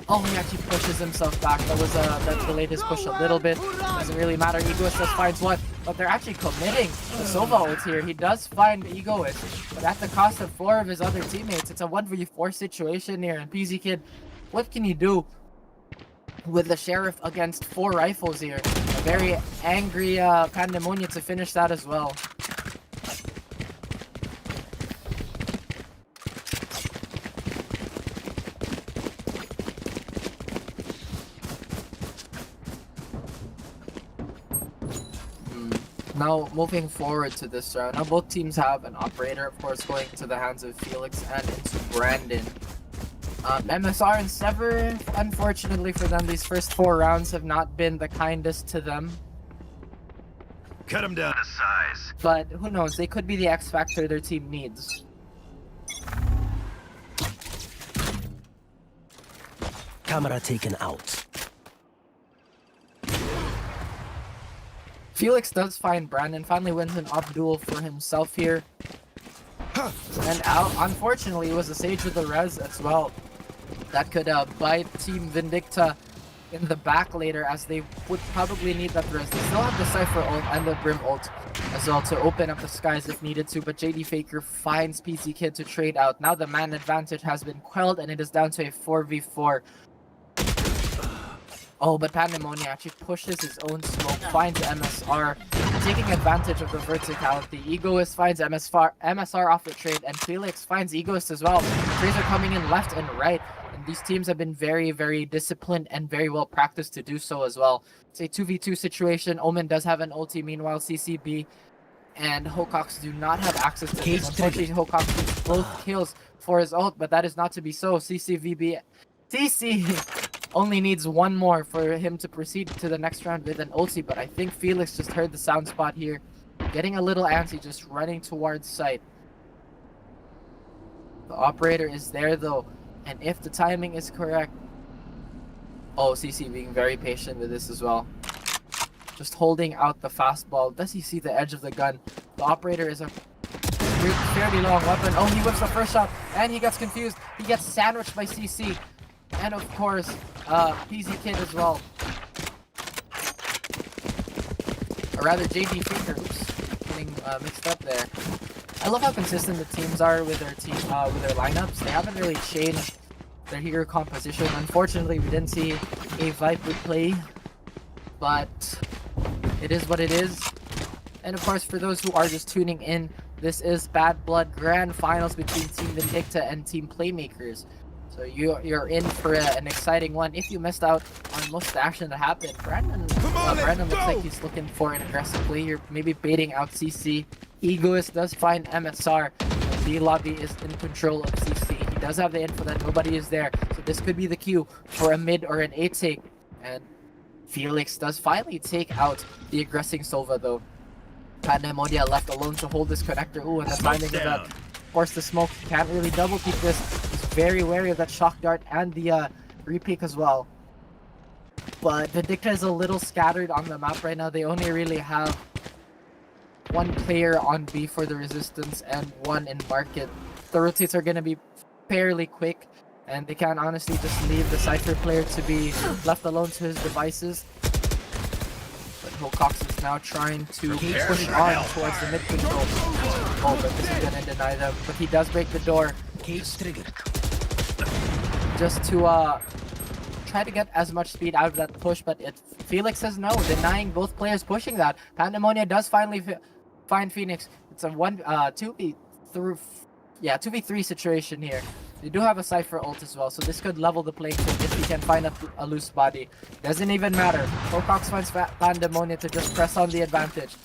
Oh, he actually pushes himself back. That was that delayed his push a little bit. Doesn't really matter. Egoist just finds one, but they're actually committing the Sova ult here. He does find Egoist, but at the cost of 4 of his other teammates. It's a 1v4 situation here, and PZ Kid, what can he do with the Sheriff against 4 rifles here? A very angry Pandemonia to finish that as well. Now, moving forward to this round, now both teams have an operator, of course, going to the hands of Felix and into Brandon. MSR and Sever, unfortunately for them, these first 4 rounds have not been the kindest to them. Cut him down to size. But who knows, they could be the X factor their team needs. Camera taken out. Felix does find Brandon, finally wins an up duel for himself here. And out, unfortunately, it was a Sage with the res as well. That could bite Team Vindicta in the back later, as they would probably need that res. They still have the Cypher ult and the Brim ult as well to open up the skies if needed to, but JD Faker finds PC Kid to trade out. Now the man advantage has been quelled, and it is down to a 4v4. Oh, but Pandemonia actually pushes his own smoke, finds MSR, taking advantage of the verticality. Egoist finds MSR off the trade, and Felix finds Egoist as well. Trades are coming in left and right, and these teams have been very disciplined and very well practiced to do so as well. It's a 2v2 situation. Omen does have an ulti, meanwhile CCB and Hocox do not have access to this. Unfortunately, Hocox gets both kills for his ult, but that is not to be so. CC only needs 1 more for him to proceed to the next round with an ulti, but I think Felix just heard the sound spot here. Getting a little antsy, just running towards site. The operator is there though, and if the timing is correct... Oh, CC being very patient with this as well. Just holding out the fastball. Does he see the edge of the gun? The operator is a fairly long weapon. Oh, he whips the first shot, and he gets confused. He gets sandwiched by CC. And of course, PZ Kid as well. Or rather, JD Faker. Oops, getting mixed up there. I love how consistent the teams are with their with their lineups. They haven't really changed their hero composition. Unfortunately, we didn't see a Viper play, but it is what it is. And of course, for those who are just tuning in, this is Bad Blood Grand Finals between Team Vindicta and Team Playmakers. So you're in for an exciting one. If you missed out on most of the action that happened, Brandon looks like he's looking for an aggressive play here, maybe baiting out CC. Egoist does find MSR. The lobby is in control of CC. He does have the info that nobody is there, so this could be the cue for a mid or an A take. And Felix does finally take out the aggressing Sova though. Pandemonia left alone to hold this connector. Ooh, and the timing of that. Of course, the smoke can't really double peek this. He's very wary of that shock dart and the repeak as well. But Vindicta is a little scattered on the map right now. They only really have 1 player on B for the resistance and 1 in market. The rotates are going to be fairly quick, and they can honestly just leave the Cypher player to be left alone to his devices. But Hocox is now trying to push on towards the mid control. Oh, but this is gonna deny them. But he does break the door. Cage triggered. just to try to get as much speed out of that push, but Felix says no, denying both players pushing that. Pandemonia does finally find Phoenix. It's a 2v3 situation here. They do have a Cypher ult as well, so this could level the playing field if he can find a loose body. Doesn't even matter. Pocox finds Pandemonia to just press on the advantage.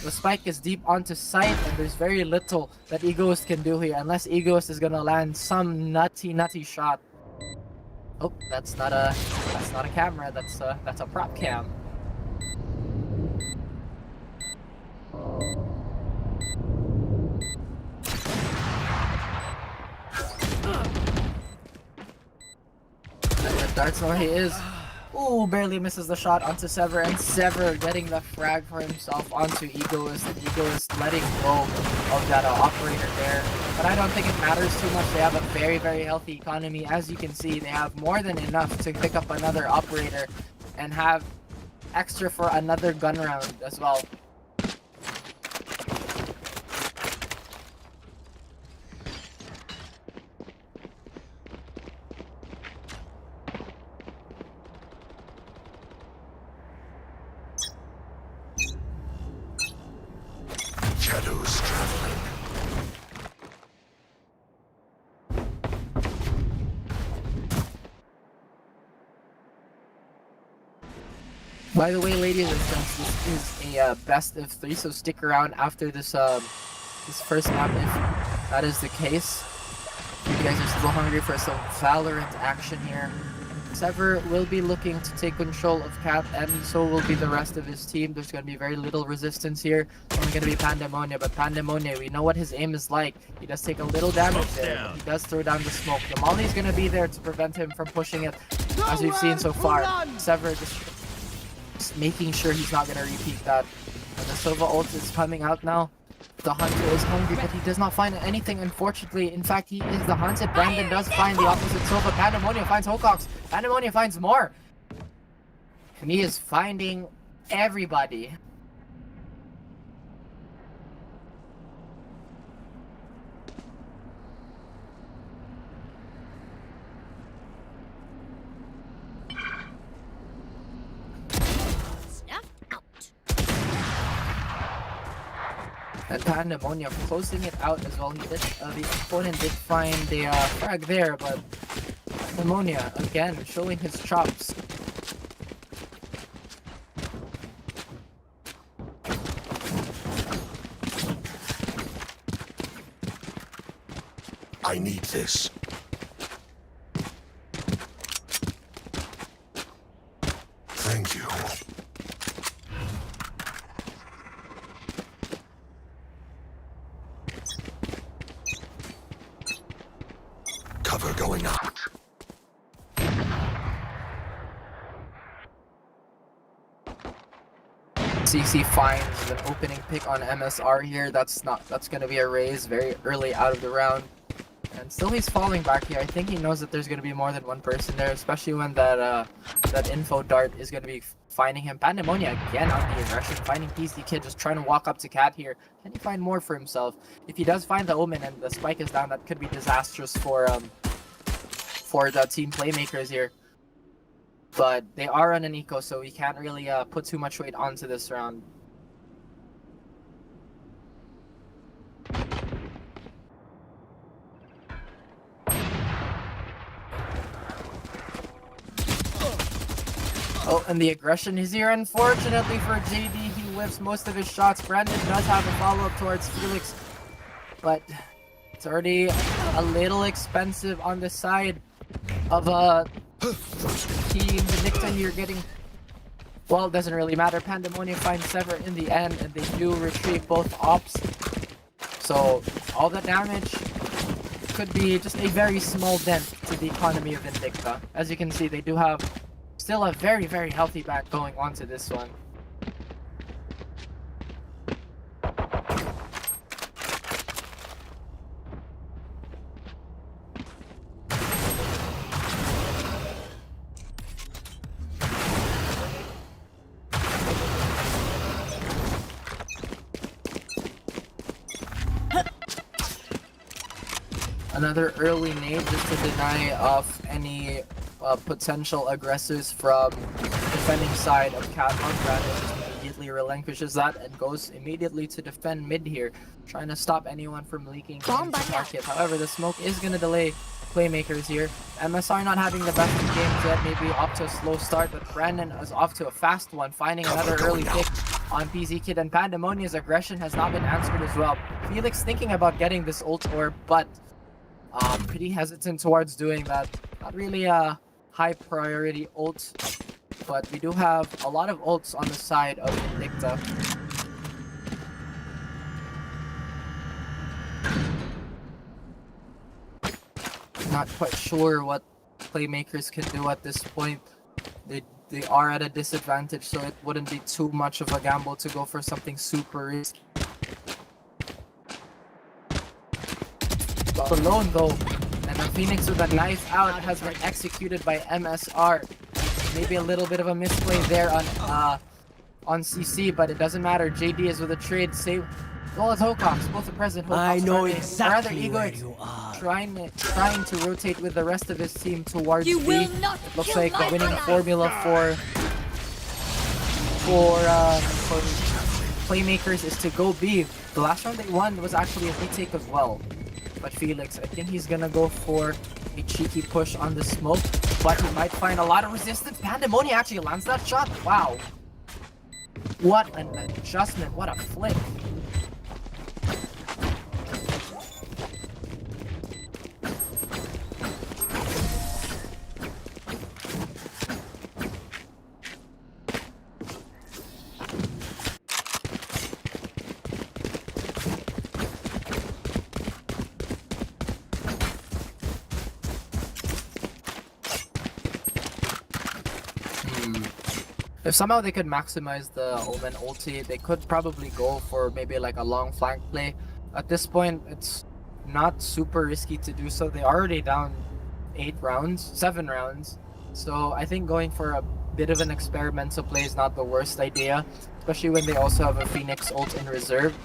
The spike is deep onto site, and there's very little that Egoist can do here, unless Egoist is gonna land some nutty shot. Oh, that's not a camera. That's a prop cam. Darts know where he is. Ooh, barely misses the shot onto Sever, and Sever getting the frag for himself onto Egoist, and Egoist letting go of that operator there. But I don't think it matters too much. They have a very, very healthy economy. As you can see, they have more than enough to pick up another operator and have extra for another gun round as well. Shadows traveling. By the way, ladies and gents, this is a best of 3, so stick around after this this first map if that is the case. If you guys are still hungry for some Valorant action here. Sever will be looking to take control of Cat, and so will be the rest of his team. There's going to be very little resistance here. It's only going to be Pandemonia, but Pandemonia, we know what his aim is like. He does take a little damage there, but he does throw down the smoke. The Molly's going to be there to prevent him from pushing it, as we've seen so far. Sever just making sure he's not going to repeat that. And the Sova ult is coming out now. The hunter is hungry, but he does not find anything, unfortunately. In fact, he is the hunted. Brandon does find the opposite Sova. Pandemonia finds Hocox. Pandemonia finds more. And he is finding everybody. And Pandemonia closing it out as well. He did, the opponent did find the frag there, but Pandemonia again showing his chops. I need this. Thank you. Cover going out. CC finds an opening pick on MSR here. That's gonna be a raise very early out of the round. And still he's falling back here. I think he knows that there's gonna be more than one person there, especially when that info dart is gonna be finding him. Pandemonia again on the aggression, finding PC Kid, just trying to walk up to Cat here. Can he find more for himself? If he does find the Omen and the spike is down, that could be disastrous for the team Playmakers here. But they are on an eco, so we can't really put too much weight onto this round. Oh, and the aggression is here. Unfortunately for JD, he whiffs most of his shots. Brandon does have a follow-up towards Felix, but it's already a little expensive on the side of Team Vindicta here getting... Well, it doesn't really matter. Pandemonia finds Sever in the end, and they do retrieve both ops. So, all the damage could be just a very small dent to the economy of Vindicta. As you can see, they do have still a very, very healthy back going onto this one. Another early nade just to deny off any potential aggressors from defending side of Catlock. Brandon just immediately relinquishes that and goes immediately to defend mid here, trying to stop anyone from leaking into market. However, the smoke is going to delay Playmakers here. MSR not having the best of games yet, maybe off to a slow start, but Brandon is off to a fast one, finding another early pick on PZ Kid, and Pandemonia's aggression has not been answered as well. Felix thinking about getting this ult orb, but pretty hesitant towards doing that. Not really a high priority ult, but we do have a lot of ults on the side of Vindicta. Not quite sure what Playmakers can do at this point. They are at a disadvantage, so it wouldn't be too much of a gamble to go for something super risky. Alone though, and the Phoenix with a knife out has been executed by MSR. Maybe a little bit of a misplay there on CC, but it doesn't matter. JD is with a trade save. Well, it's Hocox, both are present. Hocox I know exactly where Ego you are. trying to rotate with the rest of his team towards You B. will not It looks kill like my the winning ally. formula for Playmakers is to go B. The last round they won was actually a retake as well. But Felix, I think he's gonna go for a cheeky push on the smoke, but he might find a lot of resistance. Pandemonia actually lands that shot. Wow. What an adjustment. What a flick. If somehow they could maximize the Omen ulti, they could probably go for maybe like a long flank play. At this point, it's not super risky to do so. They're already down 7 rounds. So I think going for a bit of an experimental play is not the worst idea, especially when they also have a Phoenix ult in reserve.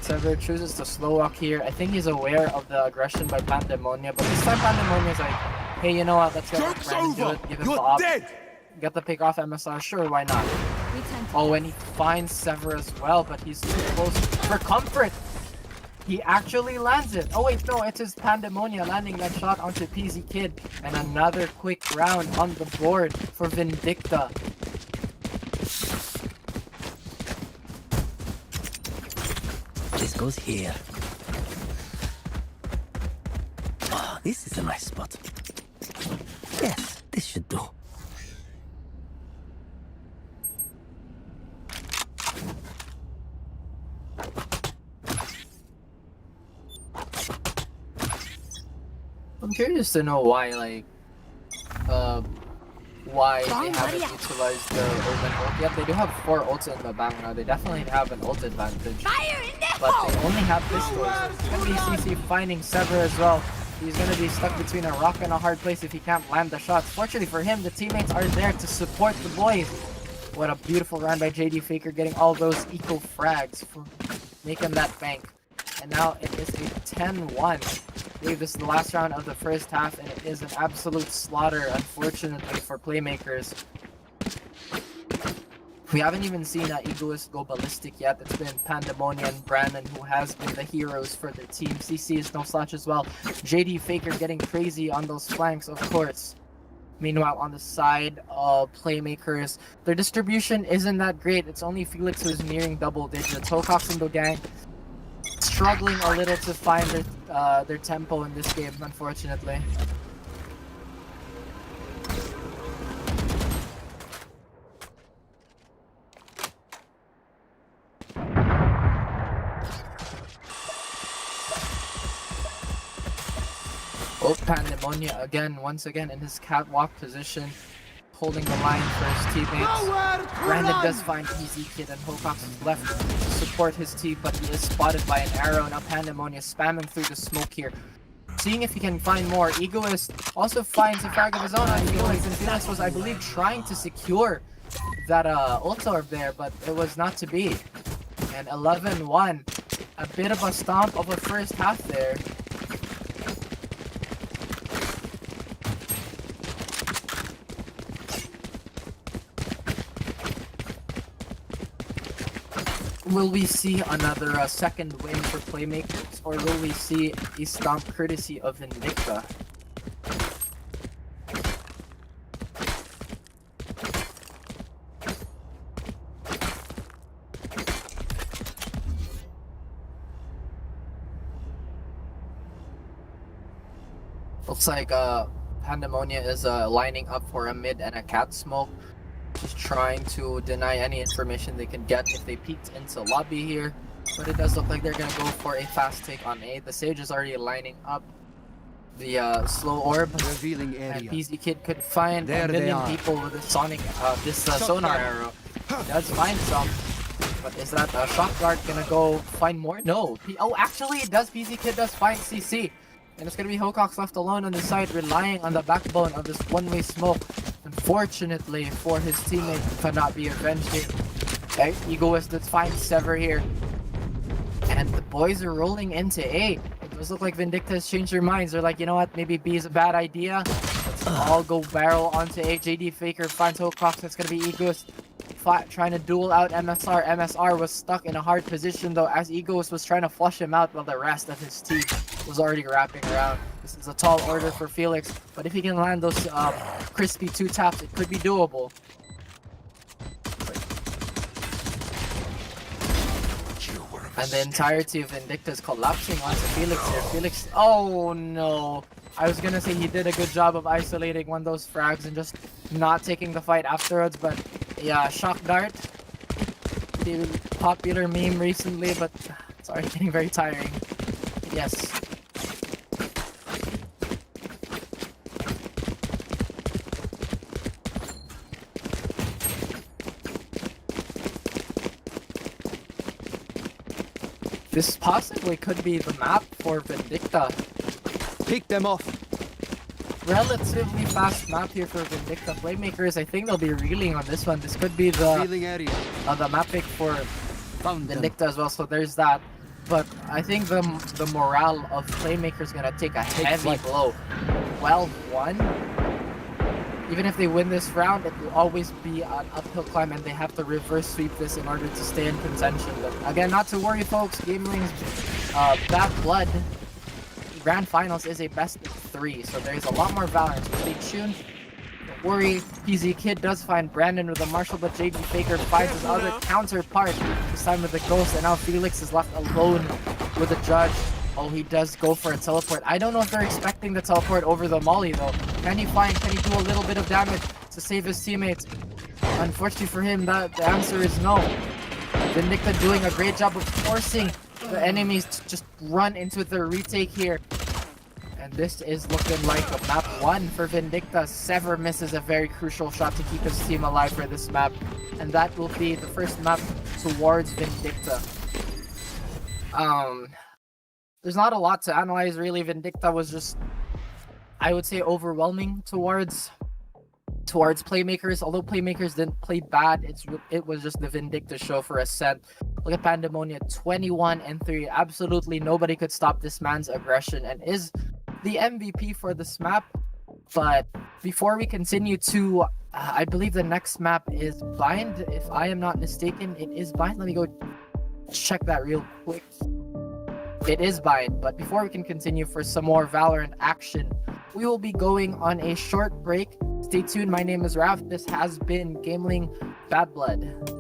Sever chooses to slow walk here. I think he's aware of the aggression by Pandemonia, but this time Pandemonia's like, hey, you know what, let's get Brandon do it, give him the op. Get the pick off MSR, sure, why not? Oh, and he finds Sever as well, but he's too close for comfort. He actually lands it. Oh wait, no, it's his Pandemonia landing that shot onto PZ Kid. And another quick round on the board for Vindicta. This goes here. Oh, this is a nice spot. Yes, this should do. I'm curious to know why, like, why they haven't utilized the Omen ult yet. They do have 4 ults in the bank now. They definitely have an ult advantage. But they only have pistols. It's gonna be CC finding Sever as well. He's gonna be stuck between a rock and a hard place if he can't land the shots. Fortunately for him, the teammates are there to support the boys. What a beautiful run by JD Faker, getting all those eco frags for making that bank. And now it is a 10-1. I believe this is the last round of the first half, and it is an absolute slaughter, unfortunately, for Playmakers. We haven't even seen Egoist go ballistic yet. It's been Pandemonia and Brandon who has been the heroes for their team. CC is no slouch as well. JD Faker getting crazy on those flanks, of course. Meanwhile, on the side of Playmakers, their distribution isn't that great. It's only Felix who's nearing double digits. Hocox and the gang struggling a little to find their tempo in this game, unfortunately. Oh, Pandemonia again, once again in his catwalk position, holding the line for his teammates. Brandon does find PZ Kid and Hocox is left to support his team, but he is spotted by an arrow. Now Pandemonia spamming through the smoke here, seeing if he can find more. Egoist also finds a frag of his own on Felix, and Felix was, I believe, trying to secure that ult orb there, but it was not to be. And 11-1, a bit of a stomp of a first half there. Will we see another second win for Playmakers, or will we see a stomp courtesy of Vindicta? Looks like Pandemonia is lining up for a mid and a cat smoke. Just trying to deny any information they can get if they peeked into lobby here. But it does look like they're gonna go for a fast take on A. The Sage is already lining up the slow orb. Revealing And area. PZ Kid could find There a they million are. people with this sonic, sonar arrow. He does find some. But is that Shock Guard gonna go find more? No. Oh, actually it does. PZ Kid does find CC. And it's gonna be Hocox left alone on the side, relying on the backbone of this one-way smoke. Unfortunately for his teammate, cannot be avenged here. Okay, Egoist does find Sever here. And the boys are rolling into A. It does look like Vindicta has changed their minds. They're like, you know what, maybe B is a bad idea. Let's all go barrel onto A. JD Faker finds Hocox. It's gonna be Egoist trying to duel out MSR. MSR was stuck in a hard position though, as Egoist was trying to flush him out while the rest of his team was already wrapping around. This is a tall order for Felix, but if he can land those crispy 2 taps, it could be doable. And the entirety of Vindicta is collapsing onto Felix here. Felix, oh no! I was gonna say he did a good job of isolating one of those frags and just not taking the fight afterwards, but yeah, Shock Dart. The popular meme recently, but it's already getting very tiring. Yes. This possibly could be the map for Vindicta. Pick them off. Relatively fast map here for Vindicta. Playmakers, I think they'll be reeling on this one. This could be the Revealing area. map pick for Found them. Vindicta as well, so there's that. But I think the morale of Playmakers is gonna take a heavy blow. 12-1. Even if they win this round, it will always be an uphill climb, and they have to reverse sweep this in order to stay in contention. But again, not to worry, folks. GamelinG's badblood grand finals is a best of 3, so there's a lot more Valorant. So stay tuned. Don't worry. PZ Kid does find Brandon with a Marshall, but JD Faker finds his other counterpart, this time with the Ghost, and now Felix is left alone with the Judge. Oh, he does go for a teleport. I don't know if they're expecting the teleport over the Molly, though. Can he do a little bit of damage to save his teammates? Unfortunately for him, the answer is no. Vindicta doing a great job of forcing the enemies to just run into their retake here. And this is looking like a map 1 for Vindicta. Sever misses a very crucial shot to keep his team alive for this map. And that will be the first map towards Vindicta. There's not a lot to analyze, really. Vindicta was just, I would say, overwhelming towards Playmakers. Although Playmakers didn't play bad, it was just the Vindicta show for Ascent. Look at Pandemonia, 21-3. Absolutely nobody could stop this man's aggression and is the MVP for this map. But before we continue to, I believe the next map is Bind. If I am not mistaken, it is Bind. Let me go check that real quick. It is Bind, but before we can continue for some more Valorant action, we will be going on a short break. Stay tuned. My name is Raf. This has been GamelinG badblood.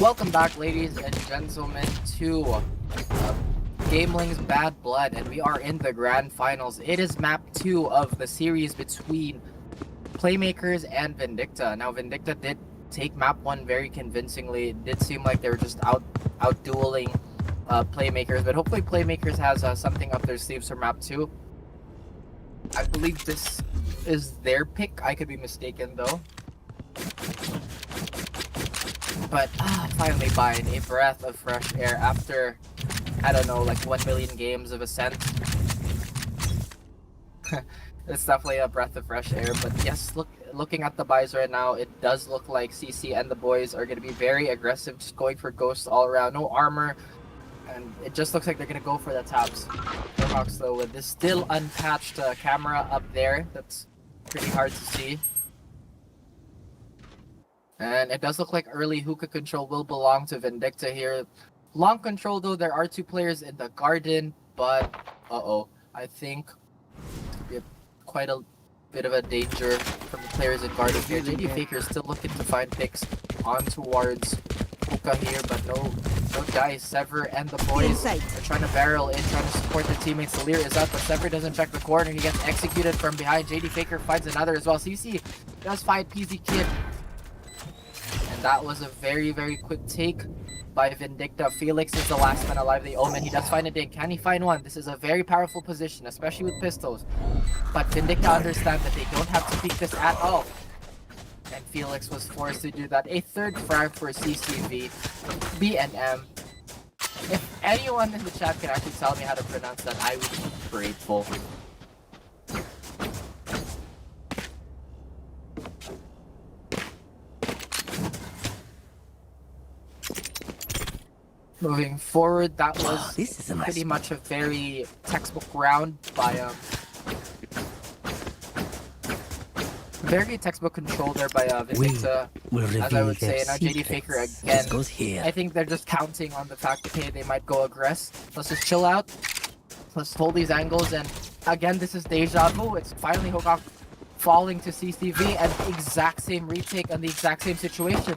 Welcome back, ladies and gentlemen, to GamelinG's Bad Blood, and we are in the grand finals. It is map 2 of the series between Playmakers and Vindicta. Now, Vindicta did take map 1 very convincingly. It did seem like they were just out-dueling Playmakers, but hopefully Playmakers has something up their sleeves for map 2. I believe this is their pick. I could be mistaken, though. But finally buying a breath of fresh air after, I don't know, like 1 million games of Ascent. It's definitely a breath of fresh air. But yes, looking at the buys right now, it does look like CC and the boys are going to be very aggressive, just going for ghosts all around. No armor, and it just looks like they're going to go for the taps. Hawks, though, with this still unpatched camera up there, that's pretty hard to see. And it does look like early hookah control will belong to Vindicta here. Long control, though, there are 2 players in the garden, but I think it could be quite a bit of a danger from the players in garden here. JD Faker is still looking to find picks on towards hookah here, but no dice. Sever and the boys are trying to barrel in, trying to support their teammates. The Lear is up, but Sever doesn't check the corner. He gets executed from behind. JD Faker finds another as well. CC does find PZ Kid. That was a very, very quick take by Vindicta. Felix is the last man alive. The Omen, he does find a dig. Can he find one? This is a very powerful position, especially with pistols. But Vindicta understands that they don't have to peek this at all. And Felix was forced to do that. A third frag for CCV. B&M. If anyone in the chat can actually tell me how to pronounce that, I would be grateful. Moving forward, that was This is a nice pretty much a very textbook round by very textbook control there by Vindicta, as I would say. Now JD Faker again. Goes here. I think they're just counting on the fact that, hey, they might go aggress. Let's just chill out. Let's hold these angles, and again, this is deja vu. It's finally Hokok falling to CCV, and the exact same retake on the exact same situation.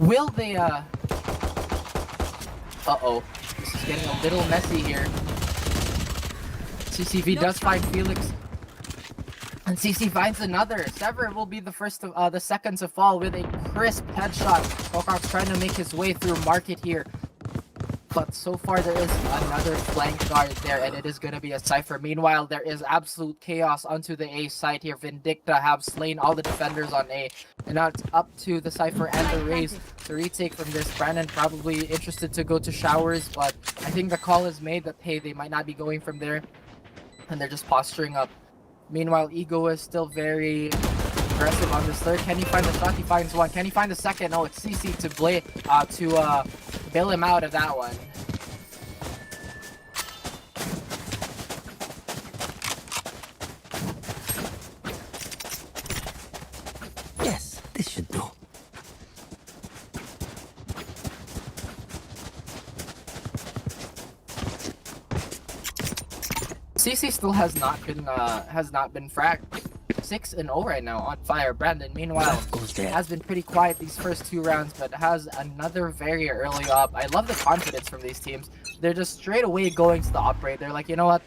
Will they this is getting a little messy here. CCV does find Felix, and CC finds another. Sever will be the second to fall with a crisp headshot. Hokok's trying to make his way through market here, but so far there is another flank guard there, and it is going to be a Cypher. Meanwhile, there is absolute chaos onto the A side here. Vindicta have slain all the defenders on A, and now it's up to the Cypher and the Raze to retake from this. Brandon probably interested to go to showers, but I think the call is made that, hey, they might not be going from there, and they're just posturing up. Meanwhile, Ego is still very aggressive on this third. Can he find the shot? He finds one. Can he find the second? No, it's CC to bail him out of that one. Yes, this should do. CC still has not been fragged. 6-0 right now on fire. Brandon, meanwhile, has been pretty quiet these first 2 rounds, but has another very early op. I love the confidence from these teams. They're just straight away going to the operate. They're like, you know what?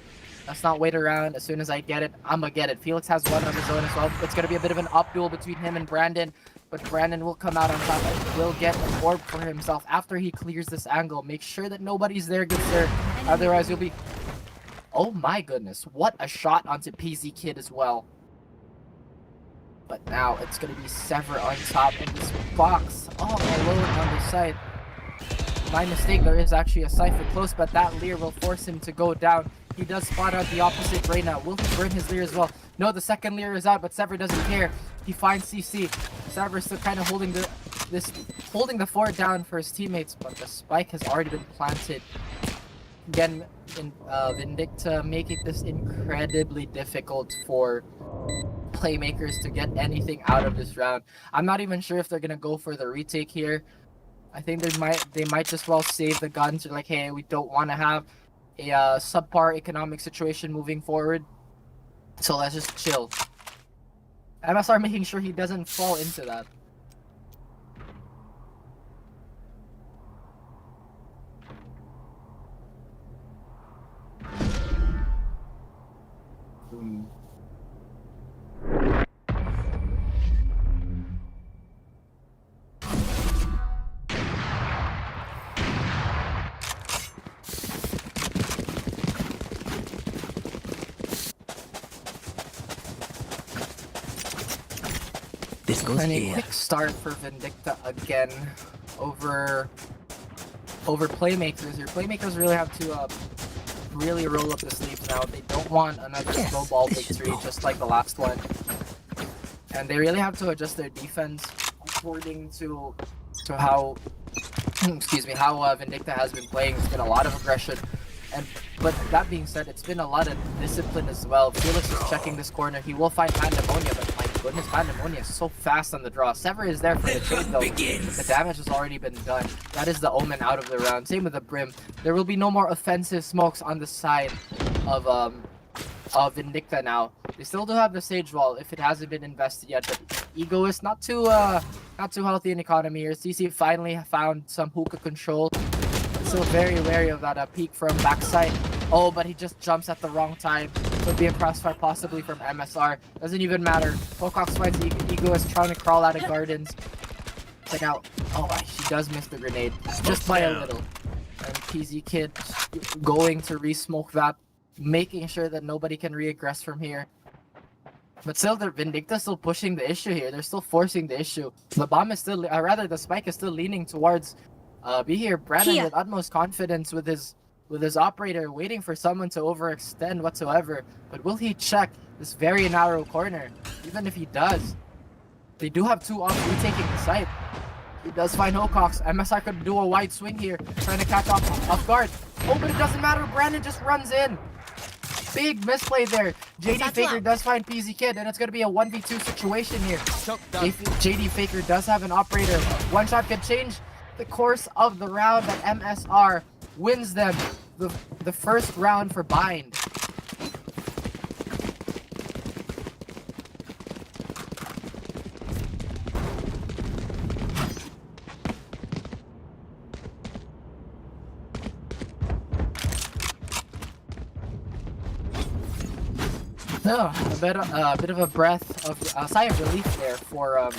Let's not wait around. As soon as I get it, I'm gonna get it. Felix has one on his own as well. It's gonna be a bit of an up duel between him and Brandon, but Brandon will come out on top and will get an orb for himself after he clears this angle. Make sure that nobody's there gets there, otherwise you'll be... Oh my goodness, what a shot onto PZ Kid as well. But now it's going to be Sever on top in this box, all alone on the side. My mistake, there is actually a Cypher close, but that Lear will force him to go down. He does spot out the opposite right now. Will he burn his Lear as well? No, the second Lear is out, but Sever doesn't care. He finds CC. Sever still kind of holding the fort down for his teammates, but the spike has already been planted. Again, Vindicta making this incredibly difficult for Playmakers to get anything out of this round. I'm not even sure if they're gonna go for the retake here. I think they might just well save the guns. They're like, hey, we don't want to have a subpar economic situation moving forward, so let's just chill. MSR making sure he doesn't fall into that. This goes And a here. quick start for Vindicta again over Playmakers. Your Playmakers really have to really roll up the sleeves now. They don't want another Yes, snowball this should victory do. just like the last one. And they really have to adjust their defense according to how excuse me, how Vindicta has been playing. It's been a lot of aggression. But that being said, it's been a lot of discipline as well. Felix is checking this corner. He will find Pandemonia, but my goodness, Pandemonia is so fast on the draw. Sever is there for the trade though. The damage has already been done. That is the omen out of the round. Same with the Brim. There will be no more offensive smokes on the side of Vindicta now. They still do have the Sage Wall if it hasn't been invested yet, but Ego is not too healthy in economy here. CC finally found some hookah control. Still very wary of that peek from backside. Oh, but he just jumps at the wrong time. Could be a crossfire possibly from MSR. Doesn't even matter. Pocox finds Ego is trying to crawl out of gardens. Check out. Oh, she does miss the grenade. Just by a little. And PZ Kid going to re-smoke that. Making sure that nobody can re-aggress from here. But still, the Vindicta still pushing the issue here. They're still forcing the issue. The bomb is still, rather the spike is still leaning towards be here. Brandon with utmost confidence with his operator, waiting for someone to overextend whatsoever. But will he check this very narrow corner? Even if he does, they do have two off retaking the site. He does find Hocox. MSR could do a wide swing here, trying to catch off guard. Oh, but it doesn't matter. Brandon just runs in. Big misplay there. JD Faker does find PZ Kid, and it's going to be a 1v2 situation here. If JD Faker does have an operator, one shot could change the course of the round, but MSR wins them the first round for Bind. No, a bit of a breath of a sigh of relief there for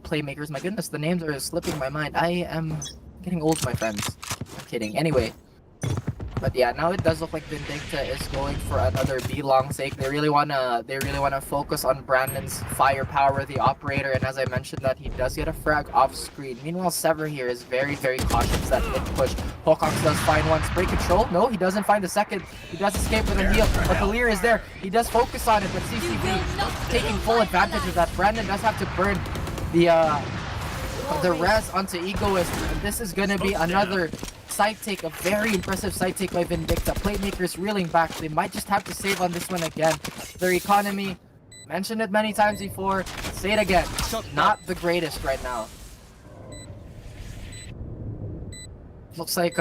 Playmakers. My goodness, the names are slipping my mind. I am getting old, my friends. I'm kidding. Anyway, but yeah, now it does look like Vindicta is going for another B-long sake. They really wanna focus on Brandon's firepower, the operator, and as I mentioned that he does get a frag off screen. Meanwhile, Sever here is very, very cautious that mid push. Pocox does find one spray control. No, he doesn't find the second. He does escape with a heal, but the Leer is there. He does focus on it, but CCV taking full advantage of that. Brandon does have to burn the res onto Egoist, and this is gonna be another side take, a very impressive side take by Vindicta. Playmakers reeling back. They might just have to save on this one again. Their economy, mentioned it many times before, say it again, not the greatest right now. Looks like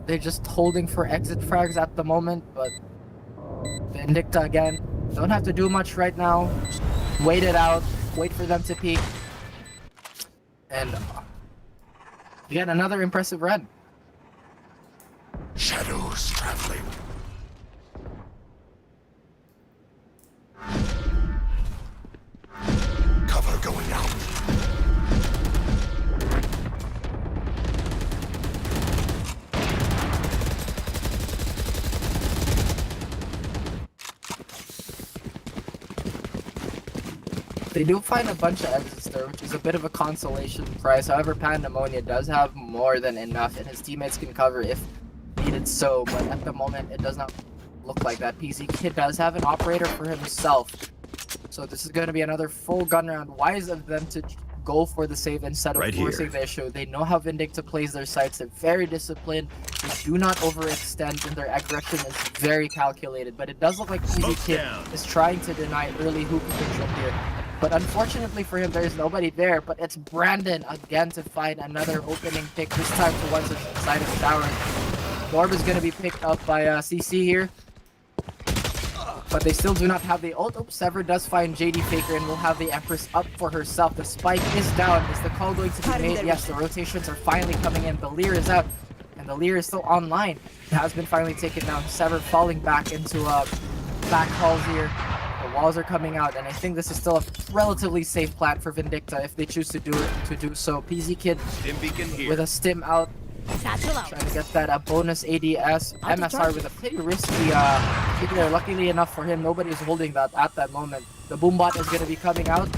they're just holding for exit frags at the moment, but Vindicta again, don't have to do much right now. Just wait it out, wait for them to peek. And again, another impressive run. Shadows traveling. Cover going out. They do find a bunch of exits there, which is a bit of a consolation prize. However, Pandemonia does have more than enough, and his teammates can cover if needed so, but at the moment, it does not look like that. PZ Kid does have an operator for himself, so this is going to be another full gun round. Wise of them to go for the save instead of forcing the issue. They know how Vindicta plays their sites. They're very disciplined. They do not overextend, and their aggression is very calculated, but it does look like PZ Kid is trying to deny early hookah control here. But unfortunately for him, there is nobody there. But it's Brandon again to find another opening pick, this time towards the side of Showers. Orb is going to be picked up by CC here. But they still do not have the ult. Oops, Sever does find JD Faker and will have the Empress up for herself. The spike is down. Is the call going to be made? Yes, the rotations are finally coming in. The Leer is out. And The Leer is still online. It has been finally taken down. Sever falling back into back halls here. The walls are coming out, and I think this is still a relatively safe plant for Vindicta if they choose to do so. PZ Kid Stim beacon here. with a stim out, Satchel out. trying to get that bonus ADS. MSR with a pretty risky pick there. Luckily enough for him, nobody is holding that at that moment. The boombot is going to be coming out.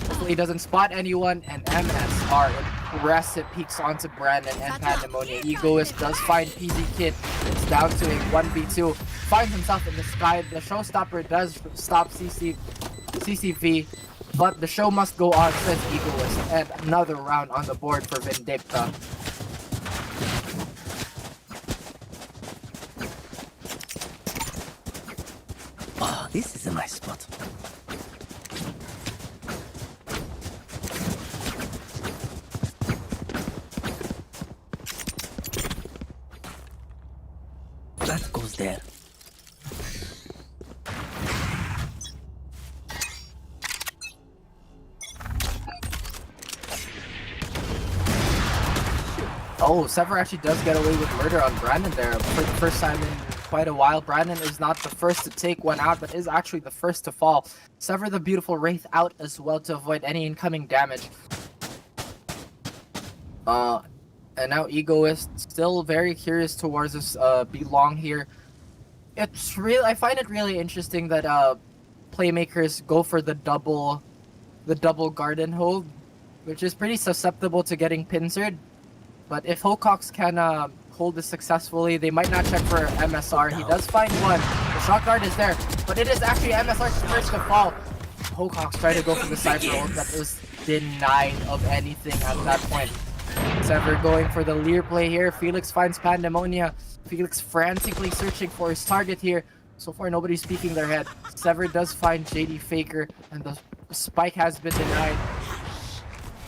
Hopefully he doesn't spot anyone, and MSR impressive peeks onto Brandon and Pandemonium. Egoist does find PZ Kid. It's down to a 1v2. Finds himself in the sky. The showstopper does stop CCV, but the show must go on, says Egoist. And another round on the board for Vindicta. Oh, this is a nice spot. That goes there. Oh, Sever actually does get away with murder on Brandon there for the first time in quite a while. Brandon is not the first to take one out, but is actually the first to fall. Sever the beautiful Wraith out as well to avoid any incoming damage. And now Egoist still very curious towards this belong here. It's real. I find it really interesting that Playmakers go for the double garden hold, which is pretty susceptible to getting pincered. But if Hocox can hold this successfully, they might not check for MSR. He does find one. The shot guard is there, but it is actually MSR's first to fall. Hocox tried to go for the Cypher ult, that was denied of anything at that point. Sever going for the Leer play here. Felix finds Pandemonia. Felix frantically searching for his target here. So far, nobody's peeking their head. Sever does find JD Faker, and the spike has been denied.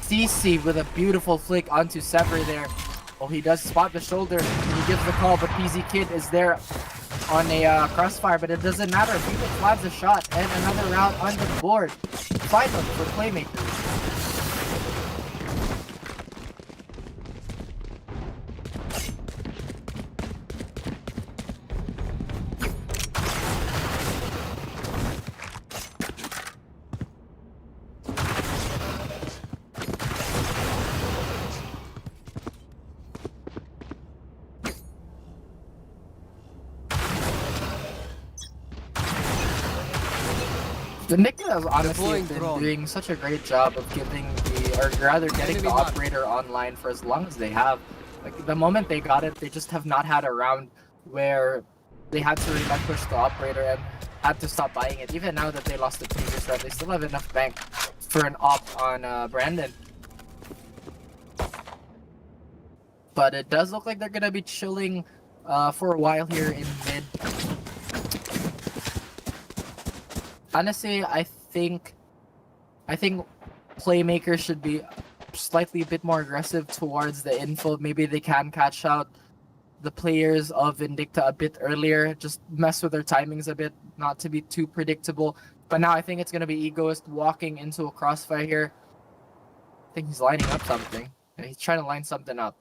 CC with a beautiful flick onto Sever there. Oh, he does spot the shoulder, and he gives the call, but PZ Kid is there on a crossfire, but it doesn't matter. Felix lands a shot, and another round on the board. Final for Playmakers. Vindicta has honestly been doing such a great job of giving the, or rather getting the operator online for as long as they have. Like, the moment they got it, they just have not had a round where they had to really push the operator and had to stop buying it. Even now that they lost the previous round, they still have enough bank for an op on Brandon. But it does look like they're gonna be chilling for a while here in mid. Honestly, I think Playmakers should be slightly a bit more aggressive towards the info. Maybe they can catch out the players of Vindicta a bit earlier. Just mess with their timings a bit, not to be too predictable. But now I think it's going to be Egoist walking into a crossfire here. I think he's lining up something. Yeah, he's trying to line something up.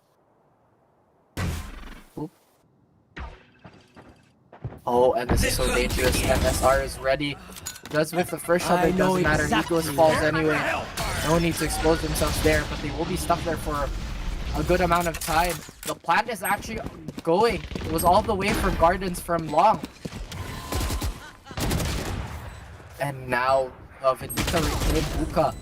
Oop. Oh, and this is so dangerous. MSR is ready. Does with the first shot, it doesn't matter. Egoist falls anyway. No need to expose themselves there, but they will be stuck there for a good amount of time. The plant is actually going. It was all the way from Gardens from Long. And now Vindicta reclaimed Buka.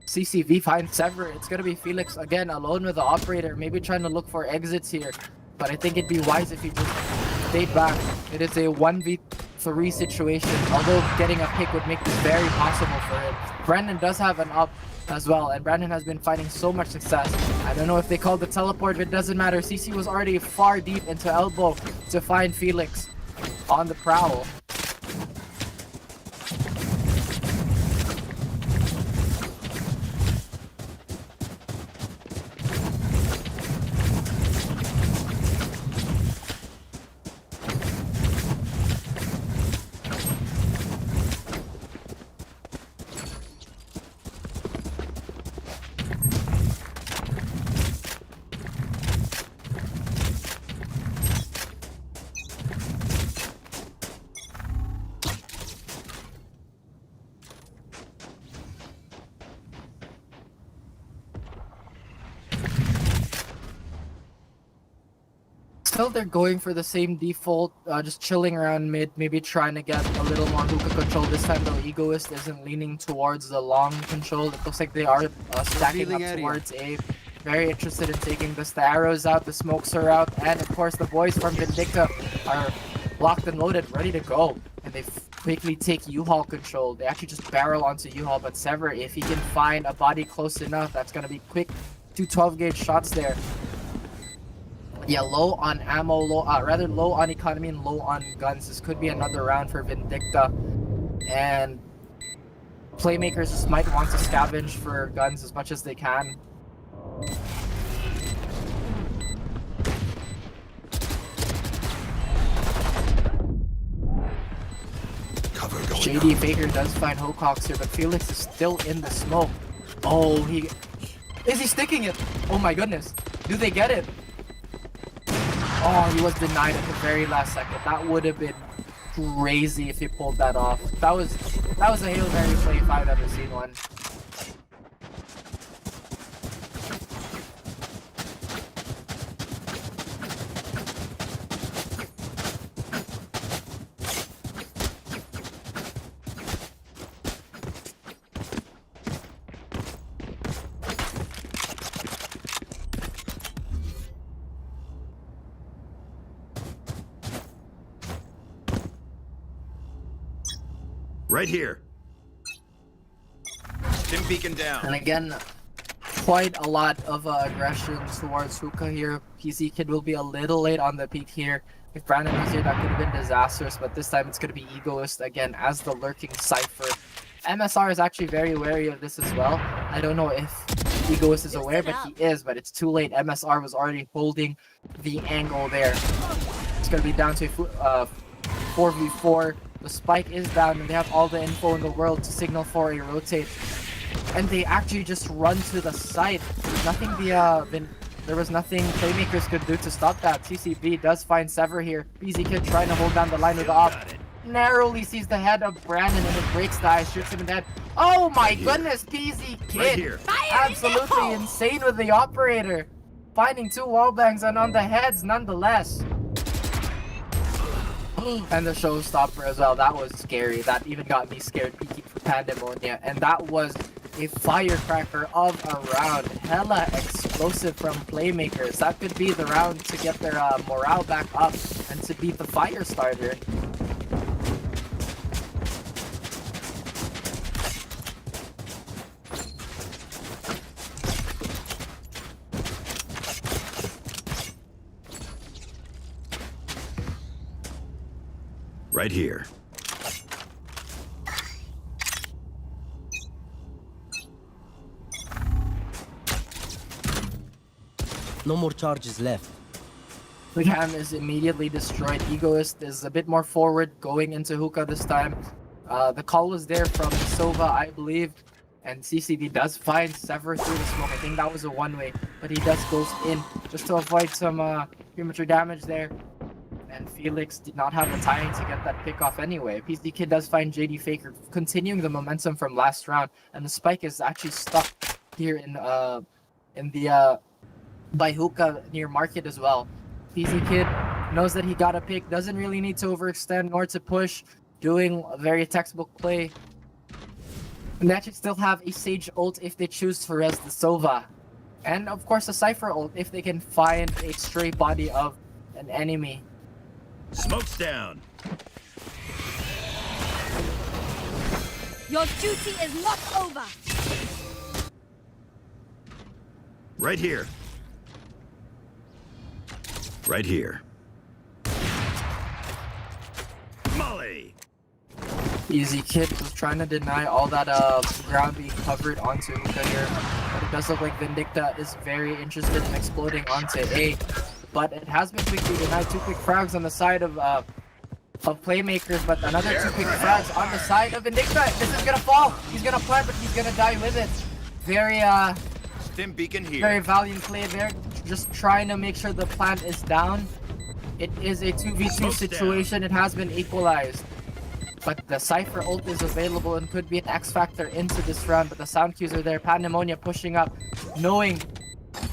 CCV finds Sever. It's going to be Felix again alone with the operator. Maybe trying to look for exits here. But I think it'd be wise if he just stayed back. It is a 1v3 situation. Although getting a pick would make this very possible for him. Brandon does have an up as well, and Brandon has been finding so much success. I don't know if they called the teleport, but it doesn't matter. CC was already far deep into elbow to find Felix on the prowl. Still, they're going for the same default, just chilling around mid, maybe trying to get a little more hookah control. This time, though, Egoist isn't leaning towards the long control. It looks like they are stacking up Revealing area. towards A. Very interested in taking this. The arrows out, the smokes are out, and of course, the boys from Vindicta are locked and loaded, ready to go. And they quickly take U-Haul control. They actually just barrel onto U-Haul, but Sever, if he can find a body close enough, that's going to be quick 2 12-gauge shots there. Yeah, low on ammo, rather low on economy and low on guns. This could be another round for Vindicta. And Playmakers just might want to scavenge for guns as much as they can. Cover going JD out. Faker does find Hawks here, but Felix is still in the smoke. Oh, is he sticking it? Oh my goodness. Do they get it? Oh, he was denied at the very last second. That would have been crazy if he pulled that off. That was a Hail Mary play if I've ever seen one. Right here. Stim beacon down. And again, quite a lot of aggression towards Hookah here. PC Kid will be a little late on the peak here. If Brandon was here, that could have been disastrous, but this time it's going to be Egoist again as the lurking Cypher. MSR is actually very wary of this as well. I don't know if Egoist is aware, but he is, but it's too late. MSR was already holding the angle there. It's going to be down to 4v4. The spike is down and they have all the info in the world to signal for a rotate. And they actually just run to the site. There was nothing Playmakers could do to stop that. CCB does find Sever here. PZ Kid trying to hold down the line with the op. Narrowly sees the head of Brandon and it breaks the eye, shoots him in the head. Oh my goodness, PZ Kid! Right here. Absolutely insane with the operator. Finding 2 wallbangs and on the heads nonetheless. And the showstopper as well. That was scary. That even got me scared peeking for Pandemonia. And that was a firecracker of a round. Hella explosive from Playmakers. That could be the round to get their morale back up and to beat the fire starter. Right here. No more charges left. The cam is immediately destroyed. Egoist is a bit more forward going into Hookah this time. The call was there from Sova, I believe. And CCD does find Sever through the smoke. I think that was a one-way, but he does goes in just to avoid some premature damage there. And Felix did not have the timing to get that pick off anyway. PC Kid does find JD Faker, continuing the momentum from last round, and the spike is actually stuck here in the by Hookah near market as well. PC Kid knows that he got a pick, doesn't really need to overextend nor to push, doing a very textbook play. And they actually still have a Sage ult if they choose to res the Sova. And of course a Cypher ult if they can find a stray body of an enemy. Smoke's down. Your duty is not over. Right here. Right here. Molly. Easy Kid was trying to deny all that ground being covered onto Hookah here. But it does look like Vindicta is very interested in exploding onto A. But it has been quickly denied. 2 quick frags on the side of Playmakers, but another 2 quick frags on the side of Vindicta. This is gonna fall. He's gonna plant, but he's gonna die with it. Very Stim beacon here. very valiant play there. Just trying to make sure the plant is down. It is a 2v2 Smoke's situation. It has been equalized. But the Cypher ult is available and could be an X factor into this round. But the sound cues are there. Pandemonia pushing up, knowing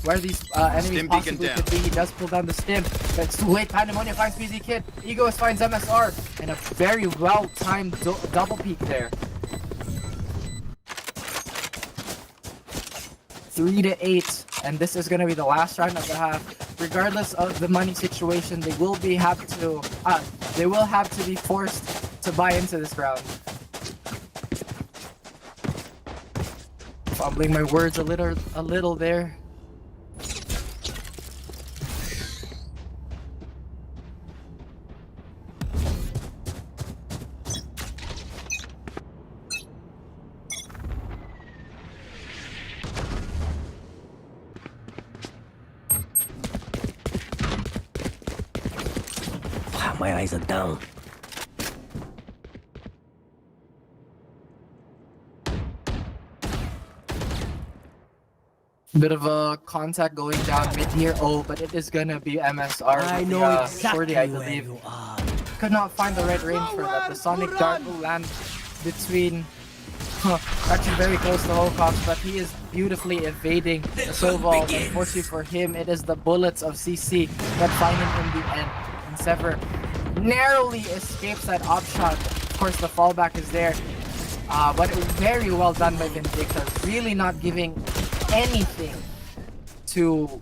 where these enemies Stim beacon possibly down. could be. He does pull down the stim, but it's too late. Pandemonium finds PZ Kid. Egos finds MSR, and a very well-timed double peek there. 3-8, and this is gonna be the last round of the half. Regardless of the money situation, they will have to be forced to buy into this round. Fumbling my words a little there. Wow, my eyes are down. Bit of a contact going down mid here. Oh, but it is gonna be MSR. I with know the, exactly shorty, I where believe. you are. Could not find the right range for that. The Sonic Dart will land between actually very close to Hokops, but he is beautifully evading the Soval. Unfortunately for him, it is the bullets of CC that find him in the end. And Sever narrowly escapes that op shot. Of course, the fallback is there. But very well done by Vindicta. Really not giving anything to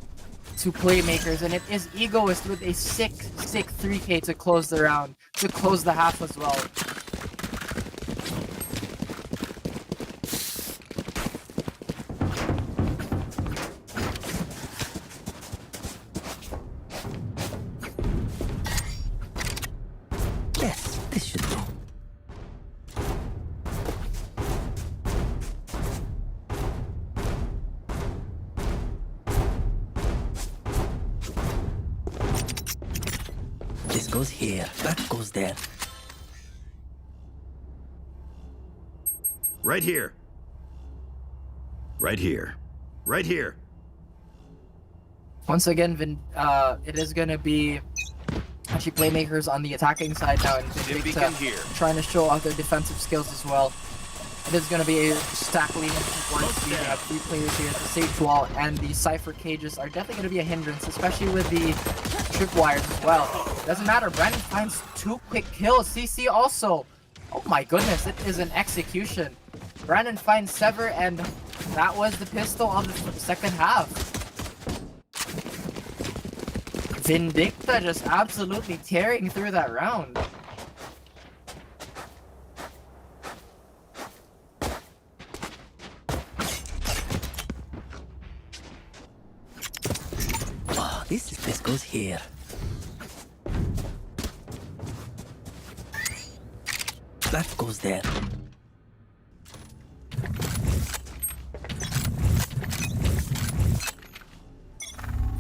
Playmakers, and it is Egoist with a sick 3k to close the round, to close the half as well. Yes, this should do. This goes here, that goes there. Right here. Right here. Right here. Once again, it is gonna be actually Playmakers on the attacking side now, and Stim Vindicta beacon here. trying to show off their defensive skills as well. It is going to be a stack lean towards the 3 players here. The Sage Wall and the Cypher Cages are definitely going to be a hindrance, especially with the tripwires as well. Doesn't matter, Brandon finds 2 quick kills. CC also. Oh my goodness, it is an execution. Brandon finds Sever, and that was the pistol of the second half. Vindicta just absolutely tearing through that round. Oh, this goes here. That goes there.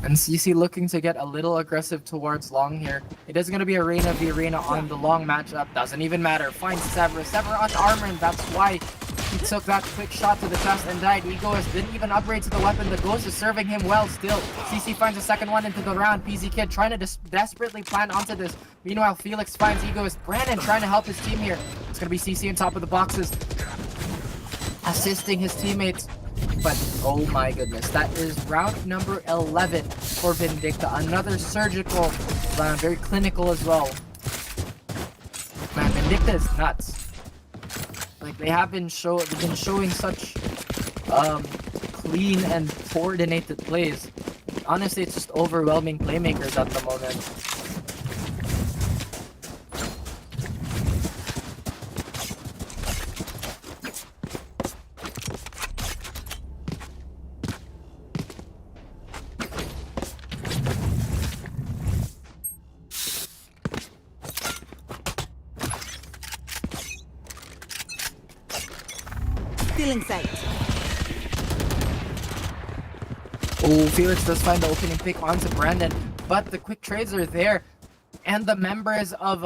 And CC looking to get a little aggressive towards long here. It is going to be Arena v Arena on the long matchup. Doesn't even matter. Finds Sever. Sever on armor, and that's why he took that quick shot to the chest and died. Egoist didn't even upgrade to the weapon. The Ghost is serving him well still. CC finds a second one into the round. PZ Kid trying to desperately plan onto this. Meanwhile, Felix finds Egoist. Brandon trying to help his team here. It's going to be CC on top of the boxes, assisting his teammates. But oh my goodness, that is round number 11 for Vindicta. Another surgical round, very clinical as well. Man, Vindicta is nuts. Like they've been showing such clean and coordinated plays. Honestly, it's just overwhelming Playmakers at the moment. Stealing sight. Oh, Felix does find the opening pick onto Brandon, but the quick trades are there, and the members of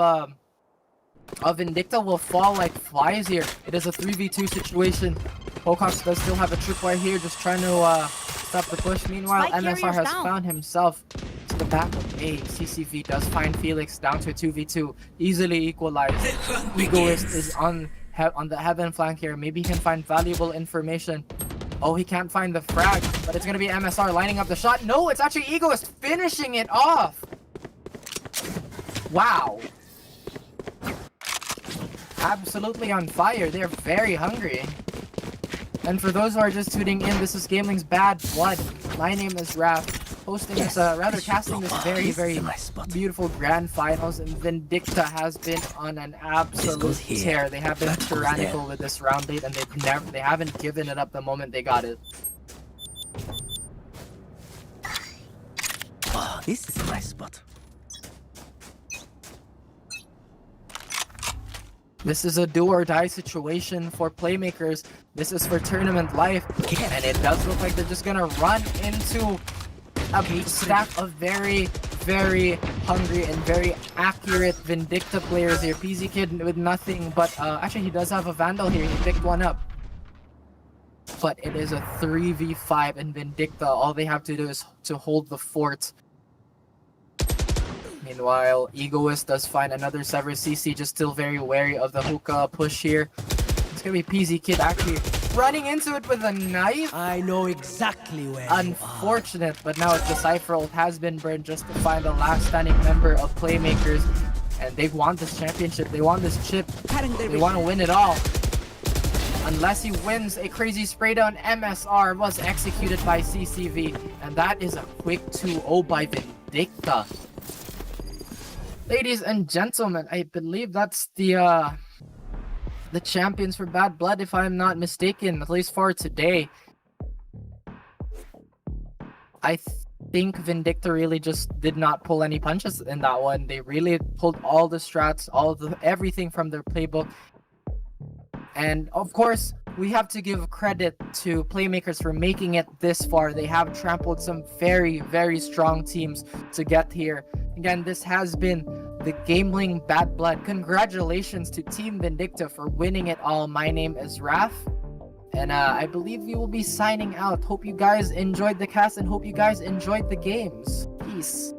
Vindicta will fall like flies here. It is a 3v2 situation. Hokops does still have a tripwire here, just trying to stop the push. Meanwhile, Spike MSR carrier's has down. found himself to the back of A. CCV does find Felix down to a 2v2, easily equalized. Egoist is on the heaven flank here. Maybe he can find valuable information. Oh, he can't find the frag, but it's gonna be MSR lining up the shot. No, it's actually Egoist finishing it off. Wow. Absolutely on fire. They're very hungry. And for those who are just tuning in, this is GamelinG's Bad Blood. My name is Raph, hosting this, casting this very, very beautiful grand finals, and Vindicta has been on an absolute tear. They have been tyrannical with this round 8, and they haven't given it up the moment they got it. Oh, this is my spot. This is a do or die situation for Playmakers. This is for tournament life, and it does look like they're just gonna run into a stack of very, very hungry and very accurate Vindicta players here. PZ Kid with nothing, but actually he does have a Vandal here. He picked one up. But it is a 3v5, and Vindicta, all they have to do is to hold the fort. Meanwhile, Egoist does find another Sever. CC just still very wary of the hookah push here. It's gonna be PZ Kid actually running into it with a knife. I know exactly where. Unfortunate, but now the Cypher ult has been burned just to find the last standing member of Playmakers. And they want this championship, they want this chip, they want to win it all. Unless he wins, a crazy spray down MSR was executed by CCV. And that is a quick 2-0 by Vindicta. Ladies and gentlemen, I believe that's the champions for Bad Blood, if I'm not mistaken, at least for today. I think Vindicta really just did not pull any punches in that one. They really pulled all the strats, everything from their playbook. And of course, we have to give credit to Playmakers for making it this far. They have trampled some very, very strong teams to get here. Again, this has been the GamelinG Bad Blood. Congratulations to Team Vindicta for winning it all. My name is Raph, and I believe we will be signing out. Hope you guys enjoyed the cast and hope you guys enjoyed the games. Peace.